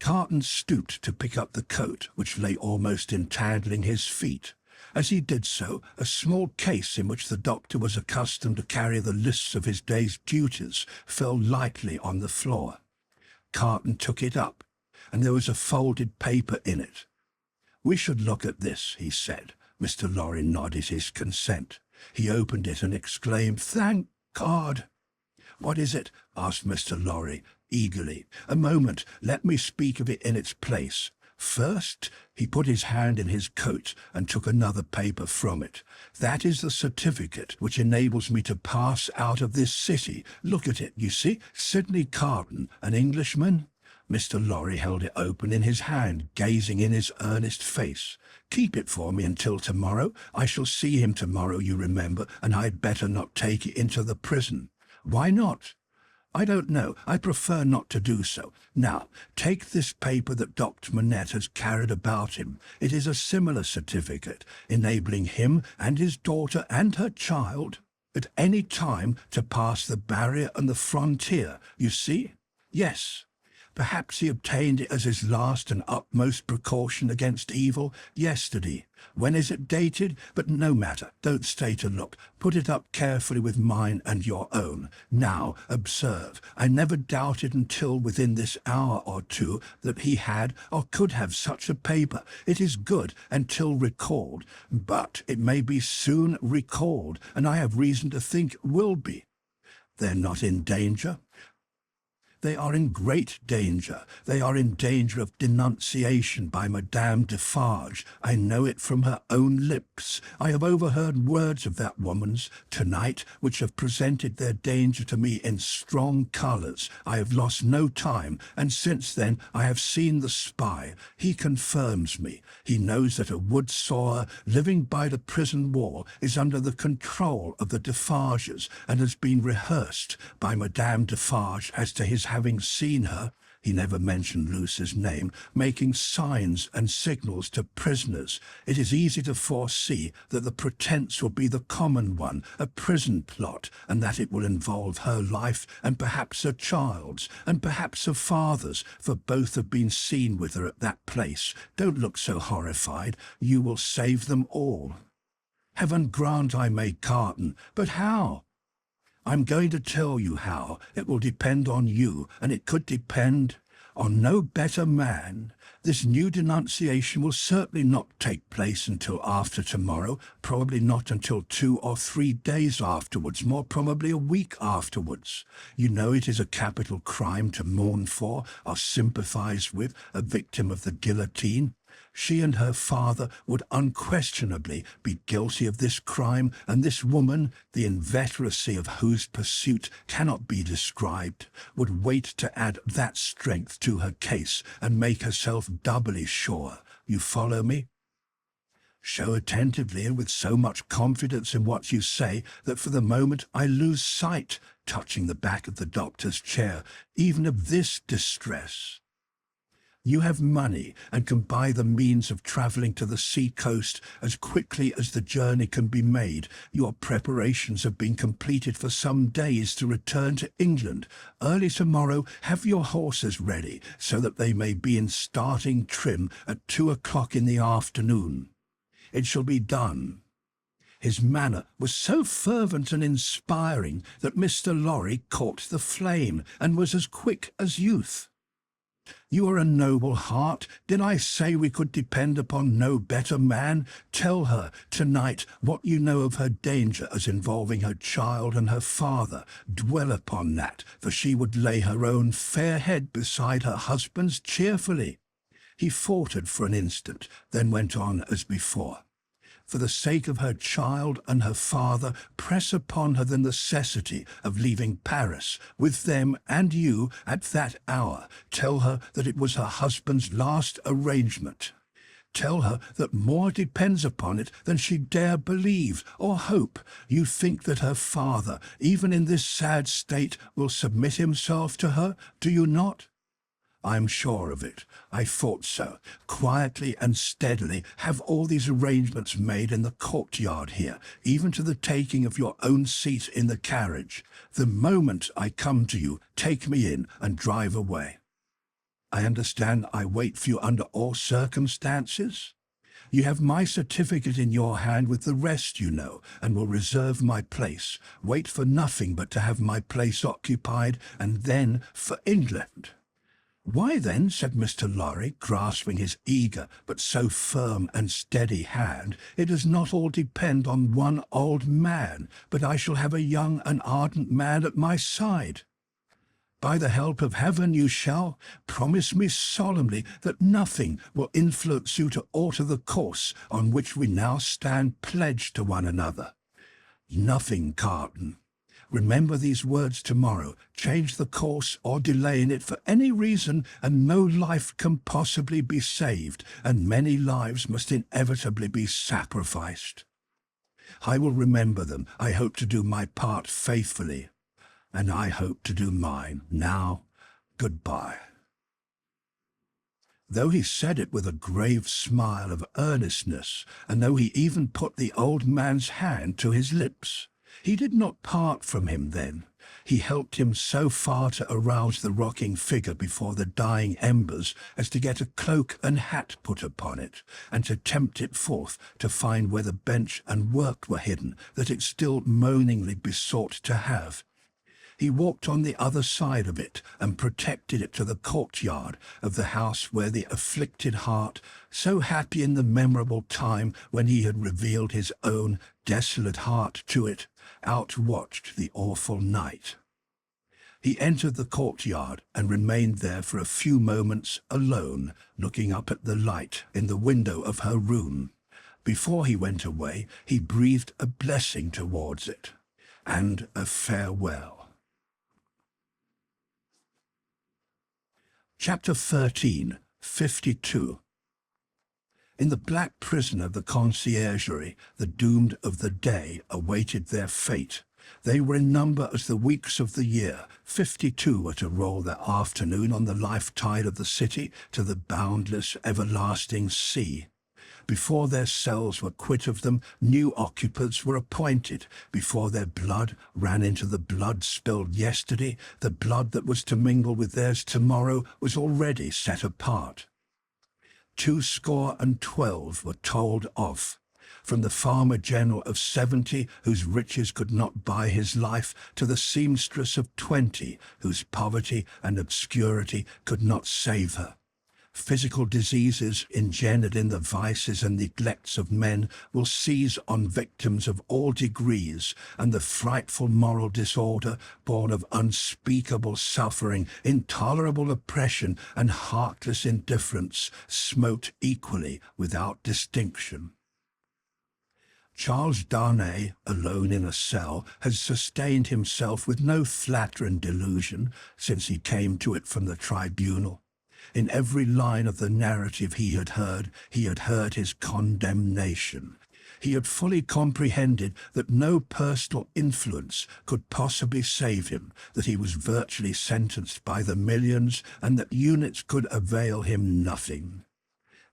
Carton stooped to pick up the coat, which lay almost entangling his feet. As he did so, a small case in which the doctor was accustomed to carry the lists of his day's duties fell lightly on the floor. Carton took it up, and there was a folded paper in it. "We should look at this," he said. Mr. Lorry nodded his consent. He opened it and exclaimed, "Thank God!" "What is it?" asked Mr. Lorry, eagerly. "A moment, let me speak of it in its place. First," he put his hand in his coat and took another paper from it. "That is the certificate which enables me to pass out of this city. Look at it, you see. Sidney Carton, an Englishman." Mr. Lorry held it open in his hand, gazing in his earnest face. "Keep it for me until tomorrow. I shall see him tomorrow, you remember, and I had better not take it into the prison." "Why not?" I don't know. I prefer not to do so. Now, take this paper that Dr. Manette has carried about him. It is a similar certificate, enabling him and his daughter and her child at any time to pass the barrier and the frontier. You see? Yes. Perhaps he obtained it as his last and utmost precaution against evil yesterday. When is it dated? But no matter. Don't stay to look. Put it up carefully with mine and your own. Now, observe. I never doubted until within this hour or two that he had or could have such a paper. It is good until recalled, but it may be soon recalled, and I have reason to think will be. They're not in danger. They are in great danger. They are in danger of denunciation by Madame Defarge. I know it from her own lips. I have overheard words of that woman's tonight which have presented their danger to me in strong colours. I have lost no time, and since then I have seen the spy. He confirms me. He knows that a wood sawyer living by the prison wall is under the control of the Defarges, and has been rehearsed by Madame Defarge as to his having seen her, he never mentioned Lucie's name, making signs and signals to prisoners. It is easy to foresee that the pretence will be the common one, a prison plot, and that it will involve her life and perhaps her child's, and perhaps her father's, for both have been seen with her at that place. Don't look so horrified. You will save them all. Heaven grant I may, Carton, but how? I'm going to tell you how. It will depend on you, and it could depend on no better man. This new denunciation will certainly not take place until after tomorrow, probably not until 2 or 3 days afterwards, more probably a week afterwards. You know it is a capital crime to mourn for or sympathize with a victim of the guillotine. She and her father would unquestionably be guilty of this crime, and this woman, the inveteracy of whose pursuit cannot be described, would wait to add that strength to her case and make herself doubly sure. You follow me? Show attentively and with so much confidence in what you say that for the moment I lose sight, touching the back of the doctor's chair, even of this distress. You have money and can buy the means of travelling to the sea-coast as quickly as the journey can be made. Your preparations have been completed for some days to return to England. Early tomorrow have your horses ready, so that they may be in starting trim at 2 o'clock in the afternoon. It shall be done. His manner was so fervent and inspiring that Mr. Lorry caught the flame and was as quick as youth. You are a noble heart. Did I say we could depend upon no better man? Tell her tonight what you know of her danger as involving her child and her father. Dwell upon that, for she would lay her own fair head beside her husband's cheerfully. He faltered for an instant, then went on as before. For the sake of her child and her father, press upon her the necessity of leaving Paris with them and you at that hour. Tell her that it was her husband's last arrangement. Tell her that more depends upon it than she dare believe or hope. You think that her father, even in this sad state, will submit himself to her, do you not? I am sure of it. I thought so. Quietly and steadily have all these arrangements made in the courtyard here, even to the taking of your own seat in the carriage. The moment I come to you, take me in and drive away. I understand I wait for you under all circumstances. You have my certificate in your hand with the rest, you know, and will reserve my place. Wait for nothing but to have my place occupied, and then for England. Why then, said Mr. Lorry, grasping his eager but so firm and steady hand, it does not all depend on one old man, but I shall have a young and ardent man at my side. By the help of heaven you shall. Promise me solemnly that nothing will influence you to alter the course on which we now stand pledged to one another. Nothing, Carton. Remember these words tomorrow. Change the course or delay in it for any reason, and no life can possibly be saved, and many lives must inevitably be sacrificed. I will remember them. I hope to do my part faithfully. and I hope to do mine. Now, goodbye." Though he said it with a grave smile of earnestness, and though he even put the old man's hand to his lips, he did not part from him then. He helped him so far to arouse the rocking figure before the dying embers as to get a cloak and hat put upon it, and to tempt it forth to find where the bench and work were hidden that it still moaningly besought to have. He walked on the other side of it and protected it to the courtyard of the house where the afflicted heart, so happy in the memorable time when he had revealed his own desolate heart to it, outwatched the awful night. He entered the courtyard and remained there for a few moments alone, looking up at the light in the window of her room. Before he went away, he breathed a blessing towards it, and a farewell. Chapter 13, 52. In the black prison of the conciergerie, the doomed of the day awaited their fate. They were in number as the weeks of the year. 52 were to roll their afternoon on the life tide of the city to the boundless, everlasting sea. Before their cells were quit of them, new occupants were appointed. Before their blood ran into the blood spilled yesterday, the blood that was to mingle with theirs tomorrow was already set apart. 212 were told off. From the farmer general of 70, whose riches could not buy his life, to the seamstress of 20, whose poverty and obscurity could not save her. Physical diseases engendered in the vices and neglects of men will seize on victims of all degrees, and the frightful moral disorder, born of unspeakable suffering, intolerable oppression, and heartless indifference, smote equally without distinction. Charles Darnay, alone in a cell, has sustained himself with no flattering delusion since he came to it from the tribunal. In every line of the narrative he had heard his condemnation. He had fully comprehended that no personal influence could possibly save him, that he was virtually sentenced by the millions, and that units could avail him nothing.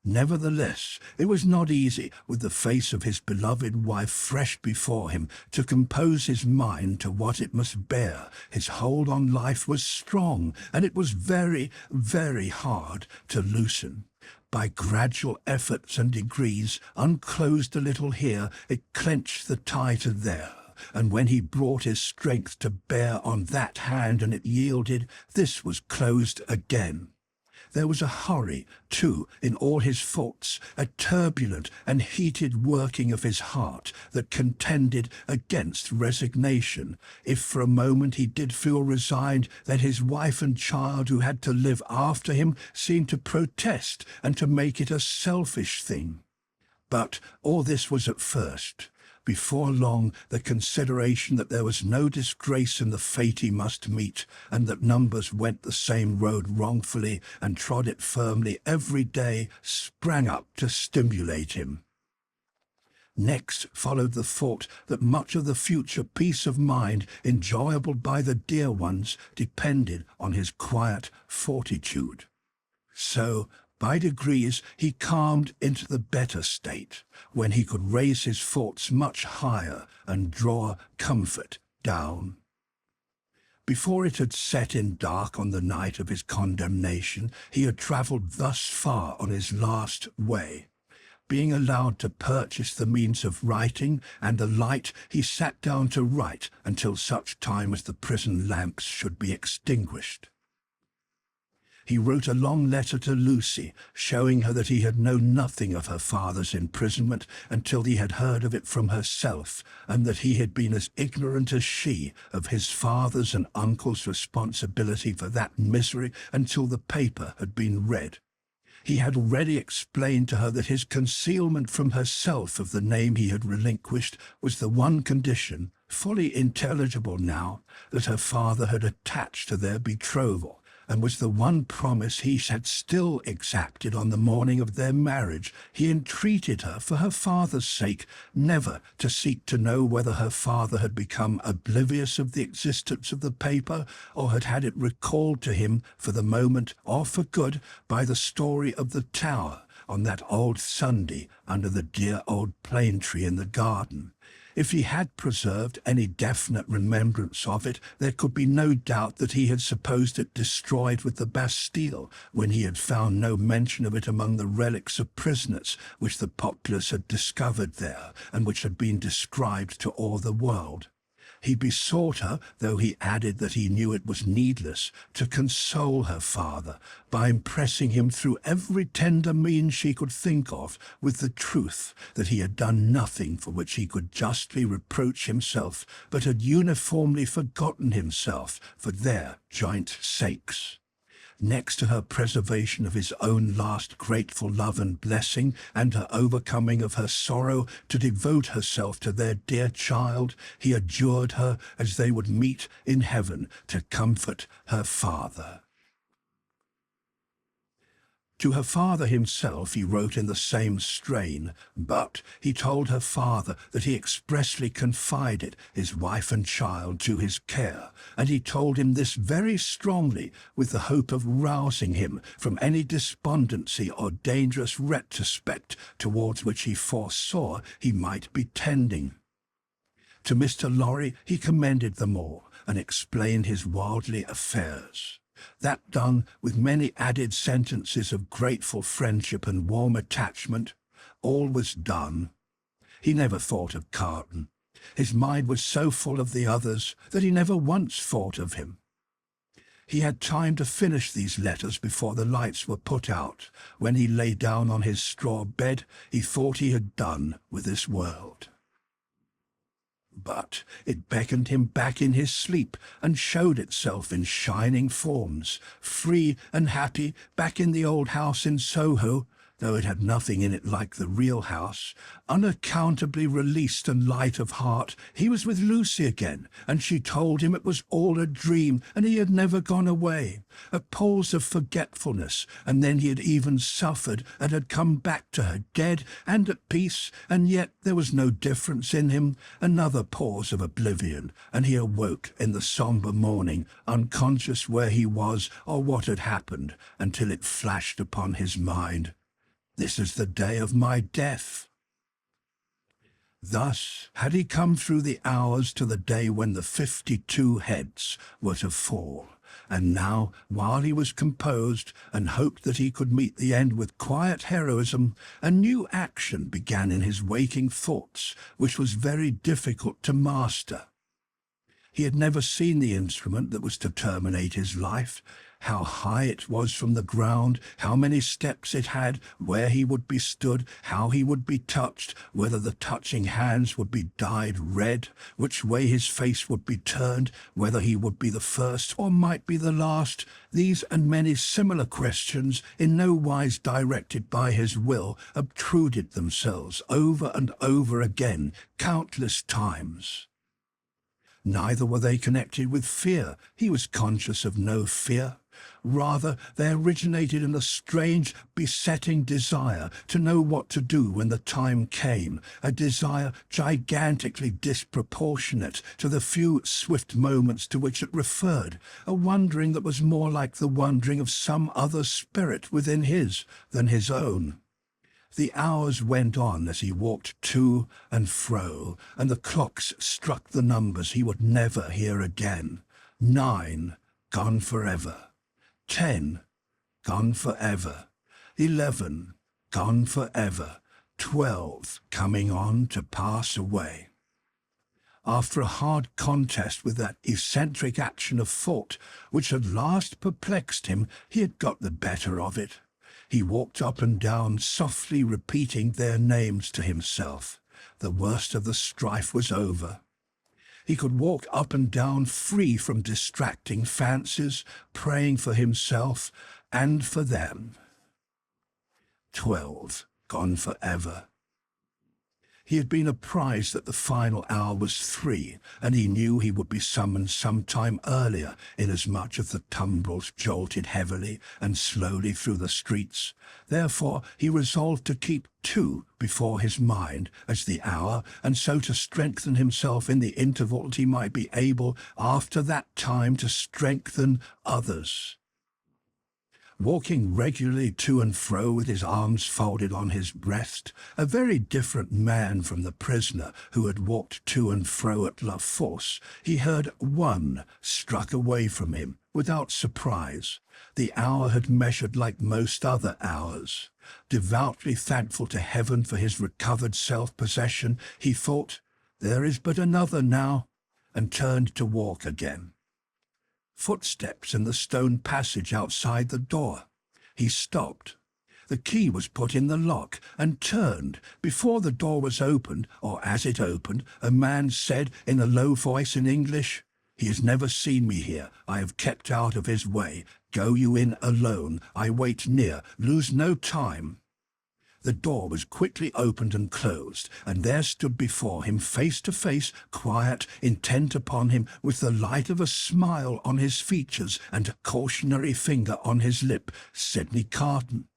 Nevertheless, it was not easy, with the face of his beloved wife fresh before him, to compose his mind to what it must bear. His hold on life was strong, and it was very, very hard to loosen. By gradual efforts and degrees, unclosed a little here, it clenched the tighter there. And when he brought his strength to bear on that hand and it yielded, this was closed again. There was a hurry, too, in all his thoughts, a turbulent and heated working of his heart that contended against resignation. If for a moment he did feel resigned, then his wife and child who had to live after him seemed to protest and to make it a selfish thing. But all this was at first. Before long, the consideration that there was no disgrace in the fate he must meet, and that numbers went the same road wrongfully and trod it firmly every day, sprang up to stimulate him. Next followed the thought that much of the future peace of mind, enjoyable by the dear ones, depended on his quiet fortitude. So, by degrees, he calmed into the better state, when he could raise his thoughts much higher and draw comfort down. Before it had set in dark on the night of his condemnation, he had travelled thus far on his last way. Being allowed to purchase the means of writing and a light, he sat down to write until such time as the prison lamps should be extinguished. He wrote a long letter to Lucie, showing her that he had known nothing of her father's imprisonment until he had heard of it from herself, and that he had been as ignorant as she of his father's and uncle's responsibility for that misery until the paper had been read. He had already explained to her that his concealment from herself of the name he had relinquished was the one condition, fully intelligible now, that her father had attached to their betrothal, and was the one promise he had still exacted on the morning of their marriage. He entreated her, for her father's sake, never to seek to know whether her father had become oblivious of the existence of the paper, or had had it recalled to him for the moment, or for good, by the story of the tower on that old Sunday under the dear old plane tree in the garden. If he had preserved any definite remembrance of it, there could be no doubt that he had supposed it destroyed with the Bastille, when he had found no mention of it among the relics of prisoners which the populace had discovered there, and which had been described to all the world. He besought her, though he added that he knew it was needless, to console her father by impressing him through every tender means she could think of with the truth that he had done nothing for which he could justly reproach himself, but had uniformly forgotten himself for their joint sakes. Next to her preservation of his own last grateful love and blessing, and her overcoming of her sorrow to devote herself to their dear child, he adjured her, as they would meet in heaven, to comfort her father. To her father himself he wrote in the same strain, but he told her father that he expressly confided his wife and child to his care, and he told him this very strongly with the hope of rousing him from any despondency or dangerous retrospect towards which he foresaw he might be tending. To Mr. Lorry he commended them all, and explained his worldly affairs. That done, with many added sentences of grateful friendship and warm attachment, all was done. He never thought of Carton. His mind was so full of the others that he never once thought of him. He had time to finish these letters before the lights were put out. When he lay down on his straw bed, he thought he had done with this world. But it beckoned him back in his sleep and showed itself in shining forms, free and happy, back in the old house in Soho, though it had nothing in it like the real house. Unaccountably released and light of heart, he was with Lucie again, and she told him it was all a dream, and he had never gone away. A pause of forgetfulness, and then he had even suffered, and had come back to her, dead and at peace, and yet there was no difference in him. Another pause of oblivion, and he awoke in the sombre morning, unconscious where he was or what had happened, until it flashed upon his mind. This is the day of my death. Thus had he come through the hours to the day when the 52 heads were to fall, and now, while he was composed and hoped that he could meet the end with quiet heroism, a new action began in his waking thoughts, which was very difficult to master. He had never seen the instrument that was to terminate his life, how high it was from the ground, how many steps it had, where he would be stood, how he would be touched, whether the touching hands would be dyed red, which way his face would be turned, whether he would be the first or might be the last. These and many similar questions, in no wise directed by his will, obtruded themselves over and over again, countless times. Neither were they connected with fear. He was conscious of no fear. Rather, they originated in a strange, besetting desire to know what to do when the time came, a desire gigantically disproportionate to the few swift moments to which it referred, a wondering that was more like the wondering of some other spirit within his than his own. The hours went on as he walked to and fro, and the clocks struck the numbers he would never hear again. 9, gone forever. 10, gone forever. 11, gone forever. 12, coming on to pass away. After a hard contest with that eccentric action of thought, which had last perplexed him, he had got the better of it. He walked up and down, softly repeating their names to himself. The worst of the strife was over. He could walk up and down free from distracting fancies, praying for himself and for them. 12, gone forever. He had been apprised that the final hour was 3, and he knew he would be summoned some time earlier, inasmuch as the tumbrils jolted heavily and slowly through the streets. Therefore he resolved to keep 2 before his mind as the hour, and so to strengthen himself in the interval that he might be able after that time to strengthen others. Walking regularly to and fro with his arms folded on his breast, a very different man from the prisoner who had walked to and fro at La Force, he heard 1 struck away from him without surprise. The hour had measured like most other hours. Devoutly thankful to heaven for his recovered self-possession, he thought, "There is but another now," and turned to walk again. Footsteps in the stone passage outside the door. He stopped. The key was put in the lock and turned. Before the door was opened, or as it opened, a man said in a low voice in English, "He has never seen me here. I have kept out of his way. Go you in alone. I wait near. Lose no time." The door was quickly opened and closed, and there stood before him, face to face, quiet, intent upon him, with the light of a smile on his features and a cautionary finger on his lip, Sidney Carton.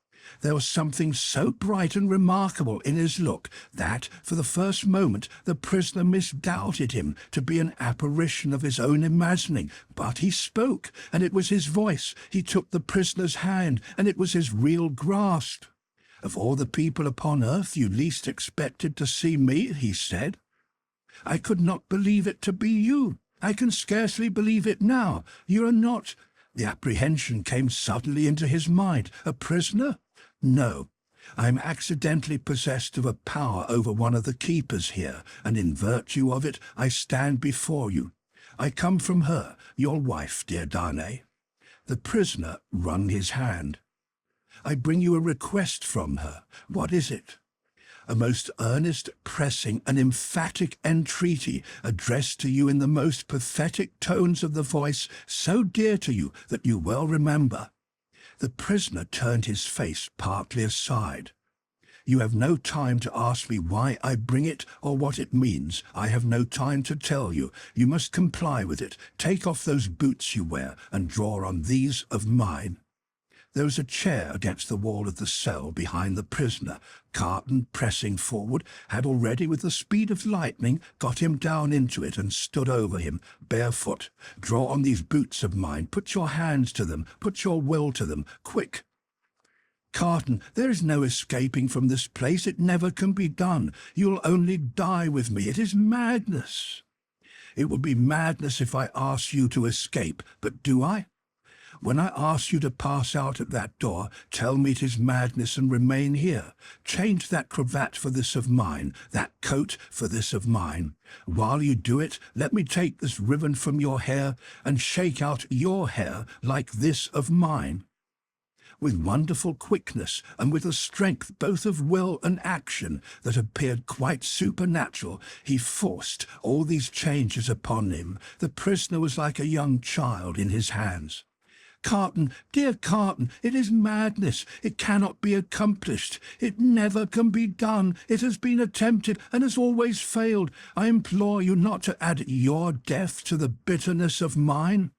There was something so bright and remarkable in his look that, for the first moment, the prisoner misdoubted him to be an apparition of his own imagining. But he spoke, and it was his voice. He took the prisoner's hand, and it was his real grasp. "Of all the people upon earth you least expected to see me," he said. "I could not believe it to be you. I can scarcely believe it now. You are not—" The apprehension came suddenly into his mind. "A prisoner? No. I am accidentally possessed of a power over one of the keepers here, and in virtue of it I stand before you. I come from her, your wife, dear Darnay." The prisoner wrung his hand. "I bring you a request from her. What is it?" "A most earnest, pressing, and emphatic entreaty, addressed to you in the most pathetic tones of the voice so dear to you that you well remember." The prisoner turned his face partly aside. "You have no time to ask me why I bring it or what it means. I have no time to tell you. You must comply with it. Take off those boots you wear and draw on these of mine." There was a chair against the wall of the cell behind the prisoner. Carton, pressing forward, had already, with the speed of lightning, got him down into it and stood over him, barefoot. "Draw on these boots of mine. Put your hands to them. Put your will to them. Quick!" "Carton, there is no escaping from this place. It never can be done. You'll only die with me. It is madness." "It would be madness if I asked you to escape, but do I? When I ask you to pass out at that door, tell me it is madness and remain here. Change that cravat for this of mine, that coat for this of mine. While you do it, let me take this ribbon from your hair and shake out your hair like this of mine." With wonderful quickness, and with a strength both of will and action that appeared quite supernatural, he forced all these changes upon him. The prisoner was like a young child in his hands. "Carton, dear Carton, it is madness. It cannot be accomplished. It never can be done. It has been attempted and has always failed. I implore you not to add your death to the bitterness of mine."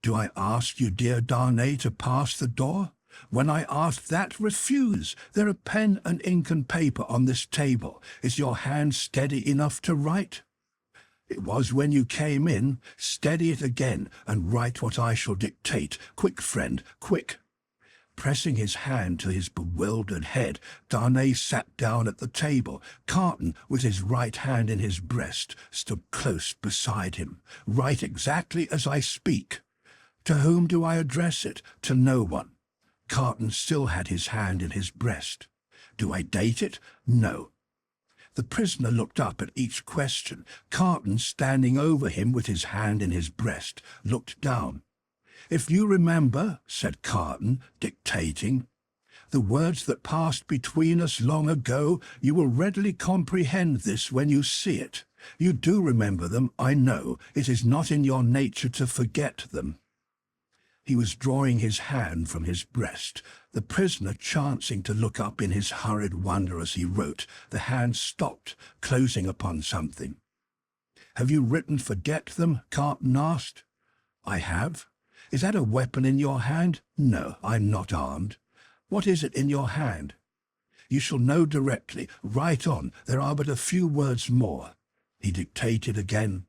"Do I ask you, dear Darnay, to pass the door? When I ask that, refuse. There are pen and ink and paper on this table. Is your hand steady enough to write?" "It was when you came in. Steady it again, and write what I shall dictate. Quick, friend, quick." Pressing his hand to his bewildered head, Darnay sat down at the table. Carton, with his right hand in his breast, stood close beside him. "Write exactly as I speak." "To whom do I address it?" "To no one." Carton still had his hand in his breast. "Do I date it?" "No." The prisoner looked up at each question. Carton, standing over him with his hand in his breast, looked down. "If you remember," said Carton, dictating, "the words that passed between us long ago, you will readily comprehend this when you see it. You do remember them, I know. It is not in your nature to forget them." He was drawing his hand from his breast. The prisoner, chancing to look up in his hurried wonder as he wrote, the hand stopped, closing upon something. "Have you written 'forget them'?" Carton asked. "I have." "Is that a weapon in your hand?" "No, I'm not armed." "What is it in your hand?" "You shall know directly. Write on. There are but a few words more." He dictated again.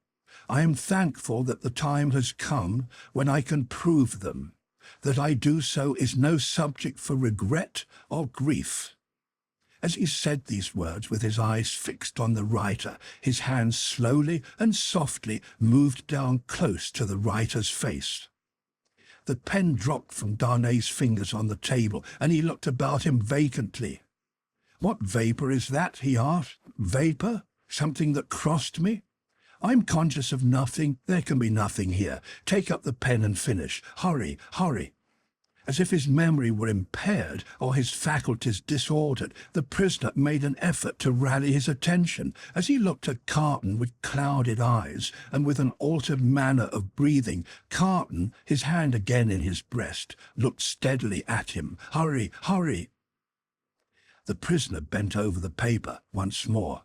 "I am thankful that the time has come when I can prove them. That I do so is no subject for regret or grief." As he said these words with his eyes fixed on the writer, his hand slowly and softly moved down close to the writer's face. The pen dropped from Darnay's fingers on the table, and he looked about him vacantly. "What vapour is that?" he asked. "Vapour? Something that crossed me? I'm conscious of nothing. There can be nothing here. Take up the pen and finish. Hurry, hurry." As if his memory were impaired or his faculties disordered, the prisoner made an effort to rally his attention. As he looked at Carton with clouded eyes and with an altered manner of breathing, Carton, his hand again in his breast, looked steadily at him. "Hurry, hurry." The prisoner bent over the paper once more.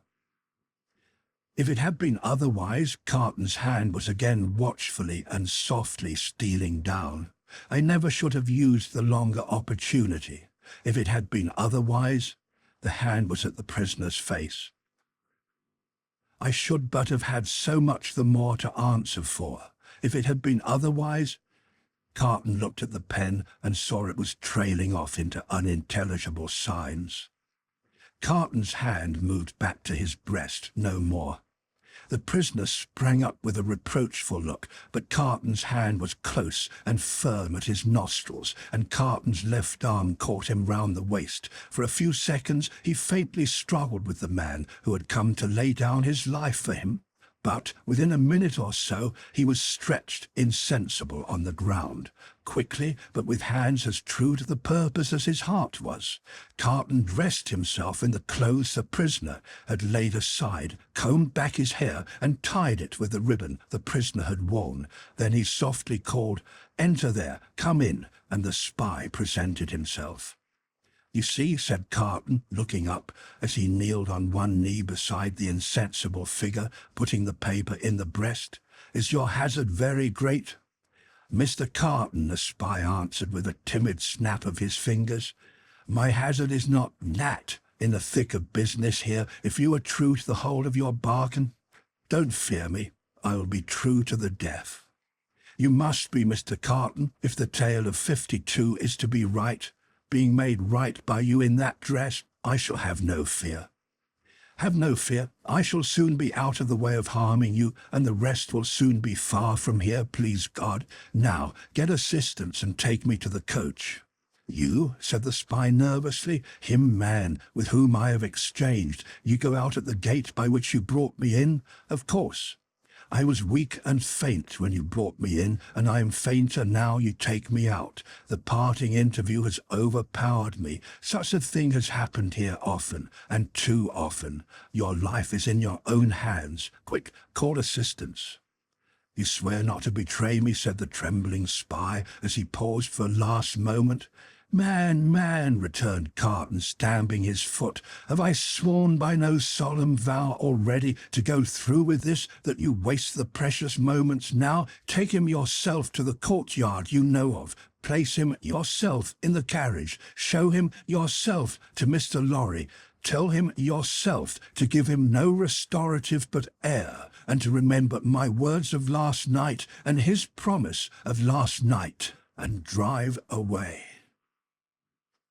If it had been otherwise, Carton's hand was again watchfully and softly stealing down. "I never should have used the longer opportunity. If it had been otherwise," the hand was at the prisoner's face. "I should but have had so much the more to answer for. If it had been otherwise—" Carton looked at the pen and saw it was trailing off into unintelligible signs. Carton's hand moved back to his breast no more. The prisoner sprang up with a reproachful look, but Carton's hand was close and firm at his nostrils, and Carton's left arm caught him round the waist. For a few seconds he faintly struggled with the man who had come to lay down his life for him, but within a minute or so he was stretched insensible on the ground. Quickly, but with hands as true to the purpose as his heart was, Carton dressed himself in the clothes the prisoner had laid aside, combed back his hair, and tied it with the ribbon the prisoner had worn. Then he softly called, "Enter there, come in," and the spy presented himself. "You see," said Carton, looking up, as he kneeled on one knee beside the insensible figure, putting the paper in the breast, "is your hazard very great?" "Mr. Carton," the spy answered with a timid snap of his fingers, "my hazard is not that in the thick of business here. If you are true to the whole of your bargain, don't fear me. I will be true to the death. You must be, Mr. Carton, if the tale of 52 is to be right. Being made right by you in that dress, I shall have no fear." "Have no fear. I shall soon be out of the way of harming you, and the rest will soon be far from here, please God. Now, get assistance and take me to the coach." "You?" said the spy nervously. "Him man with whom I have exchanged. You go out at the gate by which you brought me in?" "Of course. I was weak and faint when you brought me in, and I am fainter now you take me out. The parting interview has overpowered me. Such a thing has happened here often, and too often. Your life is in your own hands. Quick, call assistance." "You swear not to betray me," said the trembling spy, as he paused for a last moment. Man," returned Carton, stamping his foot, "have I sworn by no solemn vow already to go through with this, that you waste the precious moments now? Take him yourself to the courtyard you know of. Place him yourself in the carriage. Show him yourself to Mr. Lorry. Tell him yourself to give him no restorative but air, and to remember my words of last night and his promise of last night, and drive away."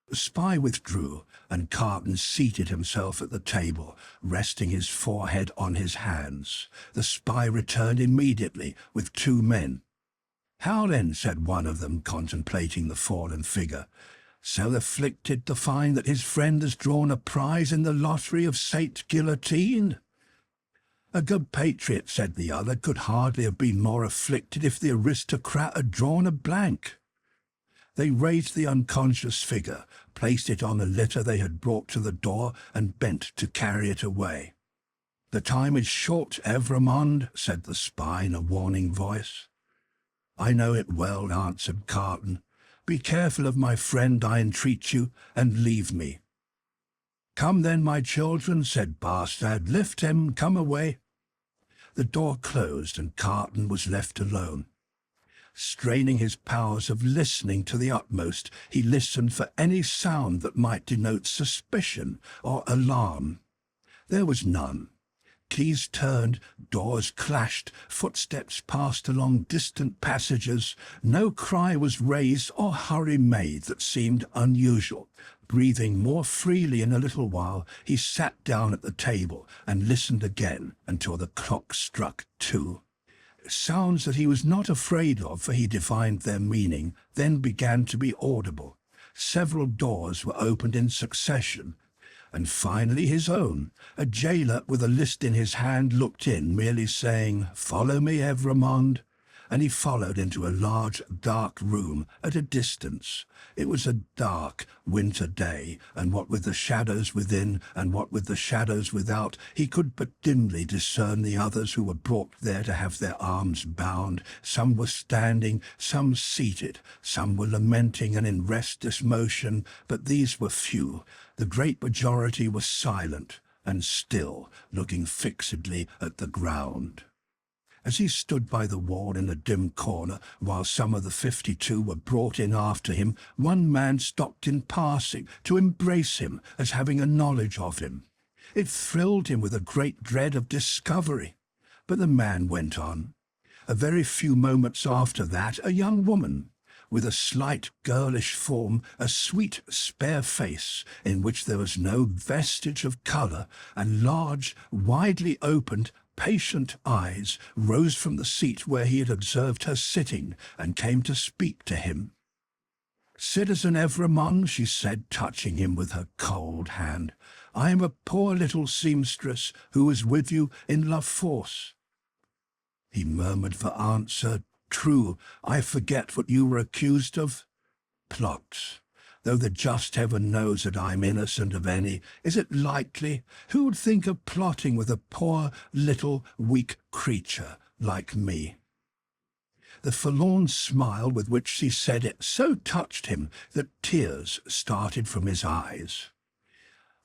The spy withdrew, and Carton seated himself at the table, resting his forehead on his hands. The spy returned immediately with 2 men. "How then," said one of them, contemplating the fallen figure, "so afflicted to find that his friend has drawn a prize in the lottery of Saint Guillotine?" "A good patriot," said the other, "could hardly have been more afflicted if the aristocrat had drawn a blank." They raised the unconscious figure, placed it on a litter they had brought to the door, and bent to carry it away. "The time is short, Evrémonde," said the spy in a warning voice. I know it well, answered Carton. Be careful of my friend, I entreat you, and leave me. Come then, my children, said Bastille, lift him, come away. The door closed, and Carton was left alone. Straining his powers of listening to the utmost, he listened for any sound that might denote suspicion or alarm. There was none. Keys turned, doors clashed, footsteps passed along distant passages. No cry was raised or hurry made that seemed unusual. Breathing more freely in a little while, he sat down at the table and listened again until the clock struck 2. Sounds that he was not afraid of, for he divined their meaning, then began to be audible. Several doors were opened in succession, and finally his own. A jailer with a list in his hand looked in, merely saying, "Follow me, Evrémonde," and he followed into a large, dark room at a distance. It was a dark winter day, and what with the shadows within and what with the shadows without, he could but dimly discern the others who were brought there to have their arms bound. Some were standing, some seated, some were lamenting and in restless motion, but these were few. The great majority was silent and still, looking fixedly at the ground. As he stood by the wall in a dim corner, while some of the 52 were brought in after him, one man stopped in passing to embrace him as having a knowledge of him. It thrilled him with a great dread of discovery. But the man went on. A very few moments after that, a young woman, with a slight girlish form, a sweet spare face in which there was no vestige of colour, and large, widely opened, patient eyes, rose from the seat where he had observed her sitting, and came to speak to him. "Citizen Evrémonde," she said, touching him with her cold hand, "I am a poor little seamstress who was with you in La Force." He murmured for answer, "True, I forget what you were accused of." "Plots. Though the just heaven knows that I'm innocent of any. Is it likely? Who would think of plotting with a poor, little, weak creature like me?" The forlorn smile with which she said it so touched him that tears started from his eyes.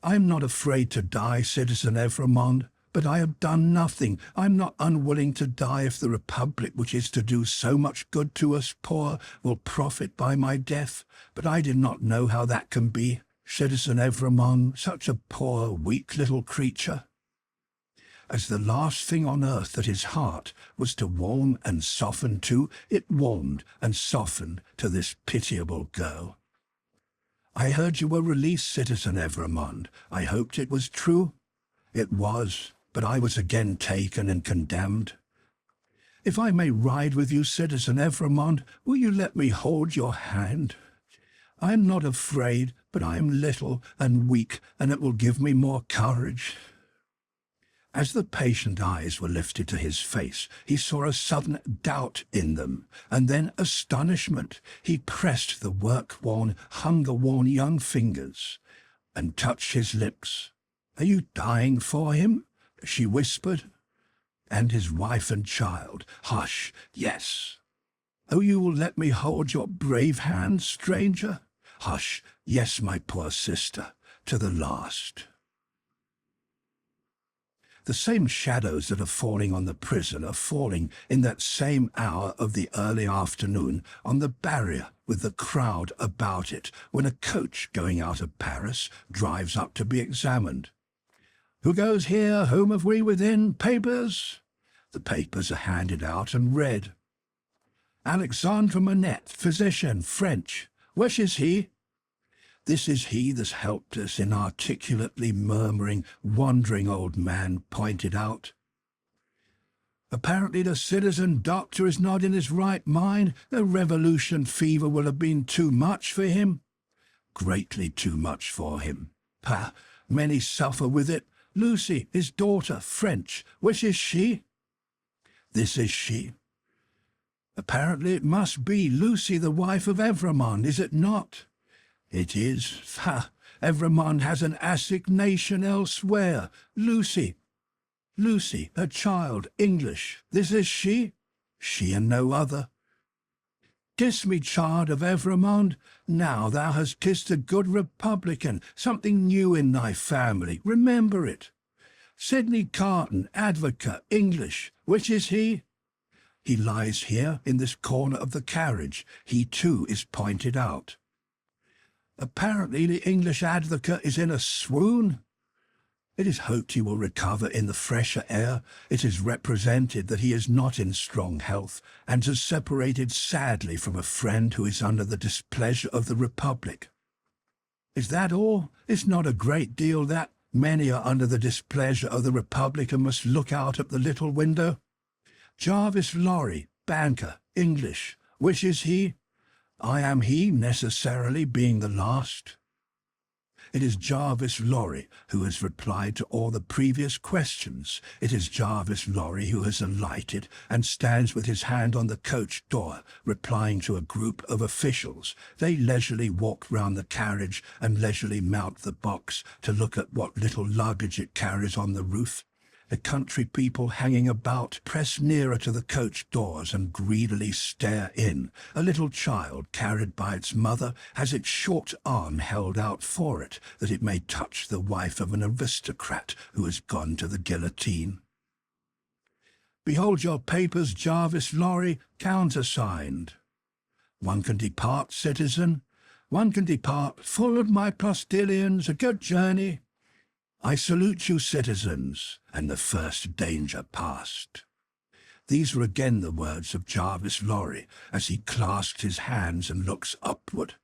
"I'm not afraid to die, Citizen Evrémonde, but I have done nothing. I'm not unwilling to die if the Republic, which is to do so much good to us poor, will profit by my death. But I did not know how that can be, Citizen Evrémonde, such a poor, weak little creature." As the last thing on earth that his heart was to warm and soften to, it warmed and softened to this pitiable girl. "I heard you were released, Citizen Evrémonde. I hoped it was true." "It was, but I was again taken and condemned." "If I may ride with you, Citizen Evrémonde, will you let me hold your hand? I am not afraid, but I am little and weak, and it will give me more courage." As the patient eyes were lifted to his face, he saw a sudden doubt in them, and then astonishment. He pressed the work-worn, hunger-worn young fingers, and touched his lips. "Are you dying for him?" she whispered. "And his wife and child. Hush, yes." "Oh, you will let me hold your brave hand, stranger?" "Hush, yes, my poor sister, to the last." The same shadows that are falling on the prison are falling in that same hour of the early afternoon on the barrier with the crowd about it, when a coach going out of Paris drives up to be examined. "Who goes here? Whom have we within? Papers?" The papers are handed out and read. "Alexandre Manette, physician, French. Which is he?" "This is he, this helpless, inarticulately murmuring, wandering old man pointed out." "Apparently the citizen doctor is not in his right mind. The revolution fever will have been too much for him." "Greatly too much for him." "Pah, many suffer with it. Lucie, his daughter, French. Which is she?" "This is she." "Apparently it must be Lucie, the wife of Evrémonde, is it not?" "It is. Ha! Evrémonde has an assignation elsewhere. Lucie, her child, English. This is she?" "She and no other." Kiss me, child of Evrémonde. Now thou hast kissed a good republican, something new in thy family. Remember it. Sidney Carton, advocate, English. Which is he? He lies here in this corner of the carriage. He too is pointed out. Apparently the English advocate is in a swoon. It is hoped he will recover in the fresher air. It is represented that he is not in strong health, and has separated sadly from a friend who is under the displeasure of the Republic. Is that all? It's not a great deal that. Many are under the displeasure of the Republic and must look out at the little window. Jarvis Lorry, banker, English. Which is he? I am he, necessarily, being the last. It is Jarvis Lorry who has replied to all the previous questions. It is Jarvis Lorry who has alighted and stands with his hand on the coach door, replying to a group of officials. They leisurely walk round the carriage and leisurely mount the box to look at what little luggage it carries on the roof. The country people hanging about press nearer to the coach doors and greedily stare in. A little child, carried by its mother, has its short arm held out for it, that it may touch the wife of an aristocrat who has gone to the guillotine. Behold your papers, Jarvis Lorry, countersigned. One can depart, citizen. One can depart, full of my postilions. A good journey. I salute you, citizens, and the first danger past. These were again the words of Jarvis Lorry, as he clasped his hands and looks upward.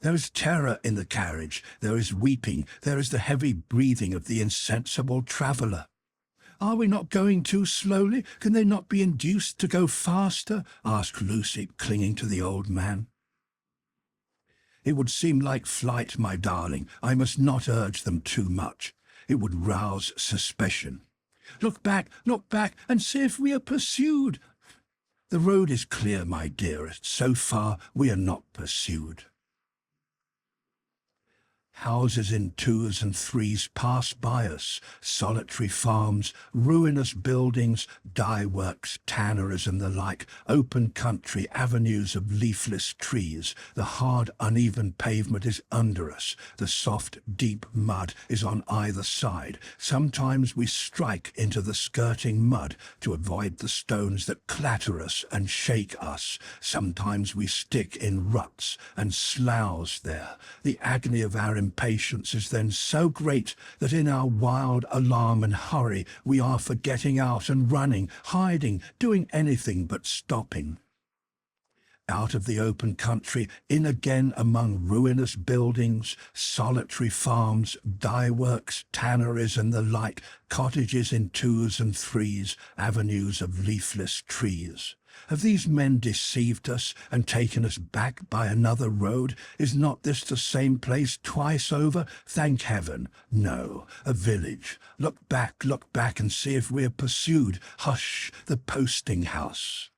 There is terror in the carriage, there is weeping, there is the heavy breathing of the insensible traveller. Are we not going too slowly? Can they not be induced to go faster? Asked Lucie, clinging to the old man. It would seem like flight, my darling. I must not urge them too much. It would rouse suspicion. Look back, and see if we are pursued. The road is clear, my dearest. So far we are not pursued. Houses in twos and threes pass by us, solitary farms, ruinous buildings, dye-works, tanneries and the like, open country, avenues of leafless trees. The hard, uneven pavement is under us. The soft, deep mud is on either side. Sometimes we strike into the skirting mud to avoid the stones that clatter us and shake us. Sometimes we stick in ruts and sloughs there. The agony of our impatience is then so great that in our wild alarm and hurry we are for getting out and running, hiding, doing anything but stopping. Out of the open country, in again among ruinous buildings, solitary farms, dye-works, tanneries and the like, cottages in twos and threes, avenues of leafless trees. Have these men deceived us and taken us back by another road? Is not this the same place twice over? Thank heaven. No, a village. Look back, and see if we are pursued. Hush, the posting-house.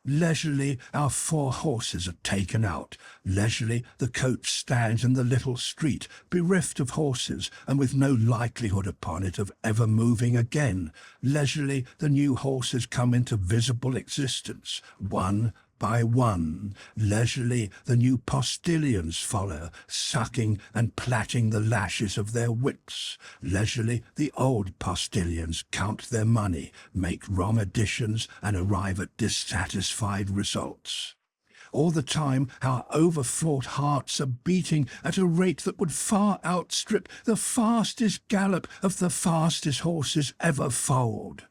Leisurely our 4 horses are taken out. Leisurely the coach stands in the little street, bereft of horses, and with no likelihood upon it of ever moving again. Leisurely the new horses come into visible existence, one by one. Leisurely the new postilions follow, sucking and plaiting the lashes of their whips. Leisurely the old postilions count their money, make wrong additions, and arrive at dissatisfied results. All the time our overfraught hearts are beating at a rate that would far outstrip the fastest gallop of the fastest horses ever foaled.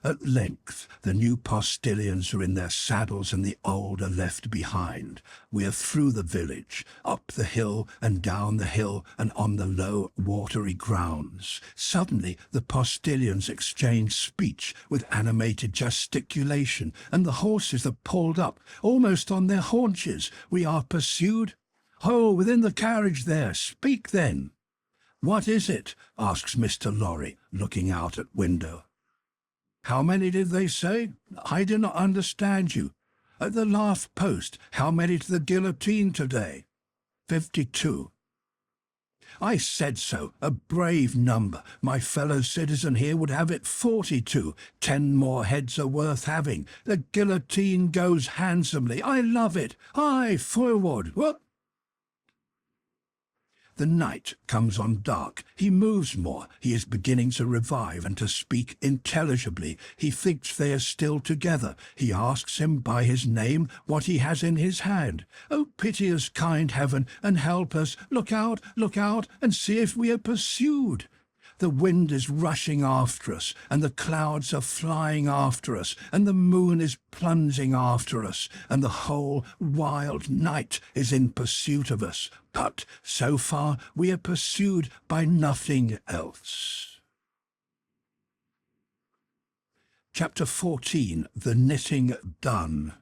At length the new postilions are in their saddles and the old are left behind. We are through the village, up the hill and down the hill and on the low watery grounds. Suddenly the postilions exchange speech with animated gesticulation, and the horses are pulled up, almost on their haunches. We are pursued. Ho, within the carriage there, speak then. What is it? Asks Mr. Lorry, looking out at window. How many did they say? I do not understand you. At the last post, how many to the guillotine today? 52. I said so. A brave number. My fellow citizen here would have it 42. 10 more heads are worth having. The guillotine goes handsomely. I love it. Aye, forward. What? The night comes on dark. He moves more. He is beginning to revive and to speak intelligibly. He thinks they are still together. He asks him by his name what he has in his hand. Oh, pity us, kind heaven, and help us. Look out, and see if we are pursued. The wind is rushing after us, and the clouds are flying after us, and the moon is plunging after us, and the whole wild night is in pursuit of us. But so far we are pursued by nothing else. Chapter 14. The Knitting Done.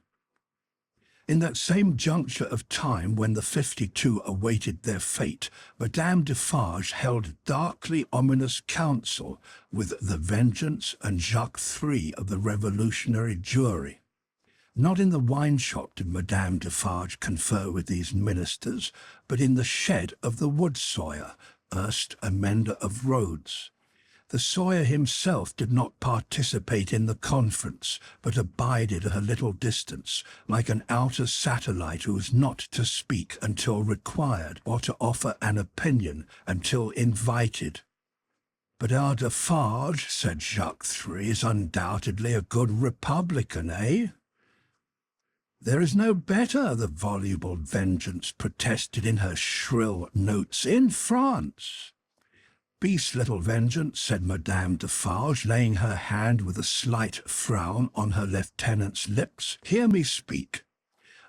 In that same juncture of time when the 52 awaited their fate, Madame Defarge held darkly ominous counsel with the Vengeance and Jacques III of the Revolutionary Jury. Not in the wine-shop did Madame Defarge confer with these ministers, but in the shed of the wood sawyer, erst a mender of roads. The sawyer himself did not participate in the conference, but abided at a little distance, like an outer satellite who is not to speak until required, or to offer an opinion until invited. "But our Defarge," said Jacques III, "is undoubtedly a good Republican, eh?" "There is no better," the voluble Vengeance protested in her shrill notes, "in France." "Peace, little Vengeance," said Madame Defarge, laying her hand with a slight frown on her lieutenant's lips. "Hear me speak.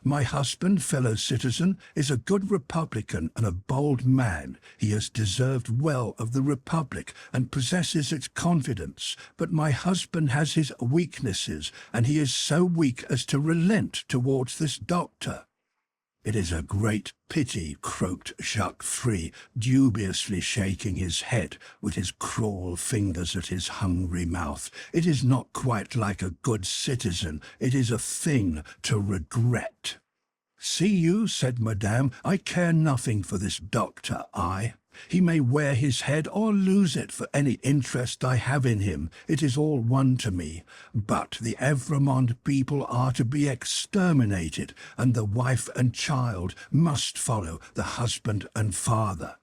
My husband, fellow citizen, is a good Republican and a bold man. He has deserved well of the Republic and possesses its confidence. But my husband has his weaknesses, and he is so weak as to relent towards this doctor." "It is a great pity," croaked Jacques III, dubiously shaking his head with his cruel fingers at his hungry mouth. "It is not quite like a good citizen. It is a thing to regret." "See you," said Madame, "I care nothing for this doctor, I. He may wear his head or lose it for any interest I have in him. It is all one to me. But the Evremond people are to be exterminated, and the wife and child must follow the husband and father."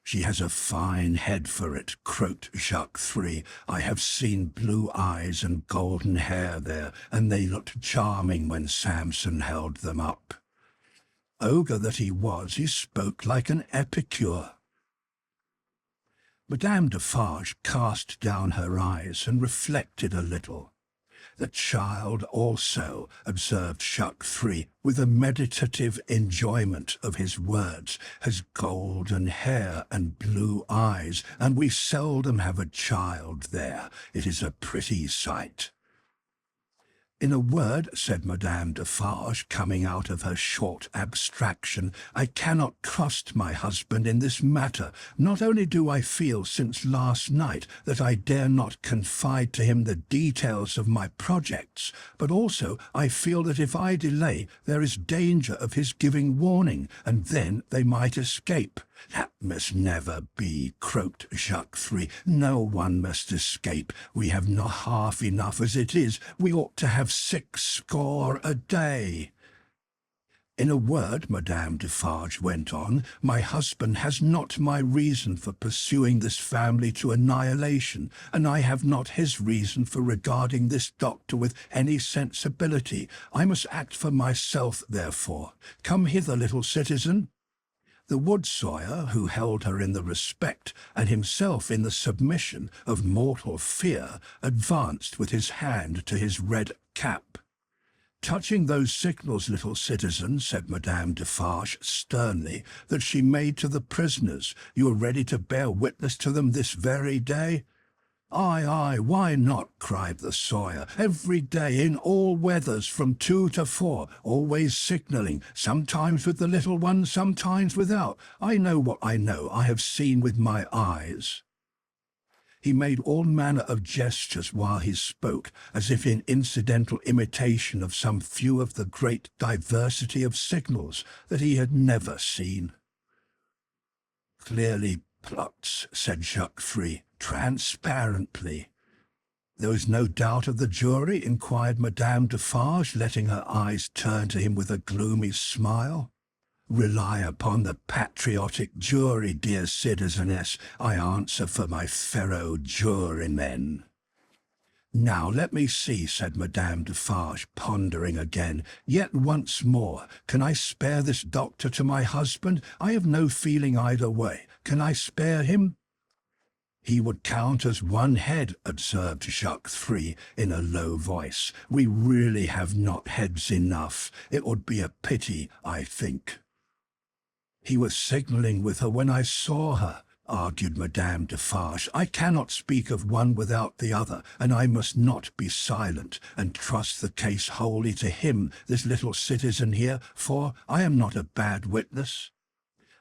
"She has a fine head for it," croaked Jacques III. "I have seen blue eyes and golden hair there, and they looked charming when Samson held them up. Ogre that he was, he spoke like an epicure." Madame Defarge cast down her eyes and reflected a little. "The child also," observed Jacques III, with a meditative enjoyment of his words, "has golden hair and blue eyes, and we seldom have a child there. It is a pretty sight." "In a word," said Madame Defarge, coming out of her short abstraction, "I cannot trust my husband in this matter. Not only do I feel since last night that I dare not confide to him the details of my projects, but also I feel that if I delay there is danger of his giving warning, and then they might escape." "That must never be," croaked Jacques III. "No one must escape. We have not half enough as it is. We ought to have 60 a day." "In a word," Madame Defarge went on, "my husband has not my reason for pursuing this family to annihilation, and I have not his reason for regarding this doctor with any sensibility. I must act for myself, therefore. Come hither, little citizen." The wood sawyer, who held her in the respect, and himself in the submission, of mortal fear, advanced with his hand to his red cap. "Touching those signals, little citizen," said Madame Defarge sternly, "that she made to the prisoners, you are ready to bear witness to them this very day?" "Aye, why not?" cried the sawyer. "Every day, in all weathers, from 2 to 4, always signalling, sometimes with the little one, sometimes without. I know what I know. I have seen with my eyes." He made all manner of gestures while he spoke, as if in incidental imitation of some few of the great diversity of signals that he had never seen. clearly plucked, said Jacques Three, transparently. There was no doubt of the jury, inquired Madame Defarge, letting her eyes turn to him with a gloomy smile. Rely upon the patriotic jury, dear citizeness. I answer for my fellow jurymen. Now let me see, said Madame Defarge, pondering again. Yet once more, can I spare this doctor to my husband? I have no feeling either way. Can I spare him? He would count as one head, observed Jacques Three in a low voice. We really have not heads enough. It would be a pity, I think. He was signalling with her when I saw her, argued Madame Defarge. I cannot speak of one without the other, and I must not be silent, and trust the case wholly to him, this little citizen here, for I am not a bad witness.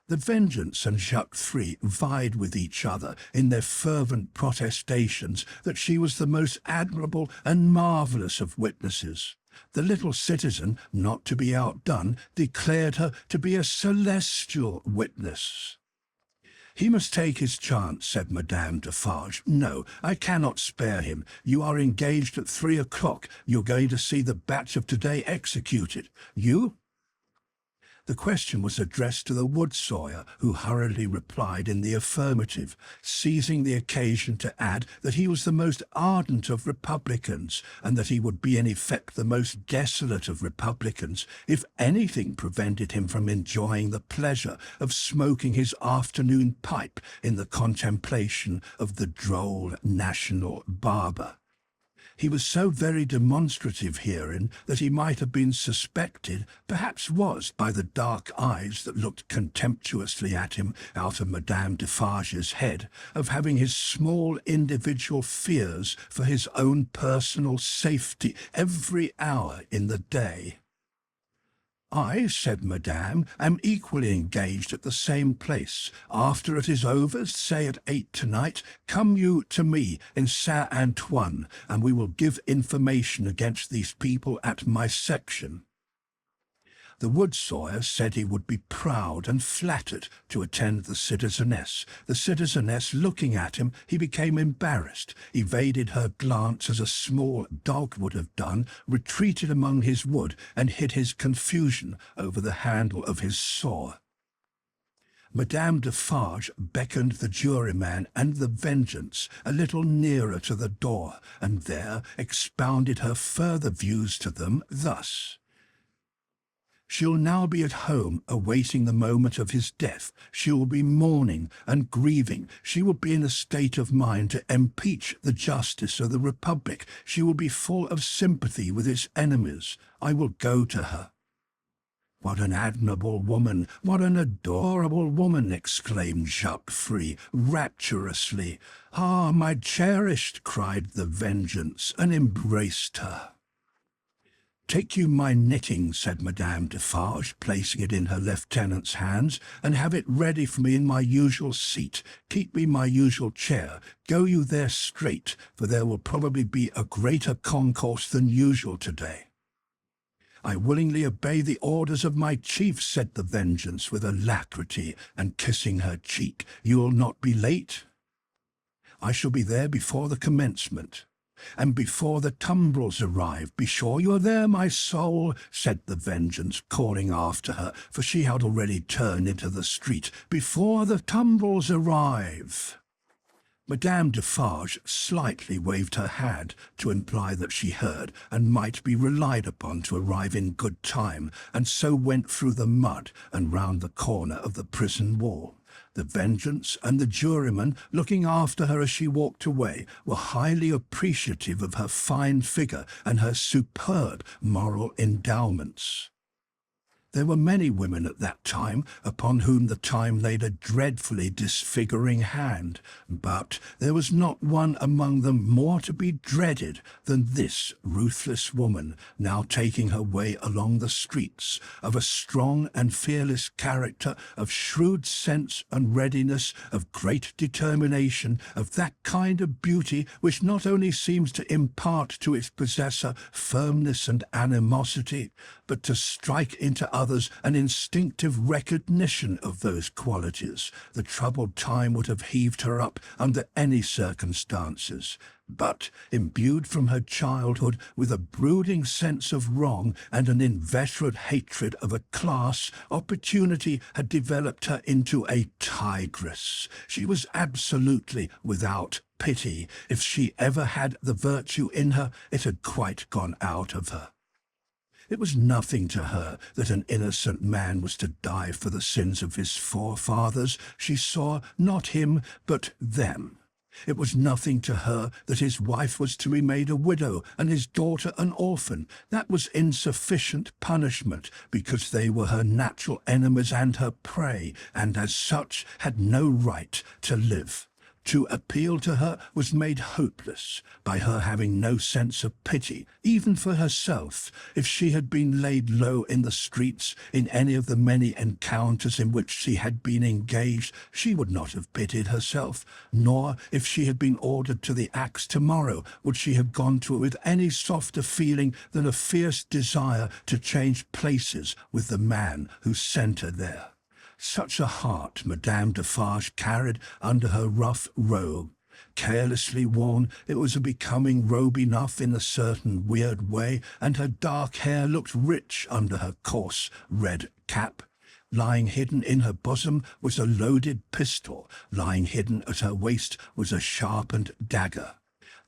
The Vengeance and Jacques Three vied with each other in their fervent protestations that she was the most admirable and marvellous of witnesses. The little citizen, not to be outdone, declared her to be a celestial witness. He must take his chance, said Madame Defarge. No, I cannot spare him. You are engaged at 3 o'clock. You're going to see the batch of today executed. You? The question was addressed to the wood sawyer, who hurriedly replied in the affirmative, seizing the occasion to add that he was the most ardent of republicans, and that he would be in effect the most desolate of republicans if anything prevented him from enjoying the pleasure of smoking his afternoon pipe in the contemplation of the droll national barber. He was so very demonstrative herein that he might have been suspected, perhaps was, by the dark eyes that looked contemptuously at him out of Madame Defarge's head, of having his small individual fears for his own personal safety every hour in the day. I, said Madame, am equally engaged at the same place. After it is over, say at 8 tonight, come you to me in Saint-Antoine, and we will give information against these people at my section. The wood sawyer said he would be proud and flattered to attend the citizeness. The citizeness, looking at him, he became embarrassed, evaded her glance as a small dog would have done, retreated among his wood, and hid his confusion over the handle of his saw. Madame Defarge beckoned the juryman and the Vengeance a little nearer to the door, and there expounded her further views to them thus. She'll now be at home, awaiting the moment of his death. She will be mourning and grieving. She will be in a state of mind to impeach the justice of the Republic. She will be full of sympathy with its enemies. I will go to her. What an admirable woman! What an adorable woman! Exclaimed Jacques Three, rapturously. Ah, my cherished! Cried the Vengeance, and embraced her. Take you my knitting, said Madame Defarge, placing it in her lieutenant's hands, and have it ready for me in my usual seat. Keep me my usual chair. Go you there straight, for there will probably be a greater concourse than usual today. I willingly obey the orders of my chief, said the Vengeance with alacrity, and kissing her cheek. You will not be late? I shall be there before the commencement. And before the tumbrils arrive, be sure you are there, my soul, said the Vengeance, calling after her, for she had already turned into the street. Before the tumbrils arrive. Madame Defarge slightly waved her hand to imply that she heard and might be relied upon to arrive in good time, and so went through the mud and round the corner of the prison wall. The Vengeance and the juryman, looking after her as she walked away, were highly appreciative of her fine figure and her superb moral endowments. There were many women at that time upon whom the time laid a dreadfully disfiguring hand, but there was not one among them more to be dreaded than this ruthless woman, now taking her way along the streets, of a strong and fearless character, of shrewd sense and readiness, of great determination, of that kind of beauty which not only seems to impart to its possessor firmness and animosity, but to strike into others others an instinctive recognition of those qualities, the troubled time would have heaved her up under any circumstances. But, imbued from her childhood with a brooding sense of wrong and an inveterate hatred of a class, opportunity had developed her into a tigress. She was absolutely without pity. If she ever had the virtue in her, it had quite gone out of her. It was nothing to her that an innocent man was to die for the sins of his forefathers. She saw not him, but them. It was nothing to her that his wife was to be made a widow and his daughter an orphan. That was insufficient punishment, because they were her natural enemies and her prey, and as such had no right to live. To appeal to her was made hopeless by her having no sense of pity, even for herself. If she had been laid low in the streets in any of the many encounters in which she had been engaged, she would not have pitied herself, nor, if she had been ordered to the axe tomorrow, would she have gone to it with any softer feeling than a fierce desire to change places with the man who sent her there. Such a heart Madame Defarge carried under her rough robe. Carelessly worn, it was a becoming robe enough in a certain weird way, and her dark hair looked rich under her coarse red cap. Lying hidden in her bosom was a loaded pistol. Lying hidden at her waist was a sharpened dagger.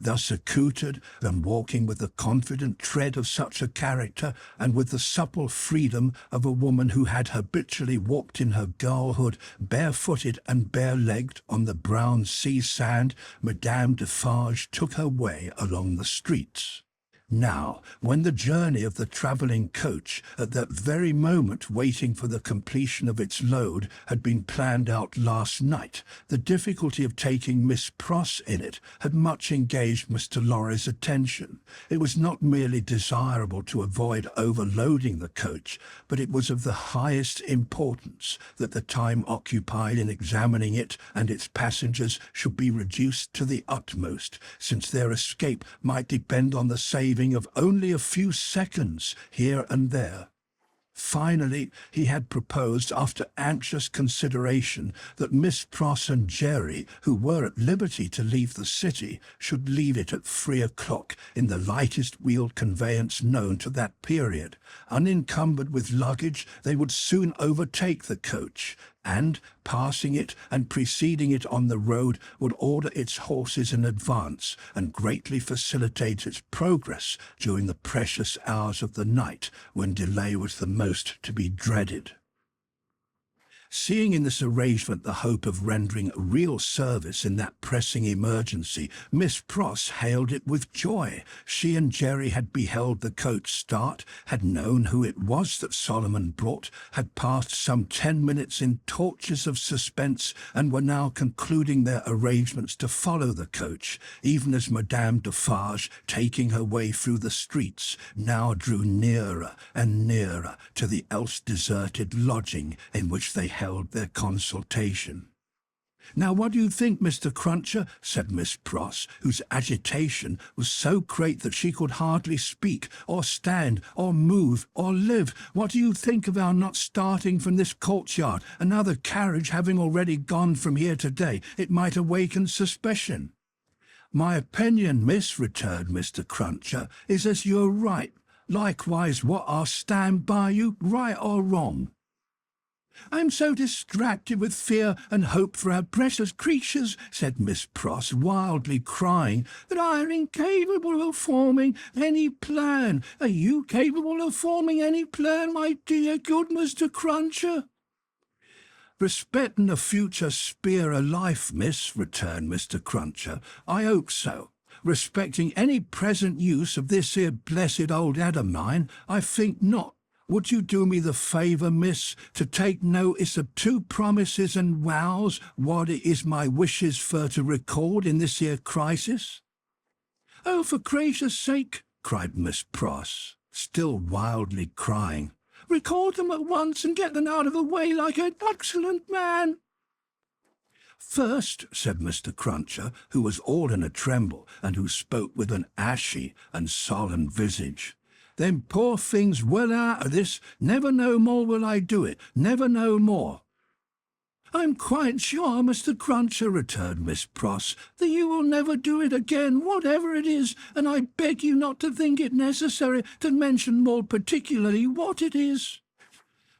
Thus accoutred, and walking with the confident tread of such a character, and with the supple freedom of a woman who had habitually walked in her girlhood, barefooted and bare-legged on the brown sea sand, Madame Defarge took her way along the streets. Now, when the journey of the travelling coach, at that very moment waiting for the completion of its load, had been planned out last night, the difficulty of taking Miss Pross in it had much engaged Mr. Lorry's attention. It was not merely desirable to avoid overloading the coach, but it was of the highest importance that the time occupied in examining it and its passengers should be reduced to the utmost, since their escape might depend on the saving of only a few seconds here and there. Finally, he had proposed, after anxious consideration, that Miss Pross and Jerry, who were at liberty to leave the city, should leave it at 3 o'clock in the lightest wheeled conveyance known to that period. Unencumbered with luggage, they would soon overtake the coach, and, passing it and preceding it on the road, would order its horses in advance, and greatly facilitate its progress during the precious hours of the night, when delay was the most to be dreaded. Seeing in this arrangement the hope of rendering real service in that pressing emergency, Miss Pross hailed it with joy. She and Jerry had beheld the coach start, had known who it was that Solomon brought, had passed some 10 minutes in tortures of suspense, and were now concluding their arrangements to follow the coach, even as Madame Defarge, taking her way through the streets, now drew nearer and nearer to the else deserted lodging in which they held their consultation. "Now, what do you think, Mr. Cruncher?" said Miss Pross, whose agitation was so great that she could hardly speak, or stand, or move, or live. "What do you think of our not starting from this courtyard? Another carriage having already gone from here today, it might awaken suspicion." "My opinion, miss," returned Mr. Cruncher, "is as you're right. Likewise, what I'll stand by you, right or wrong." "I'm so distracted with fear and hope for our precious creatures," said Miss Pross, wildly crying, "that I am incapable of forming any plan. Are you capable of forming any plan, my dear good Mr. Cruncher?" "Respecting the future spear of life, miss," returned Mr. Cruncher, "I hope so. Respecting any present use of this here blessed old head of mine, I think not. Would you do me the favour, miss, to take notice of 2 promises and vows, what it is my wishes for to record in this here crisis?" "Oh, for gracious sake," cried Miss Pross, still wildly crying, "record them at once and get them out of the way like an excellent man." "First," said Mr. Cruncher, who was all in a tremble, and who spoke with an ashy and solemn visage, Them poor things well out of this. Never no more will I do it. Never no more. I'm quite sure, Mr. Cruncher, returned Miss Pross, that you will never do it again, whatever it is, and I beg you not to think it necessary to mention more particularly what it is.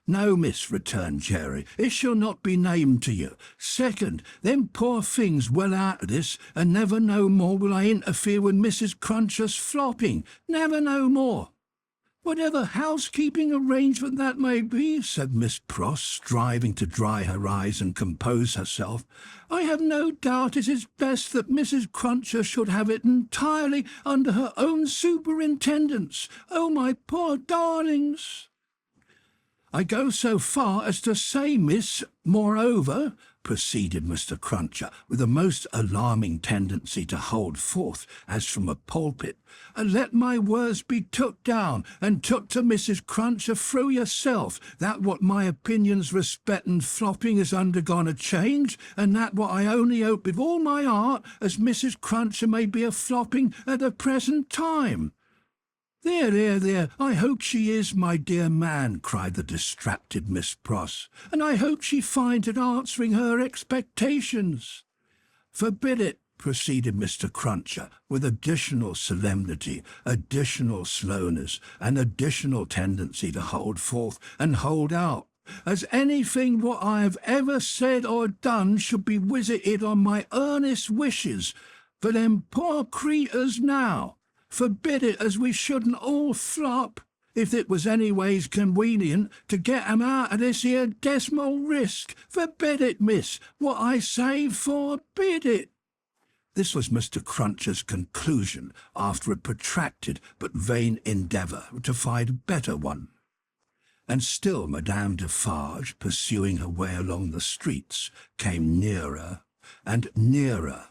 No, miss, returned Jerry, it shall not be named to you. Second, them poor things well out of this, and never no more will I interfere with Mrs. Cruncher's flopping. Never no more. Whatever housekeeping arrangement that may be, said Miss Pross, striving to dry her eyes and compose herself, I have no doubt it is best that Mrs. Cruncher should have it entirely under her own superintendence. Oh, my poor darlings! I go so far as to say, miss, moreover, proceeded Mr. Cruncher, with a most alarming tendency to hold forth, as from a pulpit, and let my words be took down, and took to Mrs. Cruncher through yourself, that what my opinions respectin' flopping has undergone a change, and that what I only hope with all my heart as Mrs. Cruncher may be a flopping at the present time. There, I hope she is, my dear man, cried the distracted Miss Pross, and I hope she finds it answering her expectations. Forbid it, proceeded Mr. Cruncher, with additional solemnity, additional slowness, and additional tendency to hold forth and hold out, as anything what I have ever said or done should be visited on my earnest wishes for them poor creatures now. Forbid it as we shouldn't all flop, if it was anyways convenient to get 'em out of this here decimal risk. Forbid it, miss, what I say, forbid it. This was Mr. Cruncher's conclusion after a protracted but vain endeavour to find a better one. And still Madame Defarge, pursuing her way along the streets, came nearer and nearer.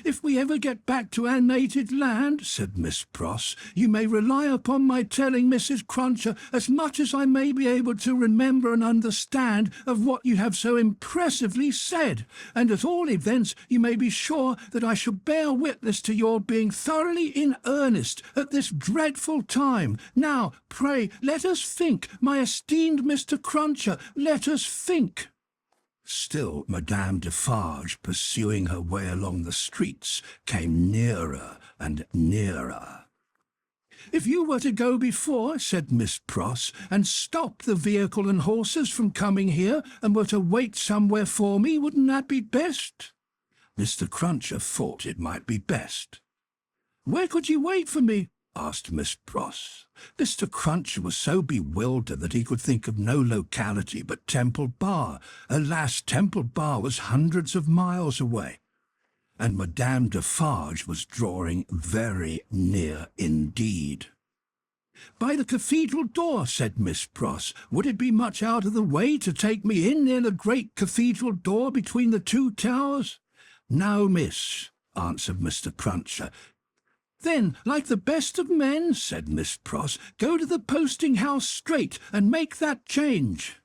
If we ever get back to our native land, said Miss Pross, you may rely upon my telling Mrs. Cruncher as much as I may be able to remember and understand of what you have so impressively said, and at all events you may be sure that I shall bear witness to your being thoroughly in earnest at this dreadful time. Now, pray, let us think, my esteemed Mr. Cruncher, let us think. Still Madame Defarge, pursuing her way along the streets, came nearer and nearer. If you were to go before, said Miss Pross, and stop the vehicle and horses from coming here, and were to wait somewhere for me, wouldn't that be best? Mr. Cruncher thought it might be best. Where could you wait for me? Asked Miss Pross. Mr. Cruncher was so bewildered that he could think of no locality but Temple Bar. Alas, Temple Bar was hundreds of miles away, and Madame Defarge was drawing very near indeed. By the cathedral door, said Miss Pross. Would it be much out of the way to take me in near the great cathedral door between the two towers? No, miss, answered Mr. Cruncher. Then, like the best of men, said Miss Pross, go to the posting-house straight and make that change.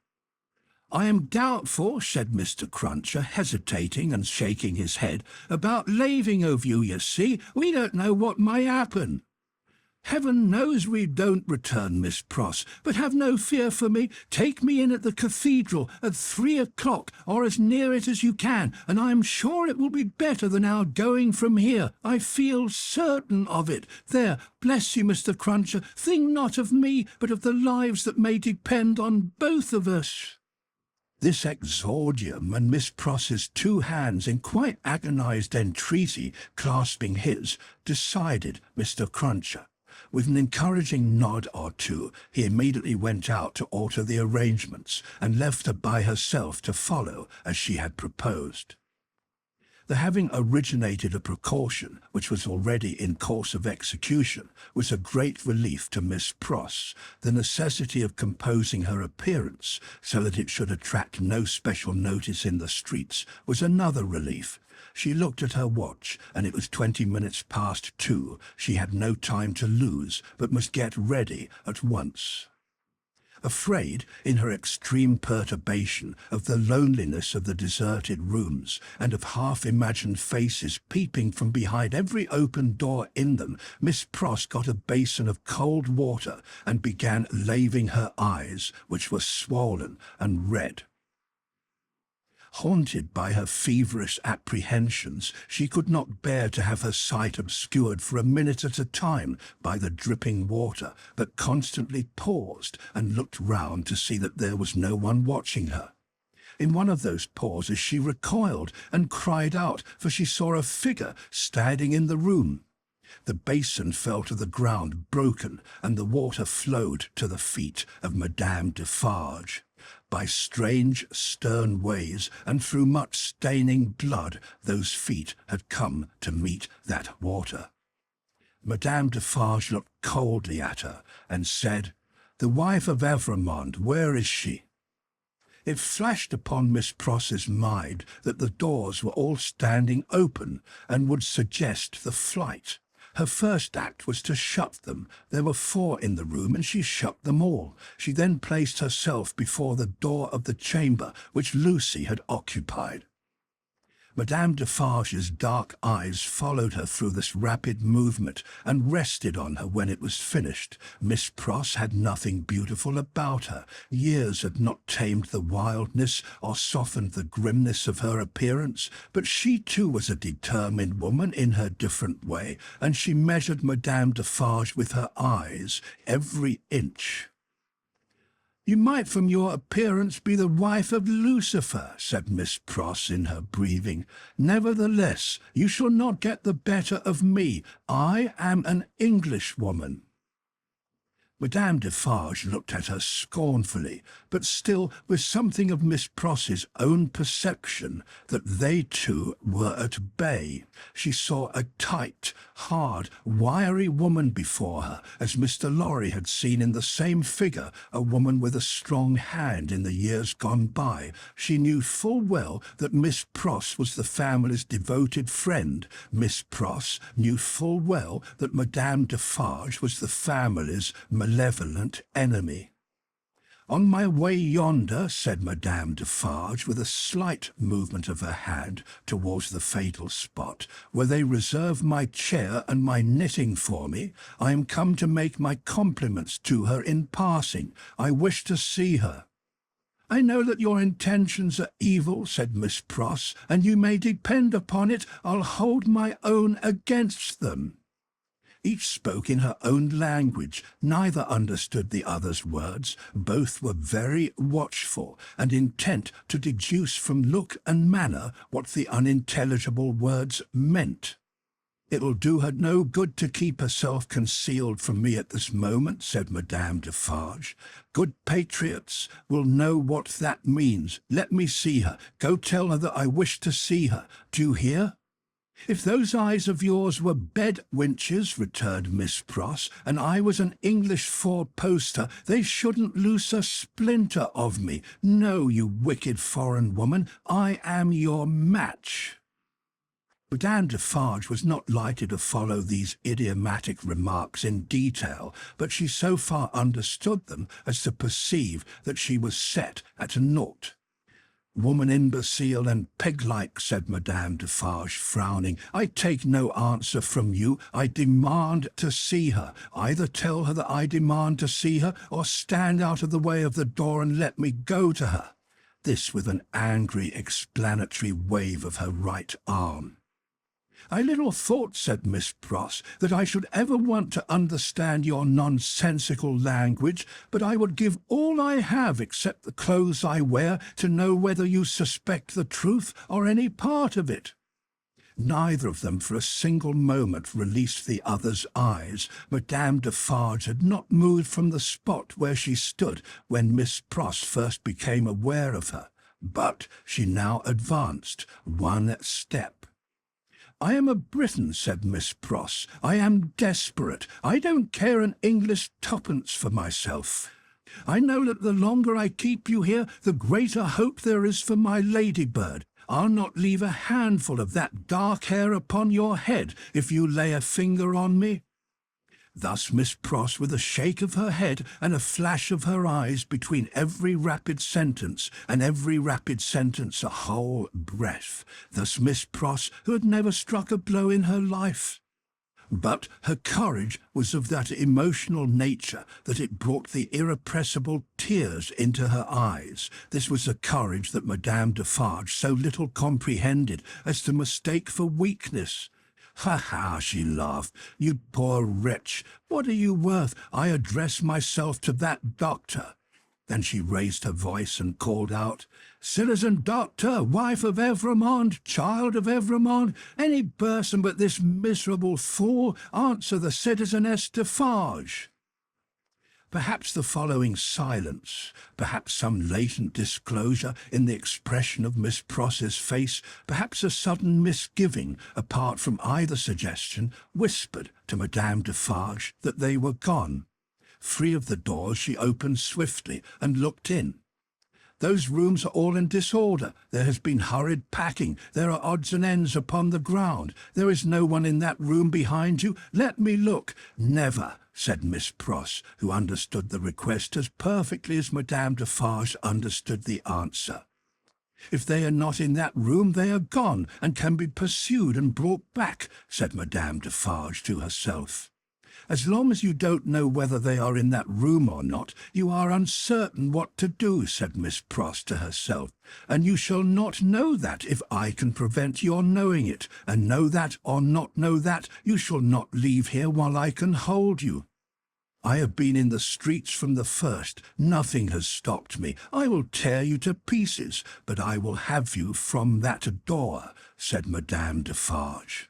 I am doubtful, said Mr. Cruncher, hesitating and shaking his head, about laving of you see. We don't know what may happen. Heaven knows we don't, returned Miss Pross, but have no fear for me. Take me in at the cathedral at 3 o'clock, or as near it as you can, and I am sure it will be better than our going from here. I feel certain of it. There, bless you, Mr. Cruncher, think not of me, but of the lives that may depend on both of us. This exordium, and Miss Pross's two hands in quite agonized entreaty clasping his, decided Mr. Cruncher. With an encouraging nod or two, he immediately went out to alter the arrangements, and left her by herself to follow as she had proposed. The having originated a precaution which was already in course of execution was a great relief to Miss Pross. The necessity of composing her appearance so that it should attract no special notice in the streets was another relief. She looked at her watch, and it was 20 minutes past 2. She had no time to lose, but must get ready at once. Afraid, in her extreme perturbation, of the loneliness of the deserted rooms, and of half-imagined faces peeping from behind every open door in them, Miss Pross got a basin of cold water and began laving her eyes, which were swollen and red. Haunted by her feverish apprehensions, she could not bear to have her sight obscured for a minute at a time by the dripping water, but constantly paused and looked round to see that there was no one watching her. In one of those pauses she recoiled and cried out, for she saw a figure standing in the room. The basin fell to the ground broken, and the water flowed to the feet of Madame Defarge. By strange, stern ways, and through much staining blood, those feet had come to meet that water. Madame Defarge looked coldly at her, and said, "The wife of Evrémonde, where is she?" It flashed upon Miss Pross's mind that the doors were all standing open, and would suggest the flight. Her first act was to shut them. There were 4 in the room, and she shut them all. She then placed herself before the door of the chamber which Lucie had occupied. Madame Defarge's dark eyes followed her through this rapid movement, and rested on her when it was finished. Miss Pross had nothing beautiful about her. Years had not tamed the wildness or softened the grimness of her appearance, but she too was a determined woman in her different way, and she measured Madame Defarge with her eyes, every inch. "You might from your appearance be the wife of Lucifer," said Miss Pross in her breathing. "Nevertheless, you shall not get the better of me. I am an Englishwoman." Madame Defarge looked at her scornfully, but still with something of Miss Pross's own perception that they two were at bay. She saw a tight, hard, wiry woman before her, as Mr. Lorry had seen in the same figure a woman with a strong hand in the years gone by. She knew full well that Miss Pross was the family's devoted friend. Miss Pross knew full well that Madame Defarge was the family's malevolent enemy. "On my way yonder," said Madame Defarge, with a slight movement of her hand towards the fatal spot, "where they reserve my chair and my knitting for me, I am come to make my compliments to her in passing. I wish to see her." "I know that your intentions are evil," said Miss Pross, "and you may depend upon it I'll hold my own against them." Each spoke in her own language. Neither understood the other's words. Both were very watchful, and intent to deduce from look and manner what the unintelligible words meant. "It'll do her no good to keep herself concealed from me at this moment," said Madame Defarge. "Good patriots will know what that means. Let me see her. Go tell her that I wish to see her. Do you hear?" "If those eyes of yours were bed winches," returned Miss Pross, "and I was an English four-poster, they shouldn't loose a splinter of me. No, you wicked foreign woman, I am your match." Madame Defarge was not likely to follow these idiomatic remarks in detail, but she so far understood them as to perceive that she was set at naught. "Woman imbecile and peg-like," said Madame Defarge, frowning. "I take no answer from you. I demand to see her. Either tell her that I demand to see her, or stand out of the way of the door and let me go to her." This with an angry explanatory wave of her right arm. "I little thought," said Miss Pross, "that I should ever want to understand your nonsensical language, but I would give all I have, except the clothes I wear, to know whether you suspect the truth or any part of it." Neither of them for a single moment released the other's eyes. Madame Defarge had not moved from the spot where she stood when Miss Pross first became aware of her, but she now advanced one step. "I am a Briton," said Miss Pross. "I am desperate. I don't care an English twopence for myself. I know that the longer I keep you here, the greater hope there is for my ladybird. I'll not leave a handful of that dark hair upon your head if you lay a finger on me." Thus Miss Pross, with a shake of her head and a flash of her eyes between every rapid sentence, and every rapid sentence a whole breath. Thus Miss Pross, who had never struck a blow in her life. But her courage was of that emotional nature that it brought the irrepressible tears into her eyes. This was a courage that Madame Defarge so little comprehended as to mistake for weakness. "Ha, ha," she laughed. "You poor wretch! What are you worth? I address myself to that doctor." Then she raised her voice and called out, "Citizen Doctor, wife of Evremond, child of Evremond, any person but this miserable fool, answer the Citizeness Defarge." Perhaps the following silence, perhaps some latent disclosure in the expression of Miss Pross's face, perhaps a sudden misgiving, apart from either suggestion, whispered to Madame Defarge that they were gone. Free of the doors, she opened swiftly and looked in. "Those rooms are all in disorder. There has been hurried packing. There are odds and ends upon the ground. There is no one in that room behind you. Let me look." "Never," said Miss Pross, who understood the request as perfectly as Madame Defarge understood the answer. "If they are not in that room, they are gone, and can be pursued and brought back," said Madame Defarge to herself. "As long as you don't know whether they are in that room or not, you are uncertain what to do," said Miss Pross to herself. "And you shall not know that if I can prevent your knowing it, and know that or not know that, you shall not leave here while I can hold you. I have been in the streets from the first. Nothing has stopped me. I will tear you to pieces, but I will have you from that door," said Madame Defarge.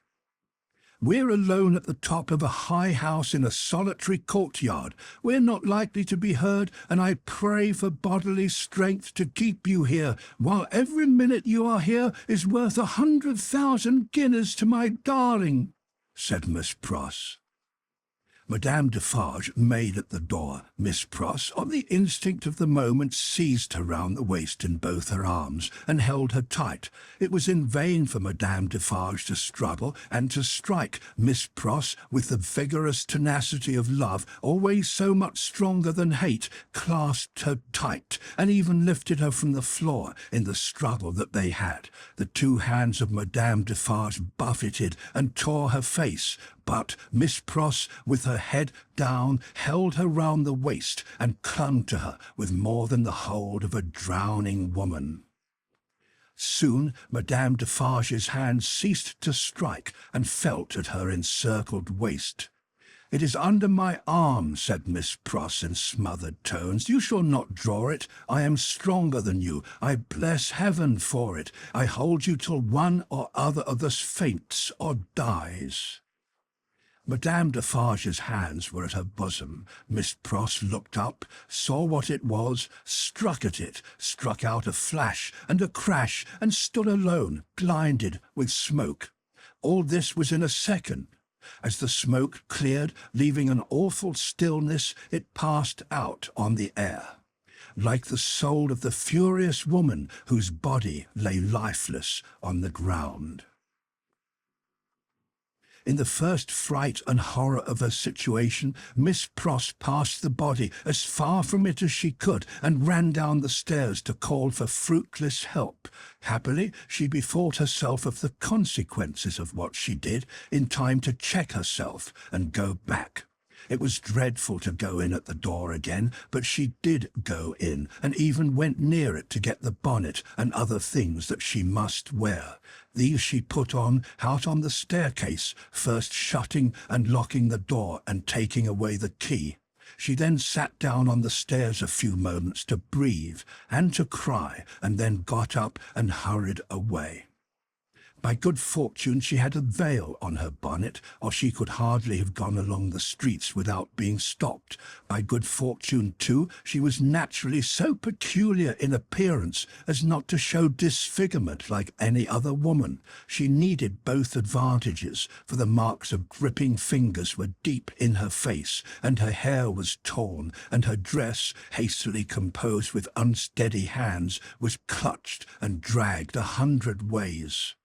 "We're alone at the top of a high house in a solitary courtyard. We're not likely to be heard, and I pray for bodily strength to keep you here, while every minute you are here is worth 100,000 guineas to my darling," said Miss Pross. Madame Defarge made at the door. Miss Pross, on the instinct of the moment, seized her round the waist in both her arms, and held her tight. It was in vain for Madame Defarge to struggle and to strike. Miss Pross, with the vigorous tenacity of love, always so much stronger than hate, clasped her tight, and even lifted her from the floor in the struggle that they had. The two hands of Madame Defarge buffeted and tore her face, but Miss Pross, with her head down, held her round the waist and clung to her with more than the hold of a drowning woman. Soon Madame Defarge's hand ceased to strike and felt at her encircled waist. "It is under my arm," said Miss Pross in smothered tones. "You shall not draw it. I am stronger than you. I bless heaven for it. I hold you till one or other of us faints or dies." Madame Defarge's hands were at her bosom. Miss Pross looked up, saw what it was, struck at it, struck out a flash and a crash, and stood alone, blinded with smoke. All this was in a second. As the smoke cleared, leaving an awful stillness, it passed out on the air, like the soul of the furious woman whose body lay lifeless on the ground. In the first fright and horror of her situation, Miss Pross passed the body as far from it as she could, and ran down the stairs to call for fruitless help. Happily, she bethought herself of the consequences of what she did in time to check herself and go back. It was dreadful to go in at the door again, but she did go in, and even went near it to get the bonnet and other things that she must wear. These she put on out on the staircase, first shutting and locking the door and taking away the key. She then sat down on the stairs a few moments to breathe and to cry, and then got up and hurried away. By good fortune she had a veil on her bonnet, or she could hardly have gone along the streets without being stopped. By good fortune, too, she was naturally so peculiar in appearance as not to show disfigurement like any other woman. She needed both advantages, for the marks of gripping fingers were deep in her face, and her hair was torn, and her dress, hastily composed with unsteady hands, was clutched and dragged 100 ways.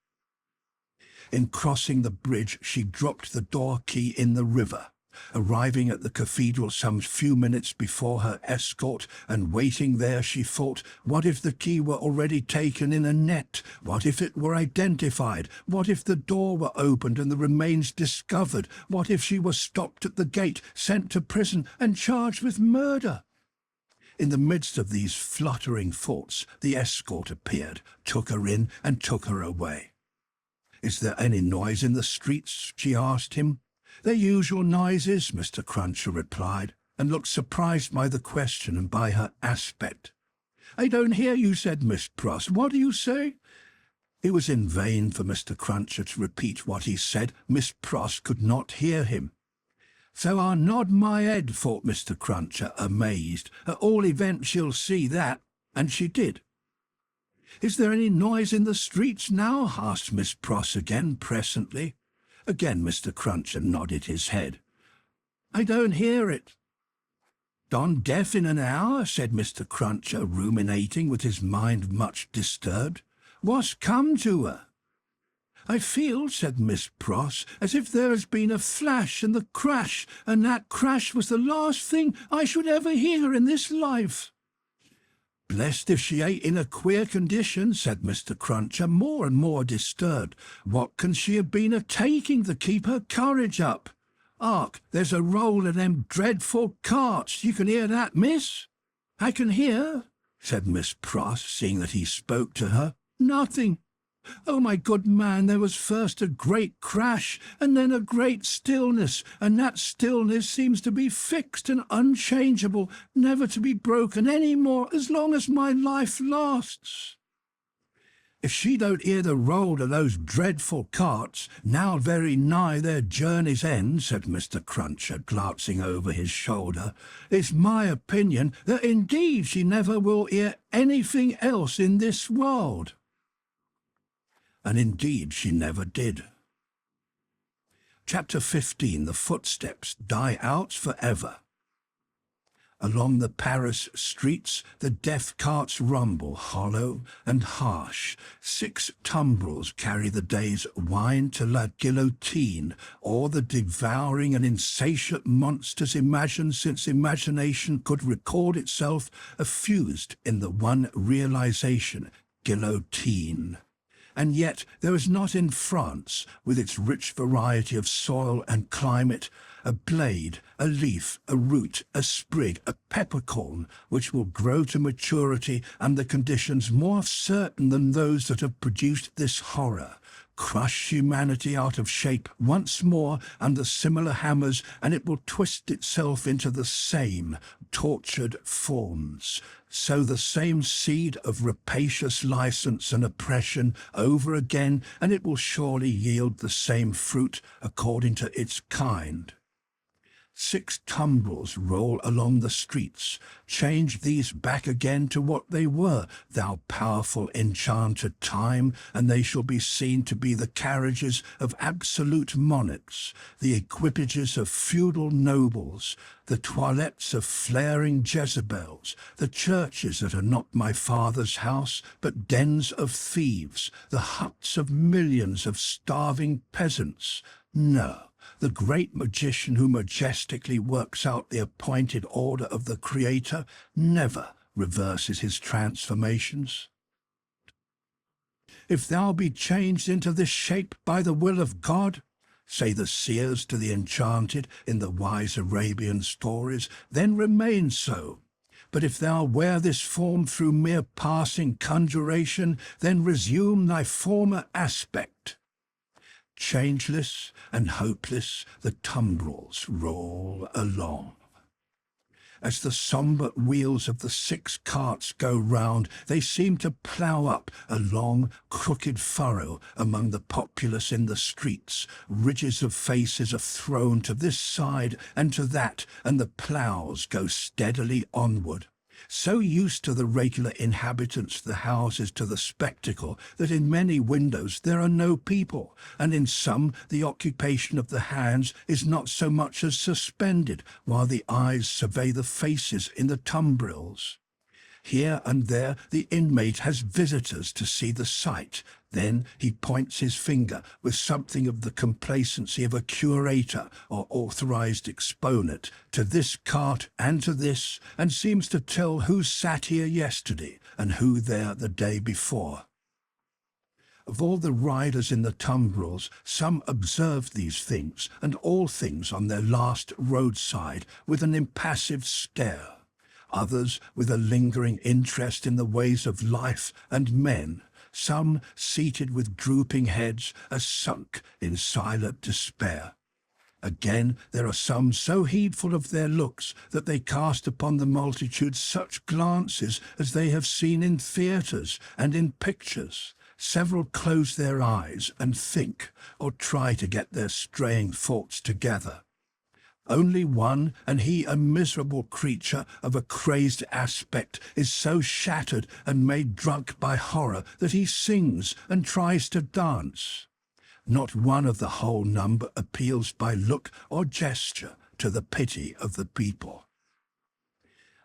In crossing the bridge, she dropped the door key in the river. Arriving at the cathedral some few minutes before her escort, and waiting there, she thought, what if the key were already taken in a net? What if it were identified? What if the door were opened and the remains discovered? What if she was stopped at the gate, sent to prison, and charged with murder? In the midst of these fluttering thoughts, the escort appeared, took her in, and took her away. "Is there any noise in the streets?" she asked him. "The usual noises," Mr. Cruncher replied, and looked surprised by the question and by her aspect. "I don't hear you," said Miss Pross. "What do you say?" It was in vain for Mr. Cruncher to repeat what he said. Miss Pross could not hear him. "So I'll nod my head," thought Mr. Cruncher, amazed. "At all events she'll see that." And she did. "Is there any noise in the streets now?" asked Miss Pross again, presently. Again Mr. Cruncher nodded his head. "I don't hear it." "Gone deaf in an hour," said Mr. Cruncher, ruminating, with his mind much disturbed. "What's come to her?" "I feel," said Miss Pross, "as if there has been a flash and the crash, and that crash was the last thing I should ever hear in this life." "Blest if she ain't in a queer condition," said Mr. Cruncher, more and more disturbed. "What can she have been a-taking to keep her courage up? Hark, there's a roll of them dreadful carts. You can hear that, miss?" "I can hear," said Miss Pross, seeing that he spoke to her, "nothing. Oh, my good man, there was first a great crash, and then a great stillness, and that stillness seems to be fixed and unchangeable, never to be broken any more as long as my life lasts." "If she don't hear the roll of those dreadful carts, now very nigh their journey's end," said Mr. Cruncher, glancing over his shoulder, "it's my opinion that indeed she never will hear anything else in this world." And indeed she never did. Chapter 15. The footsteps die out for ever. Along the Paris streets the death carts rumble, hollow and harsh. 6 tumbrils carry the day's wine to la guillotine, or the devouring and insatiate monsters imagined since imagination could record itself, effused in the one realization, guillotine. And yet there is not in France, with its rich variety of soil and climate, a blade, a leaf, a root, a sprig, a peppercorn, which will grow to maturity under conditions more certain than those that have produced this horror, crush humanity out of shape once more under similar hammers, and it will twist itself into the same tortured forms. Sow the same seed of rapacious license and oppression over again, and it will surely yield the same fruit according to its kind. 6 tumbrils roll along the streets. Change these back again to what they were, thou powerful enchanted time, and they shall be seen to be the carriages of absolute monarchs, the equipages of feudal nobles, the toilettes of flaring Jezebels, the churches that are not my father's house, but dens of thieves, the huts of millions of starving peasants. No. The great magician who majestically works out the appointed order of the Creator never reverses his transformations. "If thou be changed into this shape by the will of God," say the seers to the enchanted in the wise Arabian stories, "then remain so. But if thou wear this form through mere passing conjuration, then resume thy former aspect." Changeless and hopeless the tumbrils roll along. As the sombre wheels of the 6 carts go round, they seem to plough up a long, crooked furrow among the populace in the streets. Ridges of faces are thrown to this side and to that, and the ploughs go steadily onward. So used to the regular inhabitants of the houses to the spectacle that in many windows there are no people, and in some the occupation of the hands is not so much as suspended, while the eyes survey the faces in the tumbrils. Here and there the inmate has visitors to see the sight. Then he points his finger with something of the complacency of a curator or authorized exponent to this cart and to this, and seems to tell who sat here yesterday and who there the day before. Of all the riders in the tumbrils, some observed these things and all things on their last roadside with an impassive stare. Others with a lingering interest in the ways of life and men, some seated with drooping heads as sunk in silent despair. Again, there are some so heedful of their looks that they cast upon the multitude such glances as they have seen in theatres and in pictures. Several close their eyes and think, or try to get their straying thoughts together. Only one, and he a miserable creature of a crazed aspect, is so shattered and made drunk by horror that he sings and tries to dance. Not one of the whole number appeals by look or gesture to the pity of the people.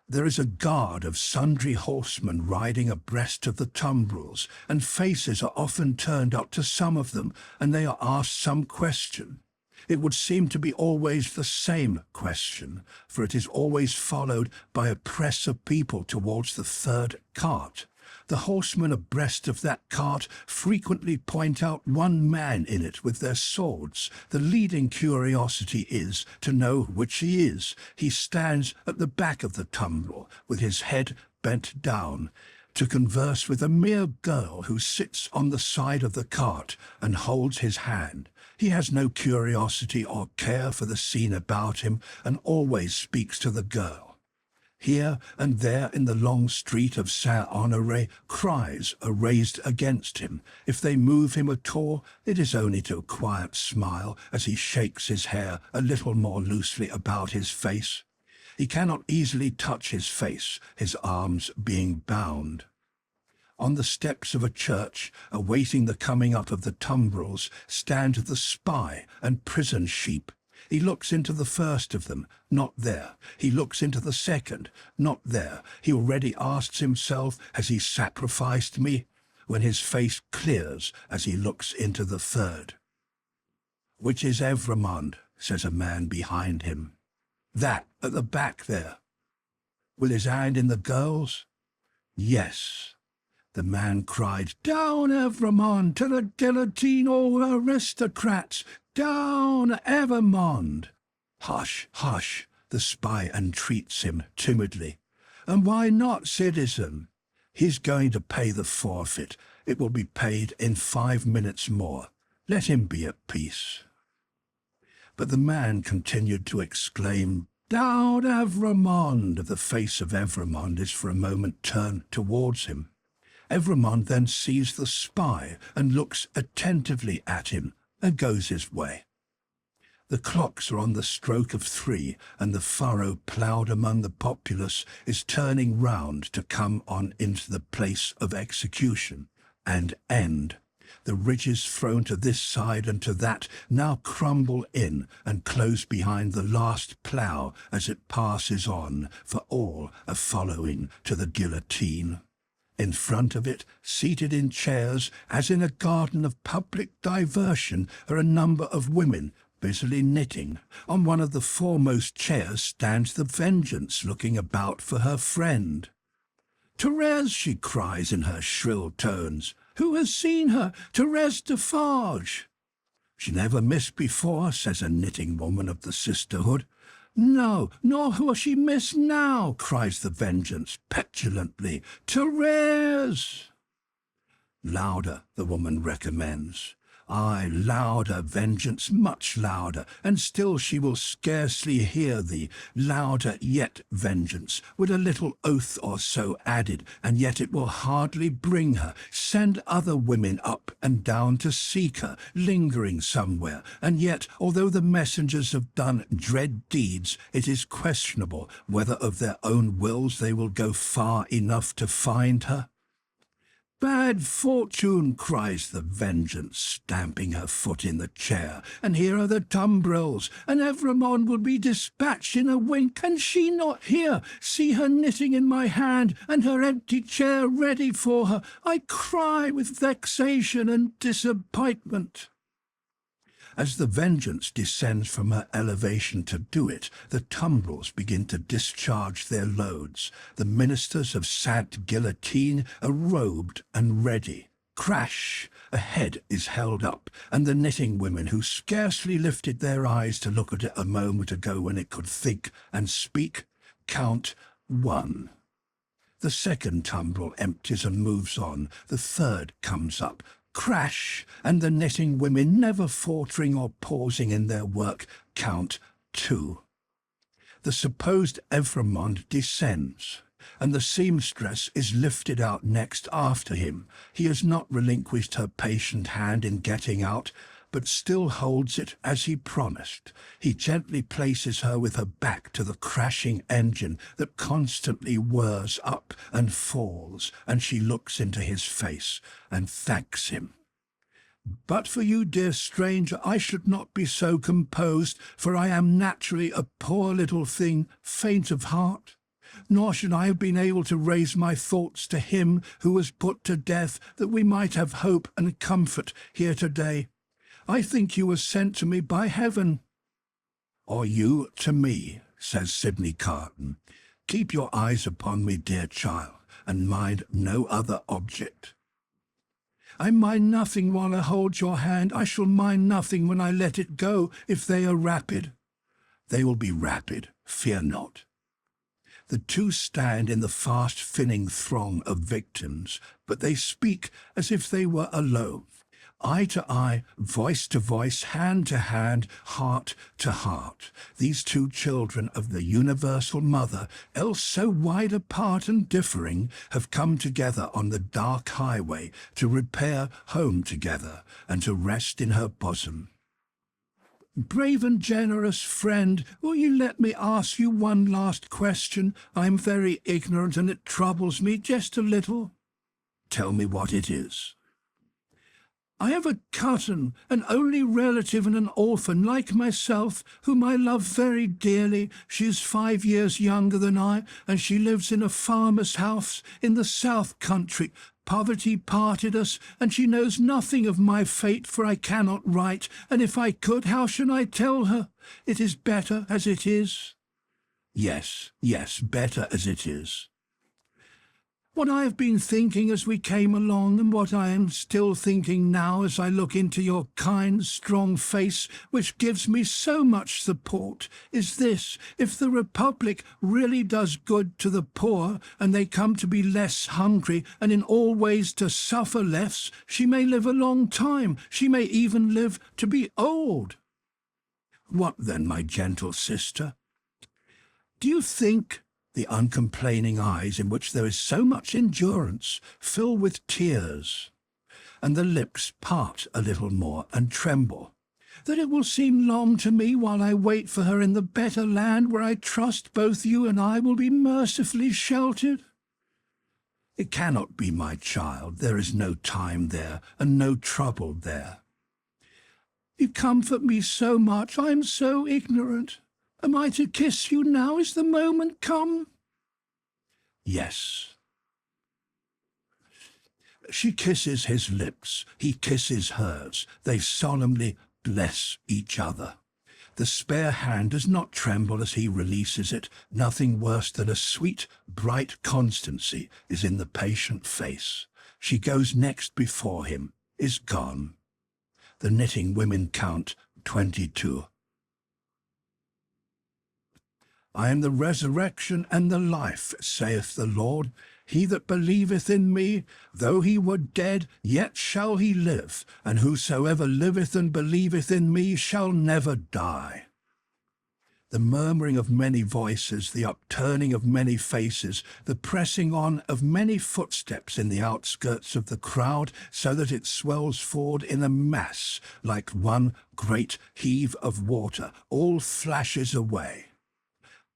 There is a guard of sundry horsemen riding abreast of the tumbrils, and faces are often turned up to some of them, and they are asked some question. It would seem to be always the same question, for it is always followed by a press of people towards the third cart. The horsemen abreast of that cart frequently point out one man in it with their swords. The leading curiosity is to know which he is. He stands at the back of the tumbril, with his head bent down, to converse with a mere girl who sits on the side of the cart and holds his hand. He has no curiosity or care for the scene about him, and always speaks to the girl. Here and there in the long street of Saint-Honoré, cries are raised against him. If they move him at all, it is only to a quiet smile as he shakes his hair a little more loosely about his face. He cannot easily touch his face, his arms being bound. On the steps of a church, awaiting the coming up of the tumbrils, stand the spy and prison sheep. He looks into the first of them, not there. He looks into the second, not there. He already asks himself, has he sacrificed me? When his face clears as he looks into the third. Which is Evrémonde, says a man behind him. That at the back there. With his hand in the girl's? Yes. The man cried, "Down, Evrémonde, to the guillotine, all aristocrats! Down, Evrémonde!" "Hush, hush," the spy entreats him timidly. "And why not, citizen? He's going to pay the forfeit. It will be paid in 5 minutes more. Let him be at peace." But the man continued to exclaim, "Down, Evrémonde!" The face of Evrémonde is for a moment turned towards him. Evrémonde then sees the spy and looks attentively at him and goes his way. The clocks are on the stroke of 3, and the furrow ploughed among the populace is turning round to come on into the place of execution and end. The ridges thrown to this side and to that now crumble in and close behind the last plough as it passes on, for all are following to the guillotine. In front of it, seated in chairs, as in a garden of public diversion, are a number of women busily knitting. On one of the foremost chairs stands the Vengeance, looking about for her friend. "Thérèse," she cries in her shrill tones. "Who has seen her? Thérèse Defarge." "She never missed before," says a knitting woman of the sisterhood. "No, nor who she miss now," cries the Vengeance petulantly. "Thérèse!" Louder, the woman recommends. Aye, louder, Vengeance, much louder, and still she will scarcely hear thee. Louder yet, Vengeance, with a little oath or so added, and yet it will hardly bring her. Send other women up and down to seek her, lingering somewhere, and yet, although the messengers have done dread deeds, it is questionable whether of their own wills they will go far enough to find her. Bad fortune, cries the vengeance, stamping her foot in the chair. And here are the tumbrils, and Evrémonde will be dispatched in a wink, and she not here. See her knitting in my hand, and her empty chair ready for her. I cry with vexation and disappointment. As the vengeance descends from her elevation to do it, the tumbrils begin to discharge their loads. The ministers of Sainte Guillotine are robed and ready. Crash! A head is held up, and the knitting women, who scarcely lifted their eyes to look at it a moment ago when it could think and speak, count 1. The second tumbril empties and moves on. The third comes up. Crash! And the knitting women, never faltering or pausing in their work, count 2. The supposed Evrémonde descends, and the seamstress is lifted out next after him. He has not relinquished her patient hand in getting out, but still holds it as he promised. He gently places her with her back to the crashing engine that constantly whirs up and falls, and she looks into his face and thanks him. But for you, dear stranger, I should not be so composed, for I am naturally a poor little thing, faint of heart. Nor should I have been able to raise my thoughts to him who was put to death, that we might have hope and comfort here today. I think you were sent to me by heaven. Or you to me, says Sidney Carton. Keep your eyes upon me, dear child, and mind no other object. I mind nothing while I hold your hand. I shall mind nothing when I let it go, if they are rapid. They will be rapid, fear not. The two stand in the fast-thinning throng of victims, but they speak as if they were alone. Eye to eye, voice to voice, hand to hand, heart to heart. These two children of the universal mother, else so wide apart and differing, have come together on the dark highway to repair home together and to rest in her bosom. Brave and generous friend, will you let me ask you one last question? I am very ignorant, and it troubles me just a little. Tell me what it is. I have a cousin, an only relative and an orphan like myself, whom I love very dearly. She is 5 years younger than I, and she lives in a farmer's house in the south country. Poverty parted us, and she knows nothing of my fate, for I cannot write, and if I could, how should I tell her? It is better as it is. Yes, better as it is. What I have been thinking as we came along, and what I am still thinking now as I look into your kind, strong face, which gives me so much support, is this: if the Republic really does good to the poor, and they come to be less hungry, and in all ways to suffer less, she may live a long time. She may even live to be old. What then, my gentle sister? Do you think the uncomplaining eyes, in which there is so much endurance, fill with tears, and the lips part a little more and tremble, that it will seem long to me while I wait for her in the better land, where I trust both you and I will be mercifully sheltered? It cannot be, my child. There is no time there, and no trouble there. You comfort me so much. I am so ignorant. Am I to kiss you now? Is the moment come? Yes. She kisses his lips. He kisses hers. They solemnly bless each other. The spare hand does not tremble as he releases it. Nothing worse than a sweet, bright constancy is in the patient face. She goes next before him, is gone. The knitting women count 22. I am the resurrection and the life, saith the Lord. He that believeth in me, though he were dead, yet shall he live, and whosoever liveth and believeth in me shall never die. The murmuring of many voices, the upturning of many faces, the pressing on of many footsteps in the outskirts of the crowd, so that it swells forward in a mass like one great heave of water, all flashes away.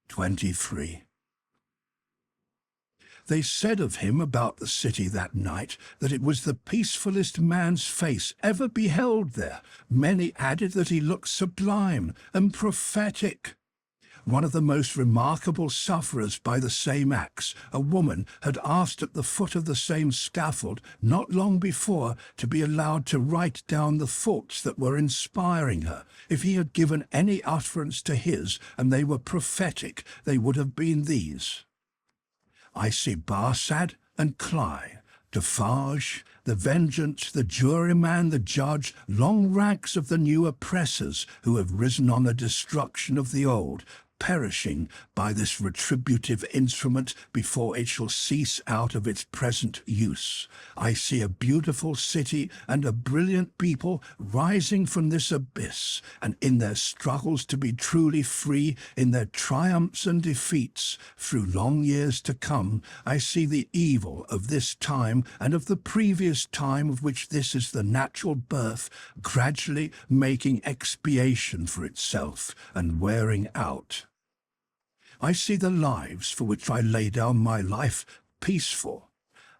23. They said of him about the city that night that it was the peacefulest man's face ever beheld there. Many added that he looked sublime and prophetic. One of the most remarkable sufferers by the same axe, a woman, had asked at the foot of the same scaffold not long before to be allowed to write down the thoughts that were inspiring her. If he had given any utterance to his, and they were prophetic, they would have been these: I see Barsad and Cly, Defarge, the Vengeance, the Juryman, the Judge, long ranks of the new oppressors who have risen on the destruction of the old, perishing by this retributive instrument before it shall cease out of its present use. I see a beautiful city and a brilliant people rising from this abyss, and in their struggles to be truly free, in their triumphs and defeats, through long years to come, I see the evil of this time and of the previous time of which this is the natural birth, gradually making expiation for itself and wearing out. I see the lives for which I lay down my life peaceful,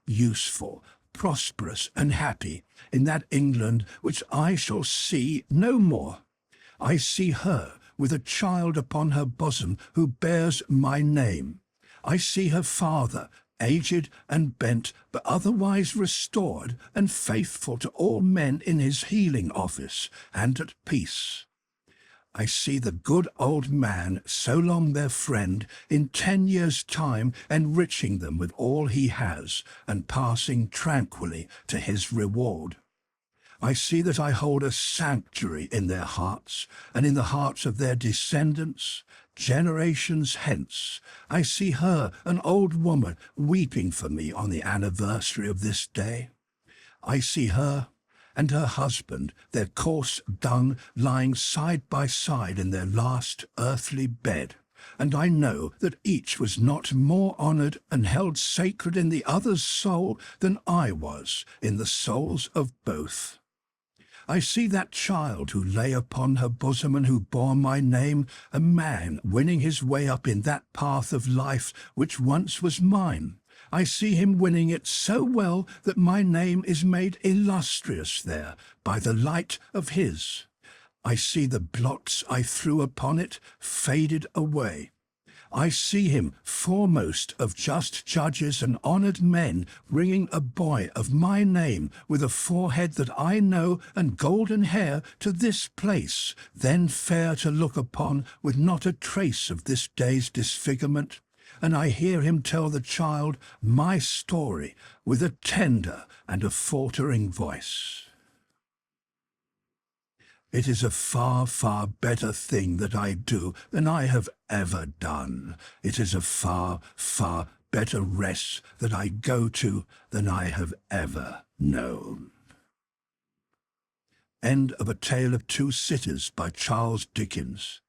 useful, prosperous, and happy in that England which I shall see no more. I see her with a child upon her bosom who bears my name. I see her father, aged and bent, but otherwise restored and faithful to all men in his healing office, and at peace. I see the good old man, so long their friend, in 10 years' time enriching them with all he has, and passing tranquilly to his reward. I see that I hold a sanctuary in their hearts, and in the hearts of their descendants, generations hence. I see her, an old woman, weeping for me on the anniversary of this day. I see her and her husband, their coarse dung, lying side by side in their last earthly bed, and I know that each was not more honoured and held sacred in the other's soul than I was in the souls of both. I see that child who lay upon her bosom and who bore my name, a man winning his way up in that path of life which once was mine. I see him winning it so well that my name is made illustrious there by the light of his. I see the blots I threw upon it faded away. I see him foremost of just judges and honoured men, bringing a boy of my name with a forehead that I know and golden hair to this place, then fair to look upon with not a trace of this day's disfigurement. And I hear him tell the child my story with a tender and a faltering voice. It is a far, far better thing that I do than I have ever done. It is a far, far better rest that I go to than I have ever known. End of A Tale of Two Cities by Charles Dickens.